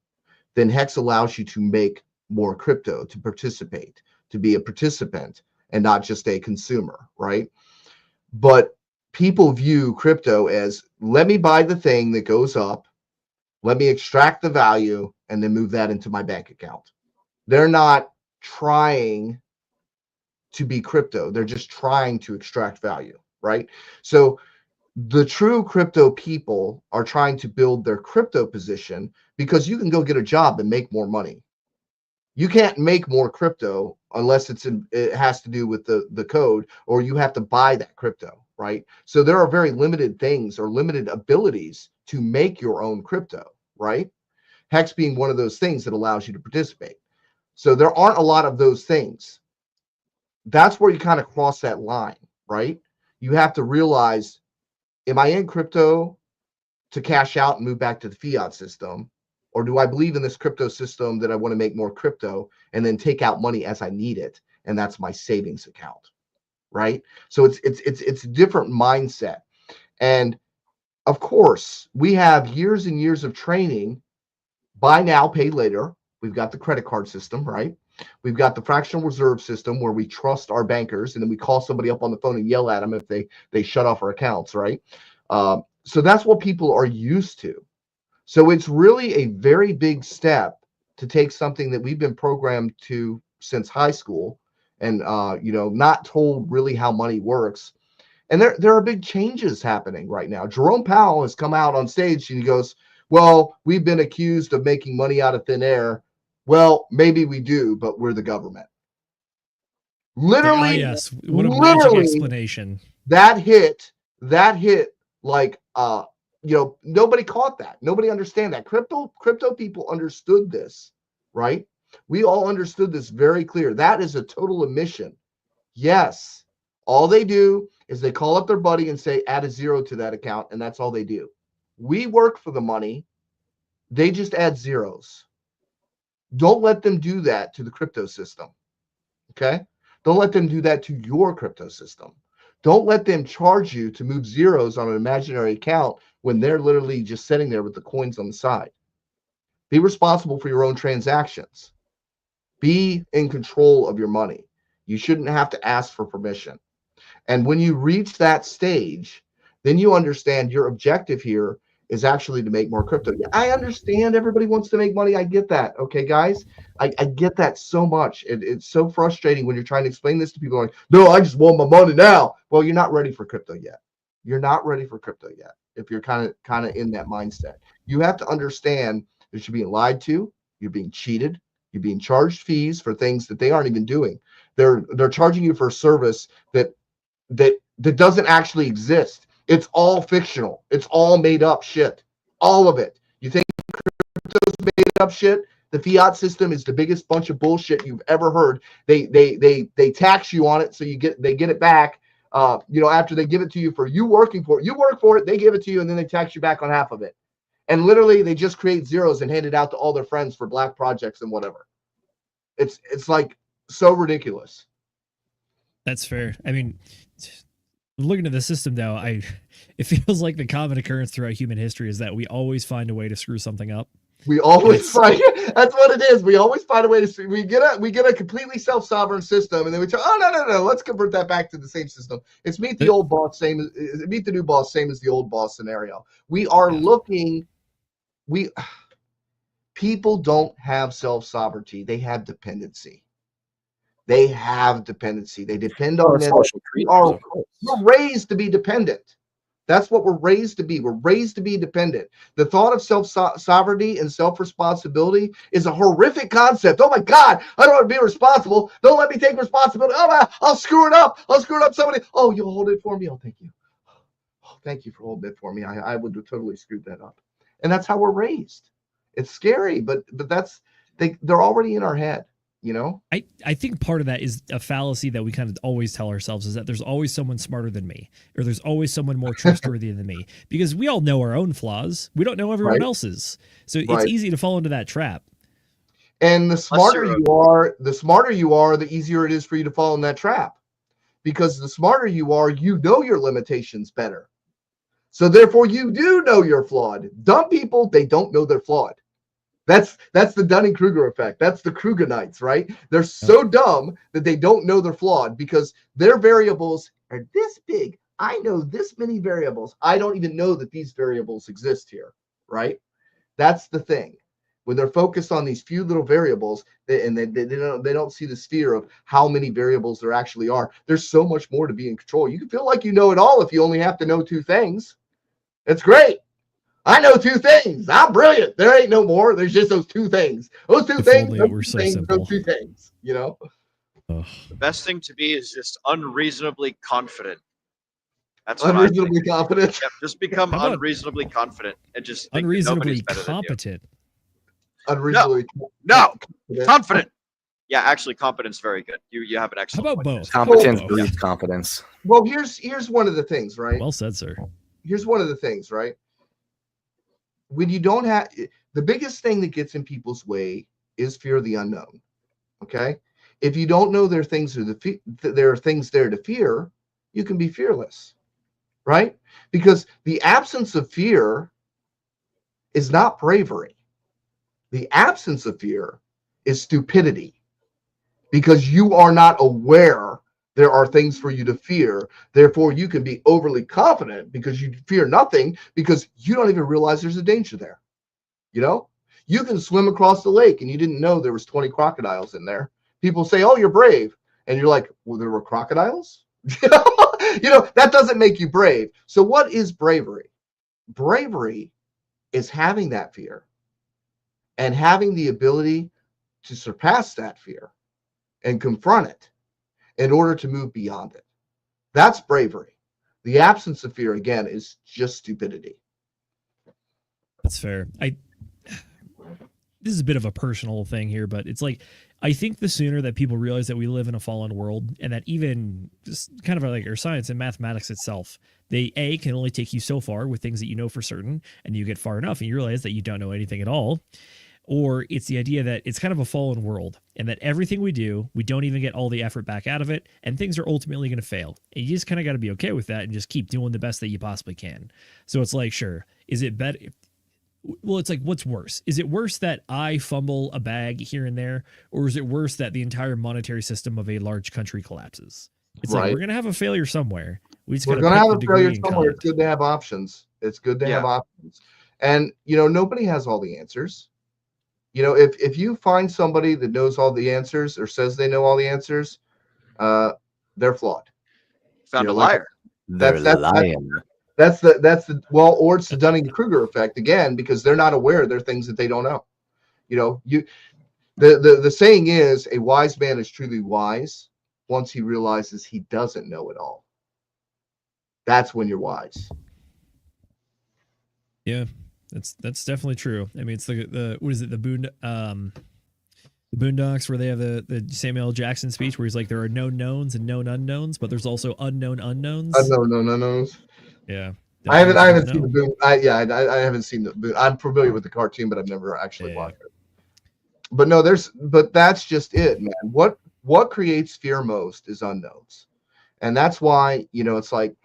then Hex allows you to make more crypto, to participate, to be a participant and not just a consumer, right? But people view crypto as, let me buy the thing that goes up, let me extract the value, and then move that into my bank account. They're not trying to be crypto. They're just trying to extract value, right? So the true crypto people are trying to build their crypto position because you can go get a job and make more money. You can't make more crypto unless it has to do with the code, or you have to buy that crypto, right? So there are very limited things or limited abilities to make your own crypto, right? Hex being one of those things that allows you to participate. So there aren't a lot of those things. That's where you kind of cross that line, right? You have to realize, am I in crypto to cash out and move back to the fiat system? Or do I believe in this crypto system that I want to make more crypto and then take out money as I need it? And that's my savings account, right? So it's a different mindset. And of course, we have years and years of training buy now, pay later. We've got the credit card system, right? We've got the fractional reserve system where we trust our bankers, and then we call somebody up on the phone and yell at them if they shut off our accounts, right? So that's what people are used to. So it's really a very big step to take something that we've been programmed to since high school and, not told really how money works. And there are big changes happening right now. Jerome Powell has come out on stage and he goes, well, we've been accused of making money out of thin air. Well, maybe we do, but we're the government. Literally, yes. What a magic explanation. That hit like, nobody caught that. Nobody understand that. Crypto people understood this, right? We all understood this very clear. That is a total omission. Yes. All they do is they call up their buddy and say, add a 0 to that account. And that's all they do. We work for the money. They just add zeros. Don't let them do that to the crypto system. Okay? Don't let them do that to your crypto system. Don't let them charge you to move zeros on an imaginary account when they're literally just sitting there with the coins on the side. Be responsible for your own transactions. Be in control of your money. You shouldn't have to ask for permission. And when you reach that stage, then you understand your objective here is actually to make more crypto. I understand everybody wants to make money. I get that. Okay, guys? I get that so much. It's so frustrating when you're trying to explain this to people like, no, I just want my money now. Well, you're not ready for crypto yet. You're not ready for crypto yet. If you're kind of in that mindset, you have to understand that you're being lied to, you're being cheated, you're being charged fees for things that they aren't even doing. They're charging you for a service that doesn't actually exist. It's all fictional. It's all made up shit. All of it. You think crypto's made up shit? The fiat system is the biggest bunch of bullshit you've ever heard. They tax you on it, so they get it back. After they give it to you for you working for it. You work for it, they give it to you, and then they tax you back on half of it. And literally, they just create zeros and hand it out to all their friends for black projects and whatever. It's like so ridiculous. That's fair. I mean, looking at the system now, it feels like the common occurrence throughout human history is that we always find a way to screw something up. We always find that's what it is. We always find a way to we get a completely self-sovereign system, and then we try, no, let's convert that back to the same system. It's meet the old boss, meet the new boss, same as the old boss scenario. We are looking. People don't have self-sovereignty. They have dependency. They depend on them. We're raised to be dependent. That's what we're raised to be. We're raised to be dependent. The thought of self-sovereignty and self-responsibility is a horrific concept. Oh my God, I don't want to be responsible. Don't let me take responsibility. Oh, I'll screw it up. Somebody. Oh, you'll hold it for me. Oh, thank you. Oh, thank you for holding it for me. I would have totally screwed that up. And that's how we're raised. It's scary, but they're already in our head. I think part of that is a fallacy that we kind of always tell ourselves is that there's always someone smarter than me, or there's always someone more trustworthy than me, because we all know our own flaws. We don't know everyone else's. So it's easy to fall into that trap. And the smarter you are, the easier it is for you to fall in that trap, because the smarter you are, you know your limitations better. So therefore you do know you're flawed. Dumb people, they don't know they're flawed. That's the Dunning-Kruger effect. That's the Krugenites, right? They're so dumb that they don't know they're flawed because their variables are this big. I know this many variables. I don't even know that these variables exist here, right? That's the thing. When they're focused on these few little variables, they don't see the sphere of how many variables there actually are. There's so much more to be in control. You can feel like you know it all if you only have to know 2 things. It's great. I know 2 things. I'm brilliant. There ain't no more. There's just those 2 things. Those 2 things. Those 2 things. The best thing to be is just unreasonably confident. That's what unreasonably confident. Yep, just become unreasonably confident and just think unreasonably competent. Unreasonably confident. Yeah, actually, competence very good. You have an excellent. How about both? Competence breeds confidence. Well, here's one of the things, right? Well said, sir. Here's one of the things, right? When you don't have the biggest thing that gets in people's way is fear of the unknown. Okay, if you don't know there are things there to fear, you can be fearless, right? Because the absence of fear is not bravery. The absence of fear is stupidity, because you are not aware there are things for you to fear. Therefore, you can be overly confident because you fear nothing, because you don't even realize there's a danger there. You know, you can swim across the lake and you didn't know there was 20 crocodiles in there. People say, "Oh, you're brave," and you're like, "Well, there were crocodiles." That doesn't make you brave. So what is bravery? Bravery is having that fear and having the ability to surpass that fear and confront it in order to move beyond it. That's bravery. The absence of fear, again, is just stupidity. That's fair. This is a bit of a personal thing here, but it's like, I think the sooner that people realize that we live in a fallen world, and that even just kind of like our science and mathematics itself, they can only take you so far with things that you know for certain, and you get far enough and you realize that you don't know anything at all. Or it's the idea that it's kind of a fallen world, and that everything we do, we don't even get all the effort back out of it, and things are ultimately going to fail. And you just kind of got to be okay with that and just keep doing the best that you possibly can. So it's like, sure, is it better? Well, it's like, what's worse? Is it worse that I fumble a bag here and there, or is it worse that the entire monetary system of a large country collapses? It's like, we're going to have a failure somewhere. We're going to have a failure somewhere. It's good to have options. It's good to have options. And, nobody has all the answers. If you find somebody that knows all the answers or says they know all the answers, they're flawed. Found a liar. They're lying. That's or it's the Dunning-Kruger effect again, because they're not aware there are things that they don't know. The saying is, a wise man is truly wise once he realizes he doesn't know it all. That's when you're wise. Yeah, that's definitely true. I mean, it's the what is it, the Boondocks, where they have the Samuel L. Jackson speech where he's like, there are known knowns and known unknowns, but there's also unknown unknowns. Unknown unknowns. Yeah. I haven't seen the Boon. I haven't seen the Boon. I'm familiar with the cartoon, but I've never actually watched it. But no, but that's just it, man. What creates fear most is unknowns. And that's why, it's like,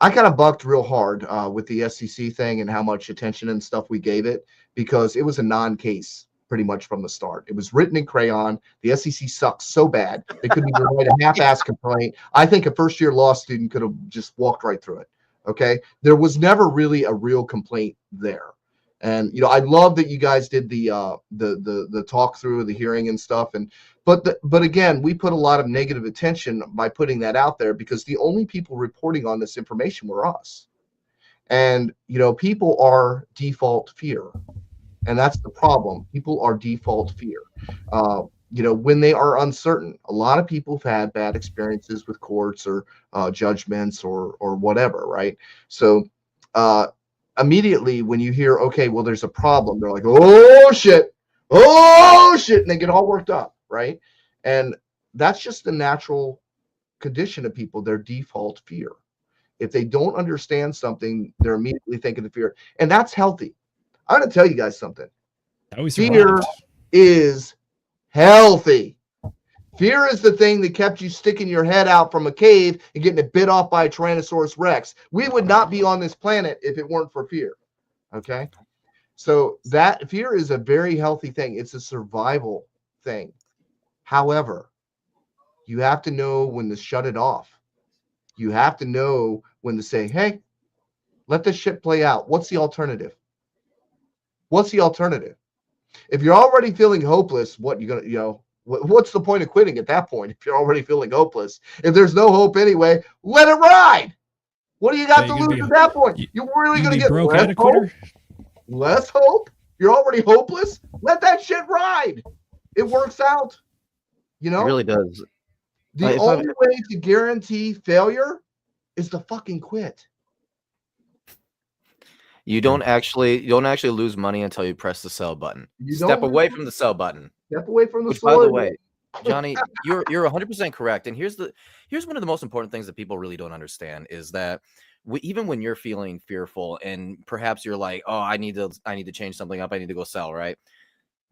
I kind of bucked real hard with the SEC thing and how much attention and stuff we gave it, because it was a non-case pretty much from the start. It was written in crayon. The SEC sucks so bad they couldn't even write a half-ass complaint. I think a first-year law student could have just walked right through it. Okay, there was never really a real complaint there. And I love that you guys did the talk through the hearing and stuff. But again, we put a lot of negative attention by putting that out there, because the only people reporting on this information were us. And people are default fear. And that's the problem. People are default fear. When they are uncertain, a lot of people have had bad experiences with courts or judgments or whatever, right? So immediately when you hear, okay, well, there's a problem, they're like, oh shit, and they get all worked up, right? And that's just the natural condition of people, their default fear. If they don't understand something, they're immediately thinking of fear, and that's healthy. I'm going to tell you guys something. Fear is healthy. Fear is the thing that kept you sticking your head out from a cave and getting it bit off by a Tyrannosaurus Rex. We would not be on this planet if it weren't for fear. Okay? So that fear is a very healthy thing. It's a survival thing. However, you have to know when to shut it off. You have to know when to say, hey, let this shit play out. What's the alternative? What's the alternative? If you're already feeling hopeless, what you gonna, what's the point of quitting at that point? If you're already feeling hopeless, if there's no hope anyway, let it ride. What do you got to lose at that point? You're really gonna get broke and a quitter? Less hope. You're already hopeless. Let that shit ride. It works out. It really does. The only way to guarantee failure is to fucking quit. You don't actually lose money until you press the sell button. Step away from the sell button. Step away from the Which, by the way, Johnny, you're 100% correct. And here's one of the most important things that people really don't understand is that even when you're feeling fearful and perhaps you're like, oh, I need to change something up, I need to go sell, right?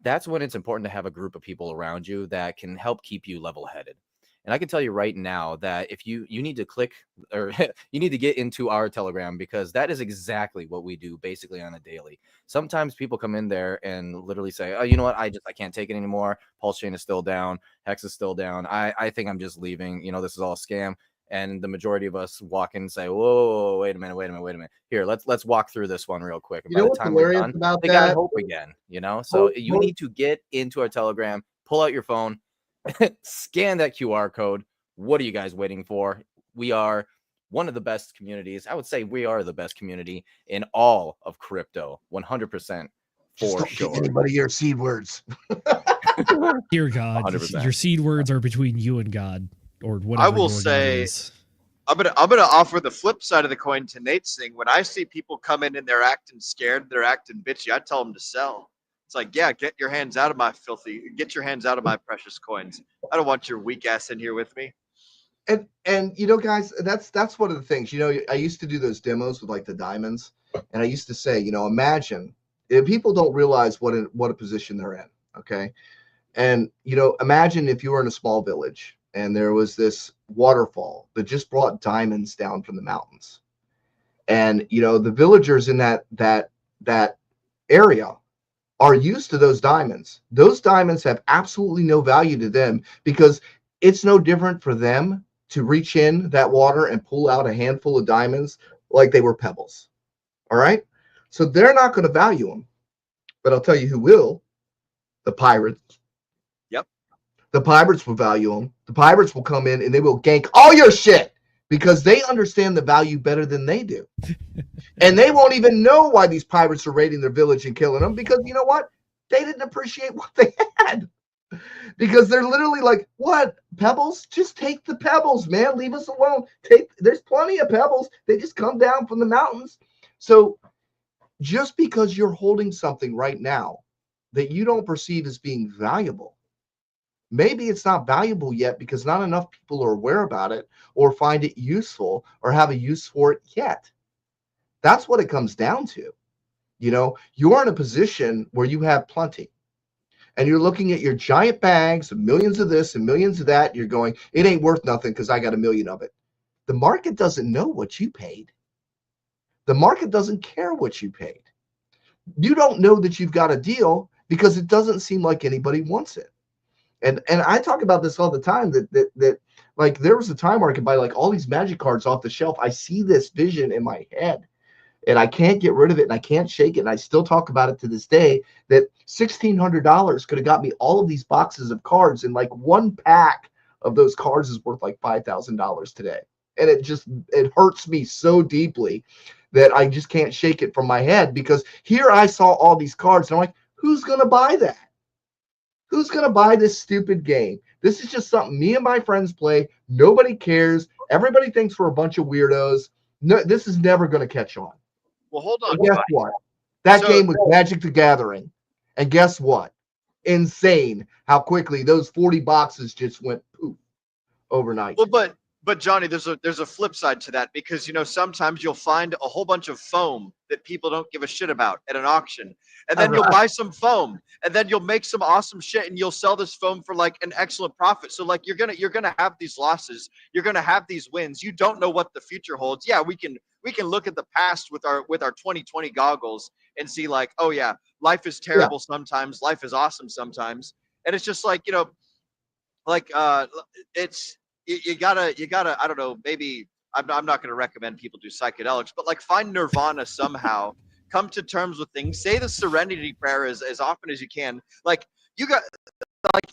That's when it's important to have a group of people around you that can help keep you level-headed. And I can tell you right now that if you need to click or you need to get into our Telegram, because that is exactly what we do basically on a daily. Sometimes people come in there and literally say, oh, you know what? I can't take it anymore. Pulse chain is still down. Hex is still down. I think I'm just leaving. This is all a scam. And the majority of us walk in and say, whoa, wait a minute. Here, let's walk through this one real quick. And by the time we're done, they got hope again, So you need to get into our Telegram, pull out your phone, scan that QR code. What are you guys waiting for? We are one of the best communities. I would say we are the best community in all of crypto, 100%. For sure. Anybody your seed words. Dear God, 100%. Your seed words are between you and God, or whatever. I will say, I'm gonna offer the flip side of the coin to Nate's thing. When I see people come in and they're acting scared, they're acting bitchy, I tell them to sell. It's like, yeah, get your hands out of my precious coins. I don't want your weak ass in here with me. And guys, that's one of the things. I used to do those demos with like the diamonds, and I used to say, imagine if people don't realize what a position they're in. Okay, and imagine if you were in a small village and there was this waterfall that just brought diamonds down from the mountains, and the villagers in that area are used to those diamonds. Those diamonds have absolutely no value to them because it's no different for them to reach in that water and pull out a handful of diamonds like they were pebbles. All right. So they're not going to value them, but I'll tell you who will. The pirates. Yep. The pirates will value them. The pirates will come in and they will gank all your shit because they understand the value better than they do. And they won't even know why these pirates are raiding their village and killing them because you know what? They didn't appreciate what they had. Because they're literally like, what? Pebbles? Just take the pebbles, man. Leave us alone. There's plenty of pebbles. They just come down from the mountains. So just because you're holding something right now that you don't perceive as being valuable, maybe it's not valuable yet because not enough people are aware about it or find it useful or have a use for it yet. That's what it comes down to. You're in a position where you have plenty. And you're looking at your giant bags of millions of this and millions of that. You're going, it ain't worth nothing because I got a million of it. The market doesn't know what you paid. The market doesn't care what you paid. You don't know that you've got a deal because it doesn't seem like anybody wants it. And I talk about this all the time that like there was a time where I could buy like all these magic cards off the shelf. I see this vision in my head. And I can't get rid of it, and I can't shake it. And I still talk about it to this day that $1,600 could have got me all of these boxes of cards, and like one pack of those cards is worth like $5,000 today. And it hurts me so deeply that I just can't shake it from my head because here I saw all these cards, and I'm like, who's gonna buy that? Who's gonna buy this stupid game? This is just something me and my friends play. Nobody cares. Everybody thinks we're a bunch of weirdos. No, this is never gonna catch on. Well, hold on. And guess what? That game was Magic the Gathering. And guess what? Insane how quickly those 40 boxes just went poof overnight. Well, but Johnny, there's a flip side to that because sometimes you'll find a whole bunch of foam that people don't give a shit about at an auction. And then you'll buy some foam and then you'll make some awesome shit and you'll sell this foam for like an excellent profit. So like you're gonna have these losses, you're gonna have these wins. You don't know what the future holds. Yeah, we can look at the past with our 2020 goggles and see like, oh yeah, life is terrible sometimes, life is awesome sometimes. And it's just like, it's you gotta I don't know, maybe I'm not gonna recommend people do psychedelics, but like find nirvana somehow. Come to terms with things. Say the serenity prayer as often as you can. Like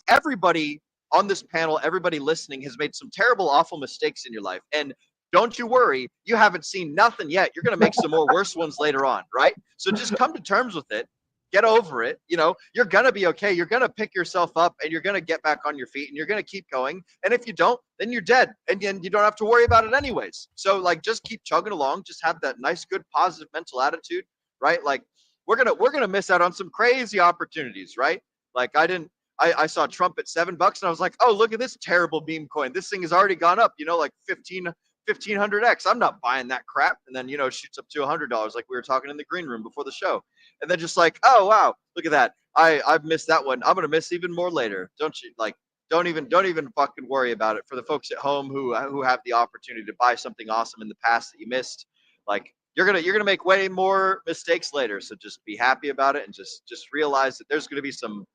everybody on this panel, everybody listening has made some terrible, awful mistakes in your life. And don't you worry, you haven't seen nothing yet. You're going to make some more worse ones later on, right? So just come to terms with it. Get over it. You're going to be okay. You're going to pick yourself up and you're going to get back on your feet and you're going to keep going. And if you don't, then you're dead and you don't have to worry about it anyways. So like, just keep chugging along. Just have that nice, good, positive mental attitude, right? Like we're going to miss out on some crazy opportunities, right? Like I saw Trump at $7 and I was like, oh, look at this terrible meme coin. This thing has already gone up, like 1500x. I'm not buying that crap. And then, shoots up to $100 like we were talking in the green room before the show. And then just like, oh, wow, look at that. I've missed that one. I'm going to miss even more later. Don't you? Like, don't even fucking worry about it. For the folks at home who have the opportunity to buy something awesome in the past that you missed, like you're gonna make way more mistakes later. So just be happy about it and just realize that there's gonna be some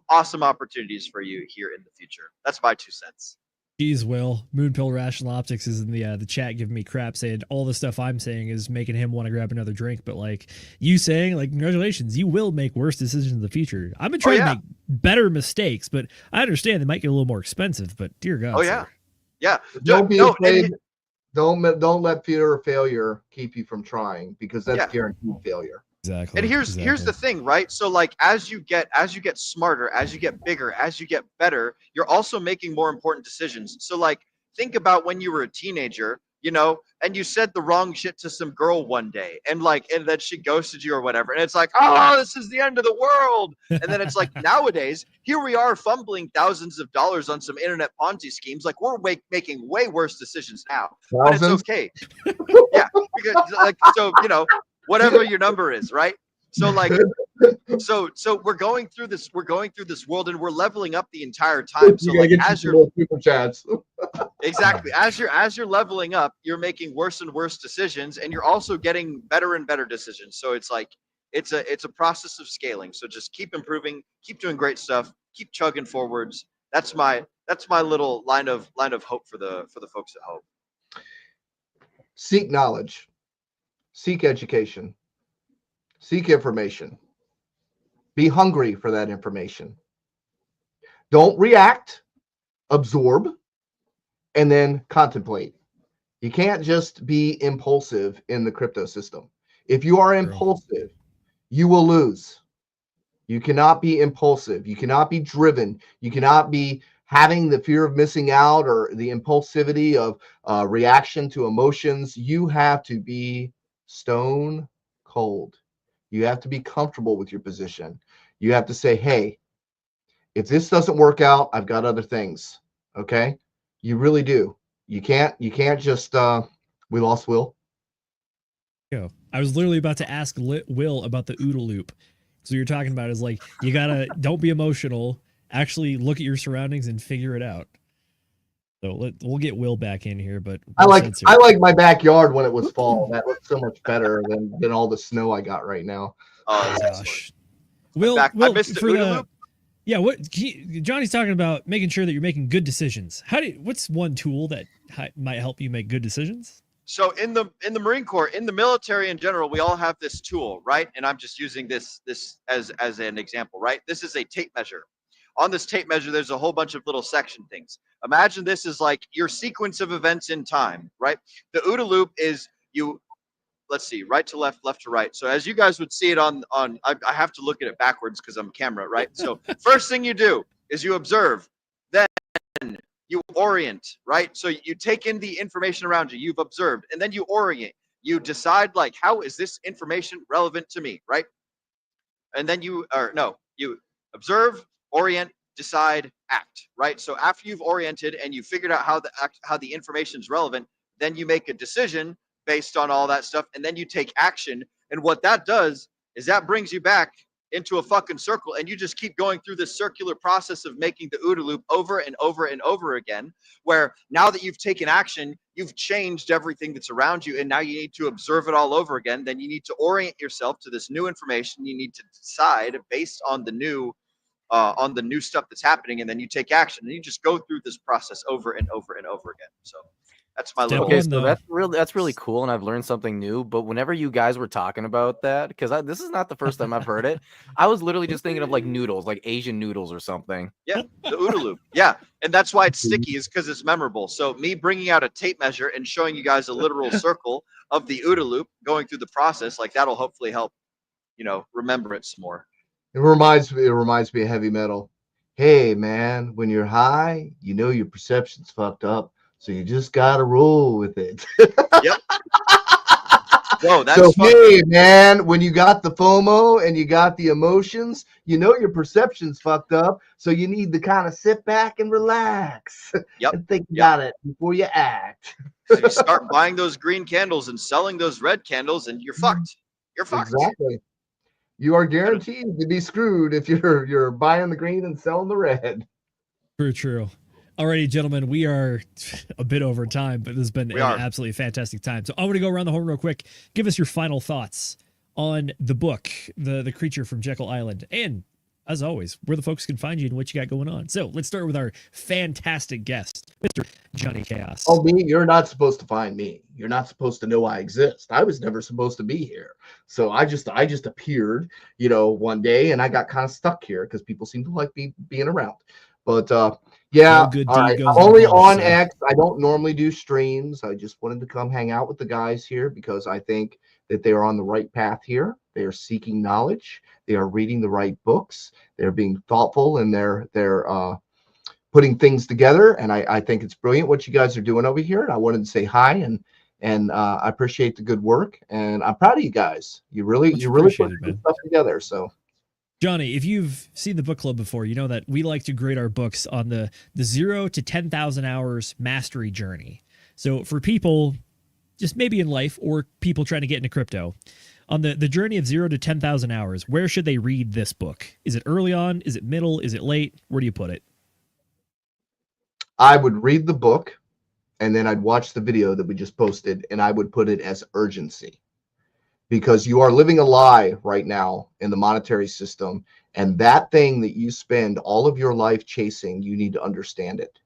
awesome opportunities for you here in the future. That's my 2 cents. Geez, Will, Moonpill Rational Optics is in the chat giving me crap, saying all the stuff I'm saying is making him want to grab another drink. But like you saying, like, congratulations, you will make worse decisions in the future. I've been trying to make better mistakes, but I understand they might get a little more expensive. But dear God, yeah. Don't be afraid. Don't let fear of failure keep you from trying, because that's guaranteed failure. Exactly. And here's the thing, right? So like as you get smarter, as you get bigger, as you get better, you're also making more important decisions. So like think about when you were a teenager, you know, and you said the wrong shit to some girl one day, and then she ghosted you or whatever, and it's like, oh, this is the end of the world. And then it's like nowadays, here we are fumbling thousands of dollars on some internet Ponzi schemes. Like we're making way worse decisions now, but it's okay. Yeah, because like so you know. Whatever your number is, right? So like, so we're going through this world, and we're leveling up the entire time. So like, as you're super chats. exactly as you're leveling up, you're making worse and worse decisions, and you're also getting better and better decisions. So it's like it's a process of scaling. So just keep improving, keep doing great stuff, keep chugging forwards. That's my little line of hope for the folks at home. Seek knowledge. Seek education, seek information, be hungry for that information. Don't react, absorb, and then contemplate. You can't just be impulsive in the crypto system. If you are impulsive, you will lose. You cannot be impulsive. You cannot be driven. You cannot be having the fear of missing out or the impulsivity of reaction to emotions. You have to be stone cold. You have to be comfortable with your position. You have to say, hey, if this doesn't work out, I've got other things. Okay? You really do. You can't just we lost Will. Yeah. I was literally about to ask Will about the OODA loop. So you're talking about is like, you gotta don't be emotional, actually look at your surroundings and figure it out. So we'll get Will back in here, but I like my backyard when it was fall. That looked so much better than all the snow I got right now. Oh gosh, Will, I missed for the what Johnny's talking about, making sure that you're making good decisions. What's one tool that might help you make good decisions? So in the Marine Corps, in the military in general, we all have this tool, right? And I'm just using this as an example, right? This is a tape measure. On this tape measure, there's a whole bunch of little section things. Imagine this is like your sequence of events in time, right? The OODA loop is let's see, right to left, left to right. So as you guys would see it I have to look at it backwards because I'm camera, right? So first thing you do is you observe, then you orient, right? So you take in the information around you, you've observed, and then you orient. You decide like, how is this information relevant to me, right? And then you observe, orient, decide, act, right? So after you've oriented and you figured out how the information is relevant, then you make a decision based on all that stuff, and then you take action. And what that does is that brings you back into a fucking circle, and you just keep going through this circular process of making the OODA loop over and over and over again, where now that you've taken action, you've changed everything that's around you, and now you need to observe it all over again. Then you need to orient yourself to this new information. You need to decide based on the new stuff that's happening, and then you take action, and you just go through this process over and over and over again. So that's my little. Okay, so that's really cool, and I've learned something new. But whenever you guys were talking about that, because this is not the first time I've heard it, I was literally just thinking of like noodles, like Asian noodles or something. Yeah, the OODA loop. Yeah, and that's why it's sticky, is because it's memorable. So me bringing out a tape measure and showing you guys a literal circle of the OODA loop, going through the process, like that'll hopefully help, remember it some more. It reminds me of heavy metal. Hey man, when you're high, your perception's fucked up. So you just gotta roll with it. Yep. Whoa, that's so fun. Hey man, when you got the FOMO and you got the emotions, your perception's fucked up. So you need to kind of sit back and relax. Yep. And think about it before you act. So you start buying those green candles and selling those red candles, and you're fucked. You're fucked. Exactly. You are guaranteed to be screwed if you're buying the green and selling the red. For true. Alrighty, gentlemen, we are a bit over time, but this has been an absolutely fantastic time. So I want to go around the horn real quick. Give us your final thoughts on the book, the creature from Jekyll Island, and as always, where the folks can find you and what you got going on. So let's start with our fantastic guest, Mr. Johnny Chaos. Oh, me? You're not supposed to find me. You're not supposed to know I exist. I was never supposed to be here. So I just appeared, one day, and I got kind of stuck here because people seem to like being around. But yeah, all right. I'm only on X. I don't normally do streams. I just wanted to come hang out with the guys here because I think that they are on the right path here. They are seeking knowledge. They are reading the right books. They're being thoughtful, and they're putting things together. And I think it's brilliant what you guys are doing over here. And I wanted to say hi and I appreciate the good work. And I'm proud of you guys. You really put good stuff together. So. Johnny, if you've seen the book club before, you know that we like to grade our books on the 0 to 10,000 hours mastery journey. So for people just maybe in life or people trying to get into crypto, on the journey of 0 to 10,000 hours, where should they read this book? Is it early on? Is it middle? Is it late? Where do you put it? I would read the book and then I'd watch the video that we just posted, and I would put it as urgency. Because you are living a lie right now in the monetary system. And that thing that you spend all of your life chasing, you need to understand it.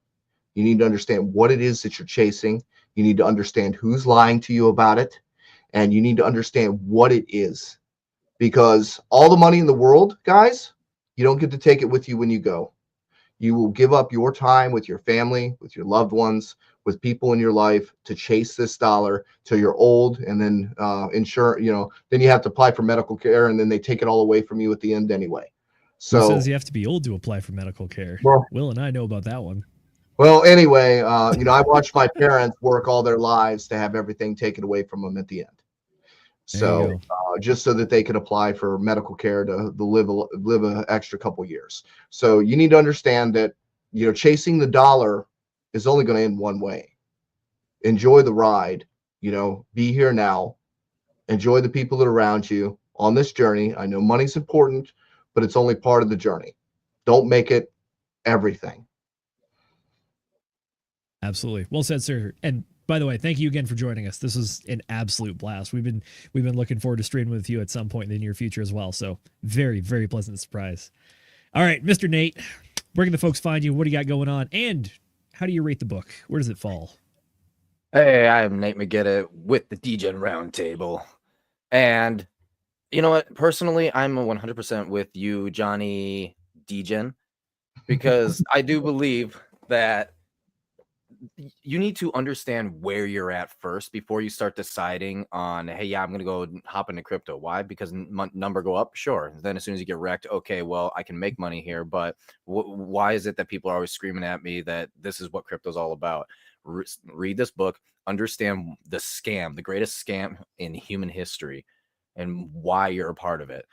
You need to understand what it is that you're chasing. You need to understand who's lying to you about it. And you need to understand what it is. Because all the money in the world, guys, you don't get to take it with you when you go. You will give up your time with your family, with your loved ones, with people in your life to chase this dollar till you're old, and then then you have to apply for medical care, and then they take it all away from you at the end anyway. So who says you have to be old to apply for medical care? Well, Will and I know about that one. Well, anyway, I watched my parents work all their lives to have everything taken away from them at the end. So just so that they could apply for medical care to live an extra couple years. So you need to understand that, chasing the dollar is only going to end one way. Enjoy the ride, be here now, enjoy the people that are around you on this journey. I know money's important, but it's only part of the journey. Don't make it everything. Absolutely. Well said, sir. And by the way, thank you again for joining us. This was an absolute blast. We've been looking forward to streaming with you at some point in the near future as well. So very, very pleasant surprise. All right, Mr. Nate, where can the folks find you? What do you got going on? And how do you rate the book? Where does it fall? Hey, I am Nate McGitta with the Degen Roundtable. And you know what? Personally, I'm 100% with you, Johnny Degen, because I do believe that you need to understand where you're at first before you start deciding on, hey, yeah, I'm going to go hop into crypto. Why? Because number go up? Sure. Then as soon as you get wrecked, okay, well, I can make money here. But why is it that people are always screaming at me that this is what crypto's all about? Read this book, understand the scam, the greatest scam in human history, and why you're a part of it.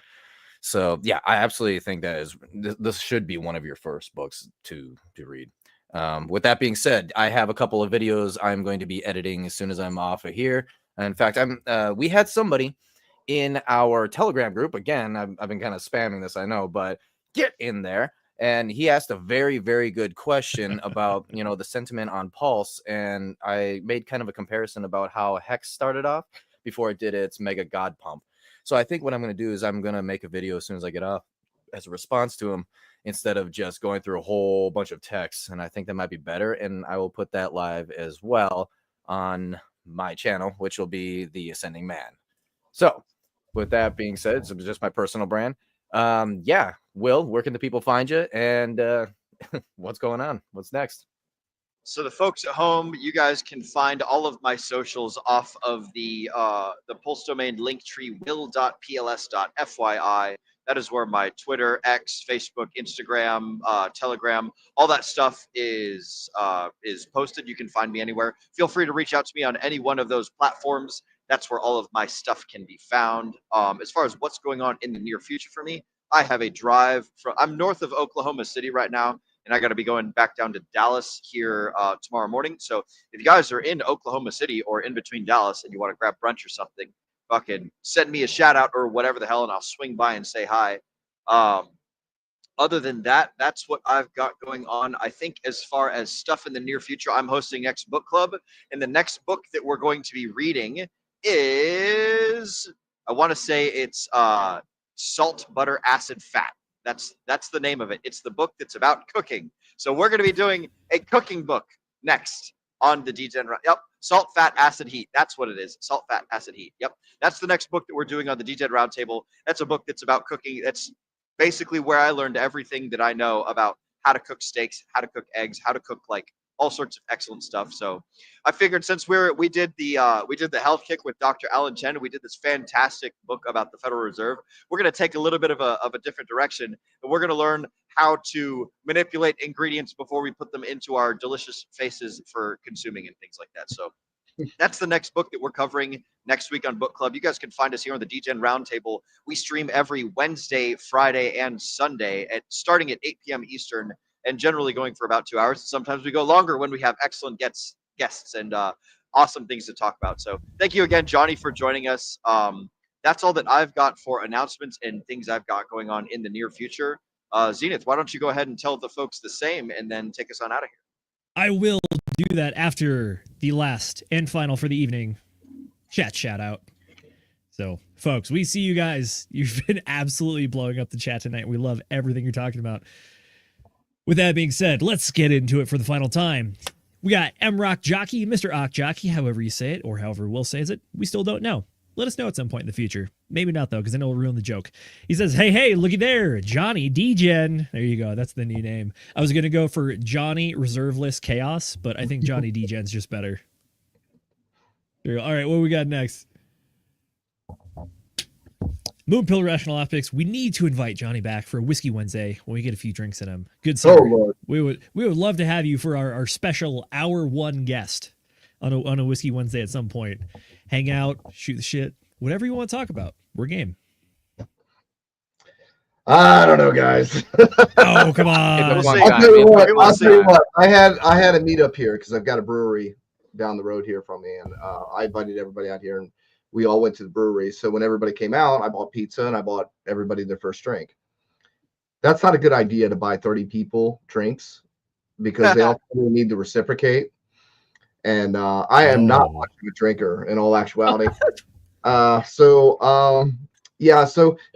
So, yeah, I absolutely think that this should be one of your first books to read. With that being said, I have a couple of videos I'm going to be editing as soon as I'm off of here. In fact, we had somebody in our Telegram group. Again, I've been kind of spamming this, I know, but get in there. And he asked a very, very good question about, the sentiment on Pulse. And I made kind of a comparison about how Hex started off before it did its mega god pump. So I think what I'm going to do is I'm going to make a video as soon as I get off as a response to him, instead of just going through a whole bunch of texts. And I think that might be better. And I will put that live as well on my channel, which will be The Ascending Man. So with that being said, it's just my personal brand. Yeah, Will, where can the people find you? And what's going on? What's next? So the folks at home, you guys can find all of my socials off of the Pulse domain linktree will.pls.fyi. That is where my Twitter, X, Facebook, Instagram, Telegram, all that stuff is posted. You can find me anywhere. Feel free to reach out to me on any one of those platforms. That's where all of my stuff can be found. As far as what's going on in the near future for me, I have a drive I'm north of Oklahoma City right now, and I got to be going back down to Dallas here tomorrow morning. So if you guys are in Oklahoma City or in between Dallas and you want to grab brunch or something, fucking send me a shout out or whatever the hell, and I'll swing by and say hi. other than that, that's what I've got going on. I think as far as stuff in the near future, I'm hosting next book club, and the next book that we're going to be reading is, I want to say it's Salt, Butter, Acid, Fat. That's the name of it. It's the book that's about cooking. So we're going to be doing a cooking book next on the Degen. Yep, Salt, Fat, Acid, Heat. That's what it is. Salt, Fat, Acid, Heat. Yep, that's the next book that we're doing on the Degen Roundtable. That's a book that's about cooking. That's basically where I learned everything that I know about how to cook steaks, how to cook eggs, how to cook like all sorts of excellent stuff. So I figured since we did the health kick with Dr. Alan Chen, we did this fantastic book about the Federal Reserve. We're going to take a little bit of a different direction, and we're going to learn how to manipulate ingredients before we put them into our delicious faces for consuming and things like that. So that's the next book that we're covering next week on Book Club. You guys can find us here on the Degen Roundtable. We stream every Wednesday, Friday, and Sunday starting at 8 p.m. Eastern, and generally going for about 2 hours. Sometimes we go longer when we have excellent guests and awesome things to talk about. So thank you again, Johnny, for joining us. That's all that I've got for announcements and things I've got going on in the near future. Zenith, why don't you go ahead and tell the folks the same and then take us on out of here? I will do that after the last and final for the evening chat shout out. So, folks, we see you guys. You've been absolutely blowing up the chat tonight. We love everything you're talking about. With that being said, let's get into it for the final time. We got M Rock Jockey, Mr. Ock Jockey, however you say it, or however Will says it. We still don't know. Let us know at some point in the future. Maybe not, though, because then it'll ruin the joke. He says, hey, looky there. Johnny Degen. There you go. That's the new name. I was going to go for Johnny Reserveless Chaos, but I think Johnny Degen's just better. There you go. All right, what we got next? Moonpill Rational Optics. We need to invite Johnny back for a Whiskey Wednesday when we get a few drinks in him. Good sir. Oh, Lord. We would love to have you for our special hour one guest on a Whiskey Wednesday at some point. Hang out, shoot the shit, whatever you want to talk about. We're game. I don't know, guys. Oh, come on. I'll tell you what. I had a meetup here because I've got a brewery down the road here from me, and I invited everybody out here, and we all went to the brewery. So when everybody came out, I bought pizza and I bought everybody their first drink. That's not a good idea to buy 30 people drinks because they all need to reciprocate. And I am not much of a drinker in all actuality. So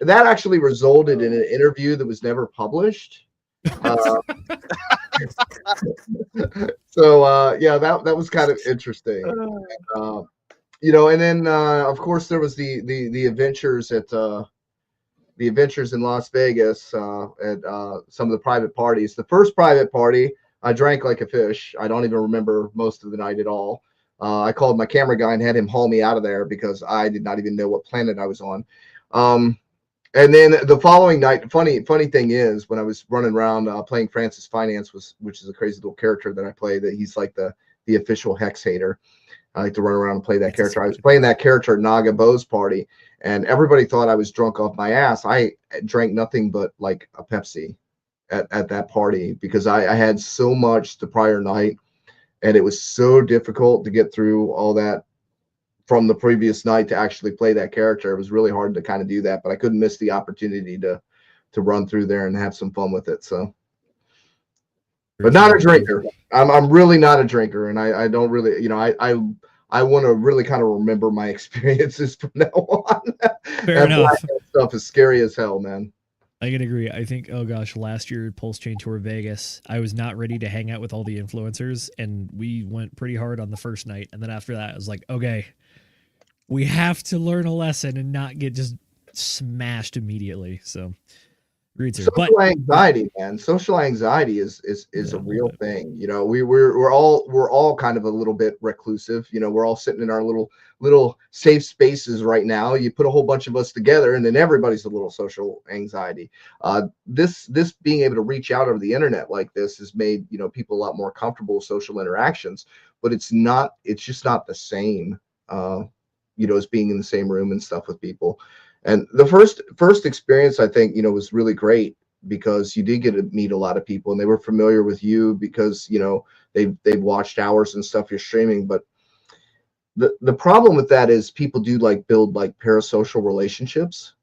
that actually resulted in an interview that was never published. That was kind of interesting. And then of course there was the adventures at the adventures in Las Vegas at some of the private parties. The first private party, I drank like a fish. I don't even remember most of the night at all. I called my camera guy and had him haul me out of there because I did not even know what planet I was on. And then the following night, funny thing is, when I was running around playing Francis Finance, which is a crazy little character that I play, that he's like the official Hex hater. I like to run around and play that character. I was playing that character at Naga Bo's party, and everybody thought I was drunk off my ass. I drank nothing but like a Pepsi at that party because I had so much the prior night, and it was so difficult to get through all that from the previous night to actually play that character. It was really hard to kind of do that, but I couldn't miss the opportunity to run through there and have some fun with it. So, but not a drinker. I'm really not a drinker, and I don't really, I want to really kind of remember my experiences from now on. Fair enough. That stuff is scary as hell, man. I can agree. I think, last year Pulse Chain Tour Vegas, I was not ready to hang out with all the influencers, and we went pretty hard on the first night. And then after that, I was like, okay, we have to learn a lesson and not get just smashed immediately. So, agreed, sir. Social anxiety, man. Social anxiety is a real thing. We're all kind of a little bit reclusive. We're all sitting in our little safe spaces right now. You put a whole bunch of us together, and then everybody's a little social anxiety. This being able to reach out over the internet like this has made people a lot more comfortable with social interactions. But it's just not the same. As being in the same room and stuff with people. And the first experience, I think, was really great because you did get to meet a lot of people, and they were familiar with you because they've watched hours and stuff you're streaming. But the problem with that is people do build parasocial relationships,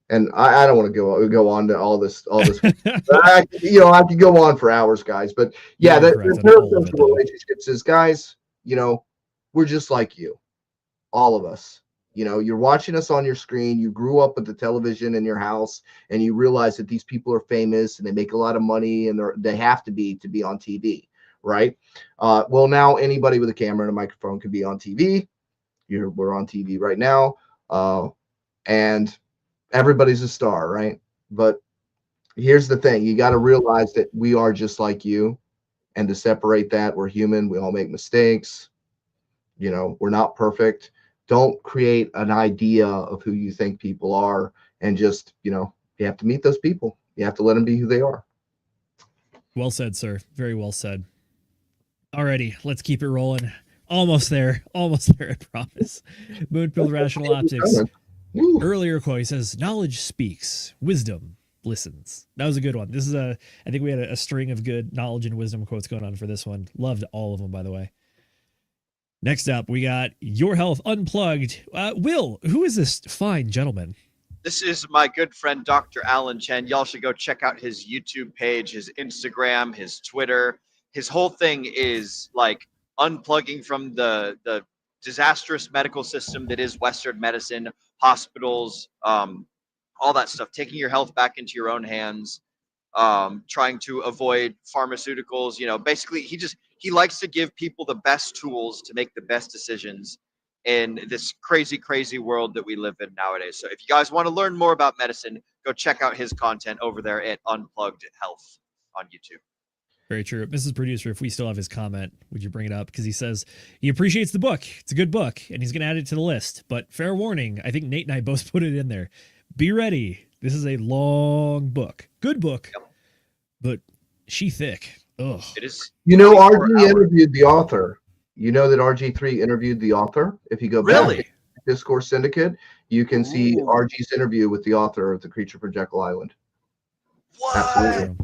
And I don't want to go on to all this. I could go on for hours, guys. But yeah, the parasocial relationships is, guys, we're just like you, all of us. You're watching us on your screen. You grew up with the television in your house, and you realize that these people are famous and they make a lot of money, and they have to be on TV, right? Well, now anybody with a camera and a microphone can be on TV. We're on TV right now, and everybody's a star, right? But here's the thing. You got to realize that we are just like you, and to separate that, we're human. We all make mistakes. We're not perfect. Don't create an idea of who you think people are, and just, you have to meet those people. You have to let them be who they are. Well said, sir. Very well said. Alrighty, let's keep it rolling. Almost there, I promise. Moonfield Rational Optics. Earlier quote, he says, knowledge speaks, wisdom listens. That was a good one. This is I think we had a string of good knowledge and wisdom quotes going on for this one. Loved all of them, by the way. Next up, we got Your Health Unplugged. Will, who is this fine gentleman? This is my good friend, Dr. Alan Chen. Y'all should go check out his YouTube page, his Instagram, his Twitter. His whole thing is like unplugging from the disastrous medical system that is Western medicine, hospitals, all that stuff, taking your health back into your own hands, trying to avoid pharmaceuticals. Basically he likes to give people the best tools to make the best decisions in this crazy, crazy world that we live in nowadays. So if you guys want to learn more about medicine, go check out his content over there at Unplugged Health on YouTube. Very true. Mrs. Producer, if we still have his comment, would you bring it up? Because he says he appreciates the book. It's a good book, and he's going to add it to the list. But fair warning, I think Nate and I both put it in there. Be ready. This is a long book. Good book, but she thick. Ugh. It is. RG interviewed the author. You know that RG3 interviewed the author. If you go back to Discourse Syndicate, you can see RG's interview with the author of The Creature from Jekyll Island. What? Absolutely.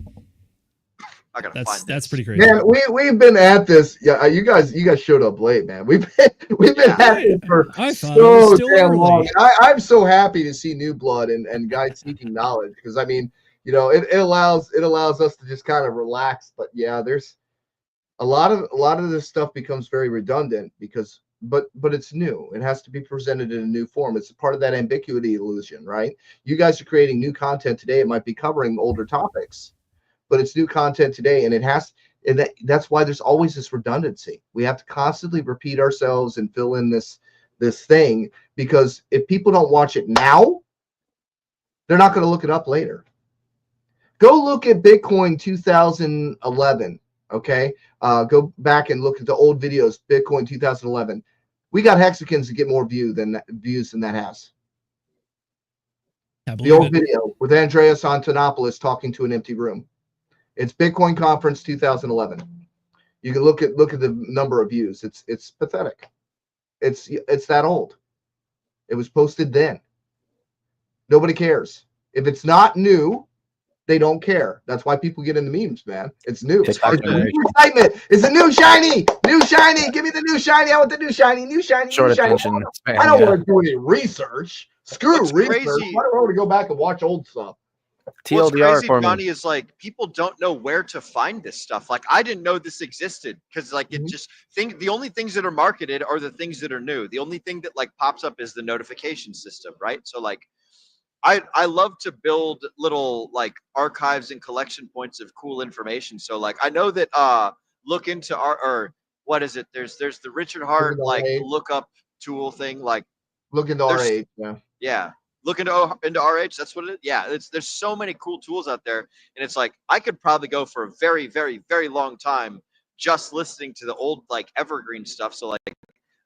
I gotta find that's pretty crazy. Man, we've been at this. Yeah, you guys showed up late, man. We've been at it for so damn long. I'm so happy to see new blood and guys seeking knowledge, because I mean, it allows us to just kind of relax. But yeah, there's a lot of this stuff becomes very redundant because but it's new. It has to be presented in a new form. It's part of that ambiguity illusion, right? You guys are creating new content today. It might be covering older topics, but it's new content today, and that's why there's always this redundancy. We have to constantly repeat ourselves and fill in this thing, because if people don't watch it now, they're not going to look it up later. Go look at Bitcoin 2011. Okay, go back and look at the old videos. Bitcoin 2011. We got hexagons to get more views than that has. The old video with Andreas Antonopoulos talking to an empty room. It's Bitcoin Conference 2011. You can look at the number of views. It's pathetic. It's that old. It was posted then. Nobody cares. If it's not new, they don't care. That's why people get into memes, man. It's new. It's excitement. It's a new shiny. New shiny. Give me the new shiny. I want the new shiny. New shiny. Short new shiny. attention span, I don't want to do any research. Screw research. Crazy. Why do I want to go back and watch old stuff? What's TLDR crazy, for Johnny, me. is like people don't know where to find this stuff. Like I didn't know this existed, because like it just the only things that are marketed are the things that are new. The only thing that like pops up is the notification system, right? So like I love to build little like archives and collection points of cool information. So like I know that look into what is it? There's the Richard Hart like lookup tool thing. Like look into RH. Yeah. Look into RH. That's what it is. Yeah. There's so many cool tools out there, and it's like I could probably go for a very, very, very long time just listening to the old like evergreen stuff. So like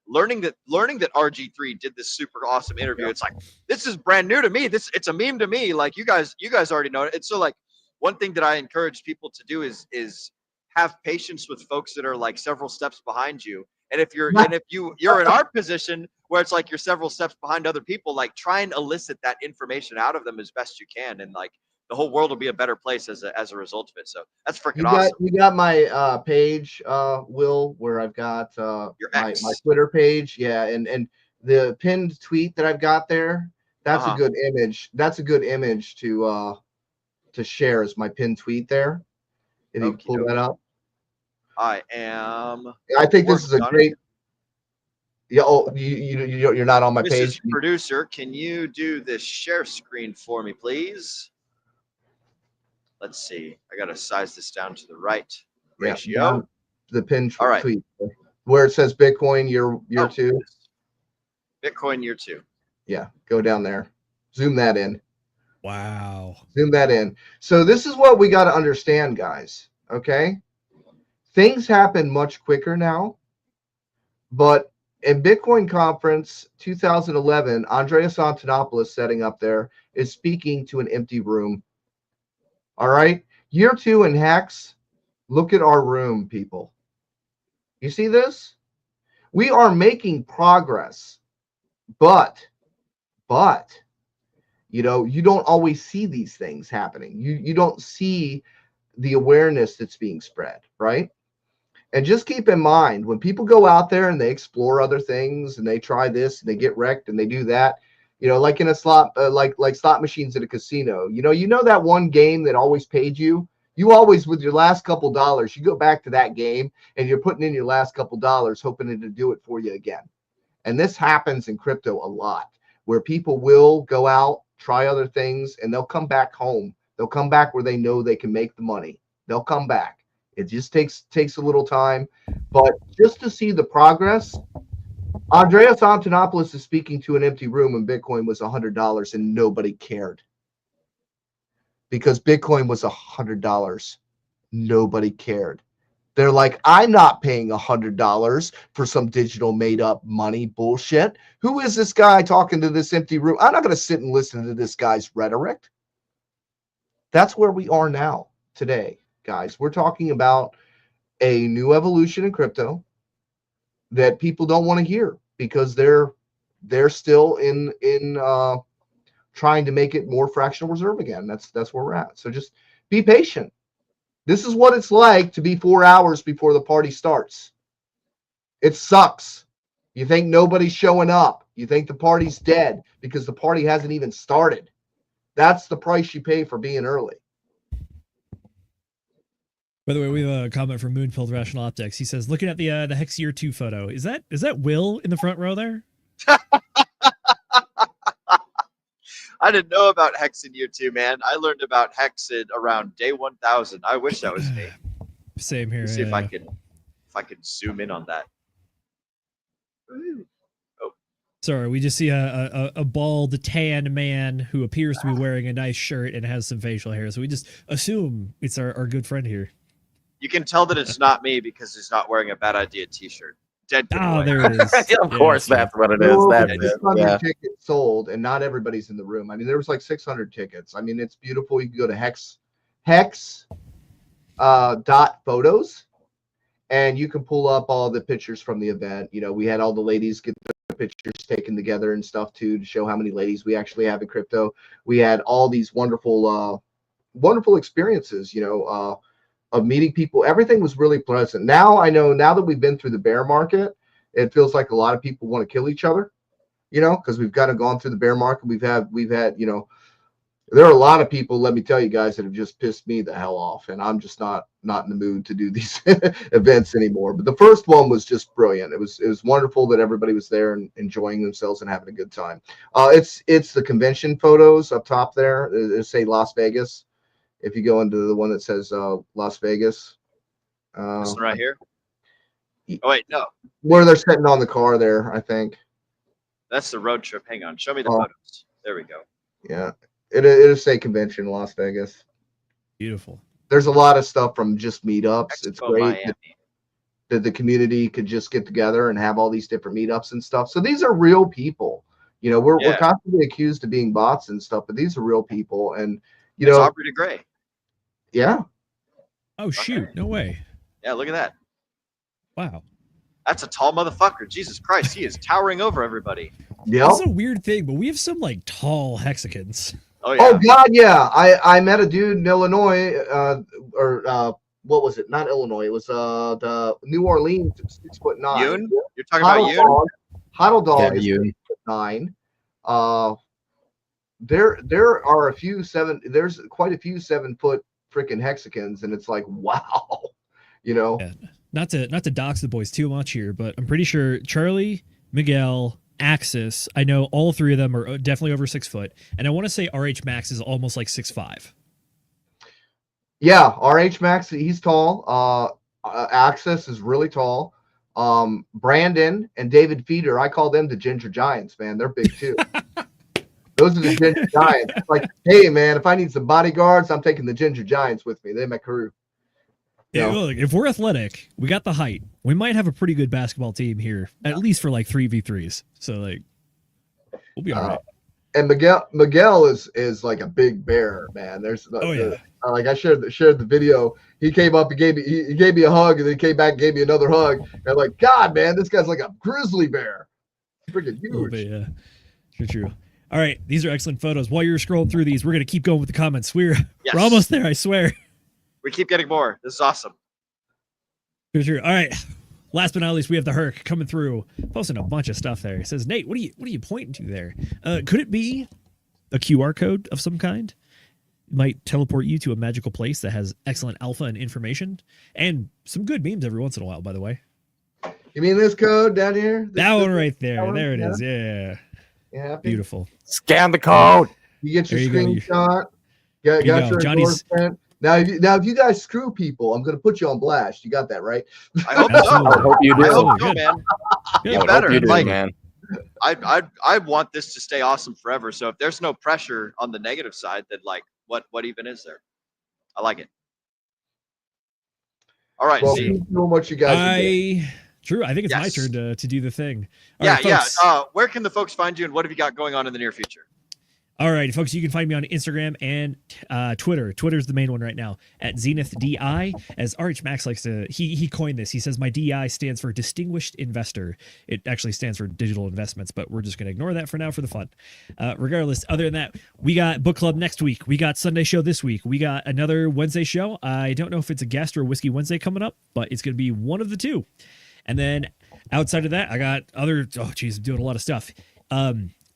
learning that RG3 did this super awesome interview. It's like, this is brand new to me. It's a meme to me. Like you guys already know it. And so like one thing that I encourage people to do is have patience with folks that are like several steps behind you. And if you're in our position where it's like you're several steps behind other people, like try and elicit that information out of them as best you can. And like the whole world will be a better place as a result of it. So that's freaking awesome. You got my page, Will, where I've got my Twitter page. Yeah. And the pinned tweet that I've got there, That's a good image. That's a good image to share as my pinned tweet there. If you pull that up. I am. I think this is a great. Yeah. Oh, you're not on my page. Producer, can you do this share screen for me, please? Let's see. I gotta size this down to the right ratio. The pinned tweet where it says Bitcoin year 2. Bitcoin year 2. Yeah, go down there. Zoom that in. Wow. Zoom that in. So this is what we got to understand, guys. Okay. Things happen much quicker now. But in Bitcoin conference 2011, Andreas Antonopoulos setting up there is speaking to an empty room. All right. Year 2 in Hex. Look at our room, people. You see this? We are making progress. But you know, you don't always see these things happening. You don't see the awareness that's being spread, right? And just keep in mind, when people go out there and they explore other things and they try this and they get wrecked and they do that, you know, like in a slot, like slot machines at a casino, you know that one game that always paid you? You always, with your last couple dollars, you go back to that game and you're putting in your last couple dollars, hoping it to do it for you again. And this happens in crypto a lot, where people will go out, try other things, and they'll come back home. They'll come back where they know they can make the money. They'll come back. It just takes a little time. But just to see the progress, Andreas Antonopoulos is speaking to an empty room when Bitcoin was $100 and nobody cared. Because Bitcoin was $100. Nobody cared. They're like, I'm not paying $100 for some digital made up money bullshit. Who is this guy talking to this empty room? I'm not going to sit and listen to this guy's rhetoric. That's where we are now today, guys. We're talking about a new evolution in crypto that people don't want to hear because they're still in trying to make it more fractional reserve again. That's where we're at. So just be patient. This is what it's like to be 4 hours before the party starts. It sucks. You think nobody's showing up. You think the party's dead because the party hasn't even started. That's the price you pay for being early. By the way, we have a comment from Moonfilled Rational Optics. He says, looking at the Hex Year 2 photo, is that Will in the front row there? I didn't know about Hex in year 2, man. I learned about Hex in around day 1000. I wish that was me. Same here. Let's see if I can zoom in on that. Oh. Sorry, we just see a bald, tan man who appears to be wearing a nice shirt and has some facial hair. So we just assume it's our good friend here. You can tell that it's not me because he's not wearing a Bad Idea t-shirt. Dead giveaway. There it is. Yeah, of course, that's what it is. That's it. 600 tickets sold, and not everybody's in the room. I mean, there was like 600 tickets. I mean, it's beautiful. You can go to Hex.photos, and you can pull up all the pictures from the event. You know, we had all the ladies get their pictures taken together and stuff too, to show how many ladies we actually have in crypto. We had all these wonderful experiences, you know, of meeting people. Everything was really pleasant. Now I know, now that we've been through the bear market, it feels like a lot of people want to kill each other, you know, because we've kind of gone through the bear market. We've had, you know, there are a lot of people, let me tell you guys, that have just pissed me the hell off, and I'm just not in the mood to do these events anymore. But the first one was just brilliant. It was wonderful that everybody was there and enjoying themselves and having a good time. It's the convention photos up top there. They say Las Vegas. If you go into the one that says Las Vegas. This one right here? Oh, wait, no. Where they're sitting on the car there, I think. That's the road trip. Hang on. Show me the photos. There we go. Yeah. It'll say convention Las Vegas. Beautiful. There's a lot of stuff from just meetups. Expo it's great that the community could just get together and have all these different meetups and stuff. So these are real people. You know, we're constantly accused of being bots and stuff, but these are real people. And you know, Aubrey de Grey. Yeah. Oh shoot! No way. Yeah, look at that. Wow. That's a tall motherfucker. Jesus Christ, he is towering over everybody. Yeah. That's a weird thing, but we have some like tall Hexicans. Oh yeah. Oh god, yeah. I met a dude in Illinois, what was it? Not Illinois. It was the New Orleans, 6'9". Yoon? You're talking about Yoon? Huddle Dog is Yoon. 6'9". there are a few there's quite a few 7-foot freaking hexagons, and it's like, wow, you know. Yeah. Not to dox the boys too much here, but I'm pretty sure Charlie, Miguel, Axis, I know all three of them are definitely over 6 foot, and I want to say RH Max is almost like 6'5". Yeah, RH Max, he's tall. Axis is really tall. Brandon and David Feeder, I call them the Ginger Giants, man. They're big too. Those are the Ginger Giants. It's like, hey, man, if I need some bodyguards, I'm taking the Ginger Giants with me. They're my crew. Yeah, look, if we're athletic, we got the height. We might have a pretty good basketball team here, at least for like 3v3s. So like, we'll be all right. And Miguel is like a big bear, man. There's like I shared the video. He came up, he gave me a hug, and then he came back and gave me another hug. And I'm like, God, man, this guy's like a grizzly bear. Freaking huge. Yeah, true. All right, these are excellent photos. While you're scrolling through these, we're gonna keep going with the comments. We're almost there, I swear. We keep getting more. This is awesome. For sure. All right. Last but not least, we have the Herc coming through, posting a bunch of stuff there. He says, Nate, what are you pointing to there? Could it be a QR code of some kind? It might teleport you to a magical place that has excellent alpha and information and some good memes every once in a while, by the way. You mean this code down here? That one right there. There it is. Yeah. happy? Beautiful. Scan the code. You get your There screenshot. Got your Johnny's. endorsement. Now, if you guys screw people, I'm going to put you on blast. You got that, right? I hope so. I hope you do. I hope so, Good. man. Good. You I better. hope you do, Like, man. I want this to stay awesome forever. So if there's no pressure on the negative side, then like, what even is there? I like it. All right. Well, See. keep doing what you guys are doing. True. I think it's my Yes. turn to do the thing. All Yeah, right, folks. Where can the folks find you, and what have you got going on in the near future? All right, folks, you can find me on Instagram and Twitter. Twitter's the main one right now, at Zenith DI. As RH Max likes to, he coined this. He says, my DI stands for Distinguished Investor. It actually stands for Digital Investments, but we're just going to ignore that for now for the fun. Regardless, other than that, we got book club next week. We got Sunday show this week. We got another Wednesday show. I don't know if it's a guest or a Whiskey Wednesday coming up, but it's going to be one of the two. And then outside of that, I got other, I'm doing a lot of stuff.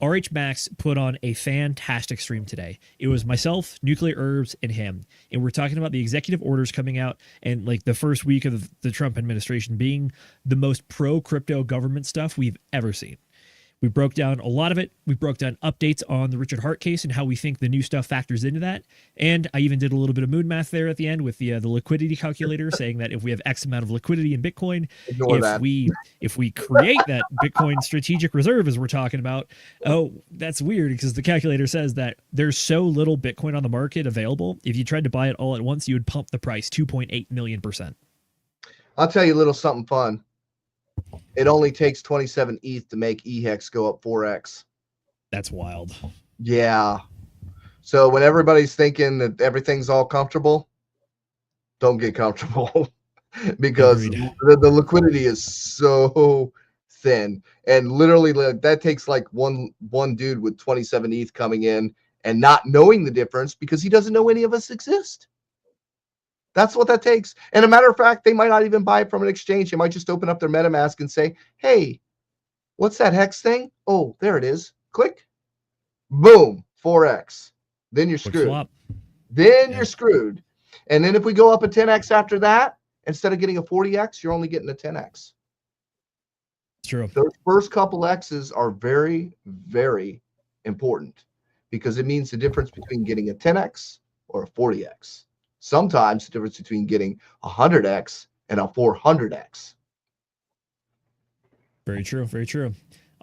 RH Max put on a fantastic stream today. It was myself, Nuclear Herbs, and him. And we're talking about the executive orders coming out and like the first week of the Trump administration being the most pro-crypto government stuff we've ever seen. We broke down a lot of it. We broke down updates on the Richard Hart case and how we think the new stuff factors into that. And I even did a little bit of moon math there at the end with the liquidity calculator saying that if we have X amount of liquidity in Bitcoin, if we create that Bitcoin strategic reserve as we're talking about, oh, that's weird because the calculator says that there's so little Bitcoin on the market available. If you tried to buy it all at once, you would pump the price 2.8 million%. I'll tell you a little something fun. It only takes 27 ETH to make EHEX go up 4x. That's wild. Yeah. So when everybody's thinking that everything's all comfortable, don't get comfortable because the liquidity is so thin. And literally that takes like one dude with 27 ETH coming in and not knowing the difference because he doesn't know any of us exist. That's what that takes. And a matter of fact, they might not even buy it from an exchange. They might just open up their MetaMask and say, hey, what's that Hex thing? Oh, there it is. Click. Boom. 4x. Then you're screwed. You're screwed. And then if we go up a 10x after that, instead of getting a 40x, you're only getting a 10x. True. Those first couple X's are very, very important because it means the difference between getting a 10x or a 40x. Sometimes the difference between getting a 100x and a 400x. Very true. Very true.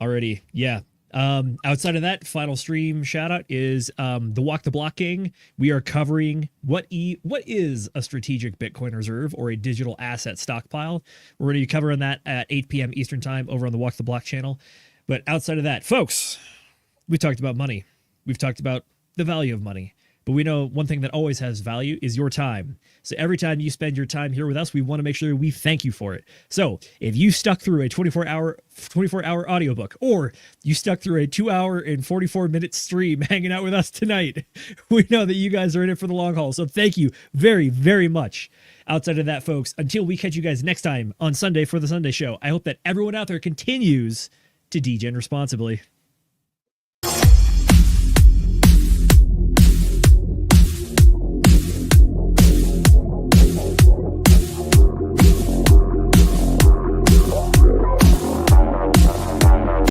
Already. Yeah. Outside of that, final stream shout out is the Walk the Block Gang. We are covering what is a strategic Bitcoin reserve or a digital asset stockpile. We're going to be covering that at 8 p.m. Eastern time over on the Walk the Block channel. But outside of that, folks, we talked about money. We've talked about the value of money. But we know one thing that always has value is your time. So every time you spend your time here with us, we want to make sure we thank you for it. So if you stuck through a 24-hour audiobook, or you stuck through a 2-hour and 44-minute stream hanging out with us tonight, we know that you guys are in it for the long haul. So thank you very, very much. Outside of that, folks, until we catch you guys next time on Sunday for the Sunday show, I hope that everyone out there continues to degen responsibly.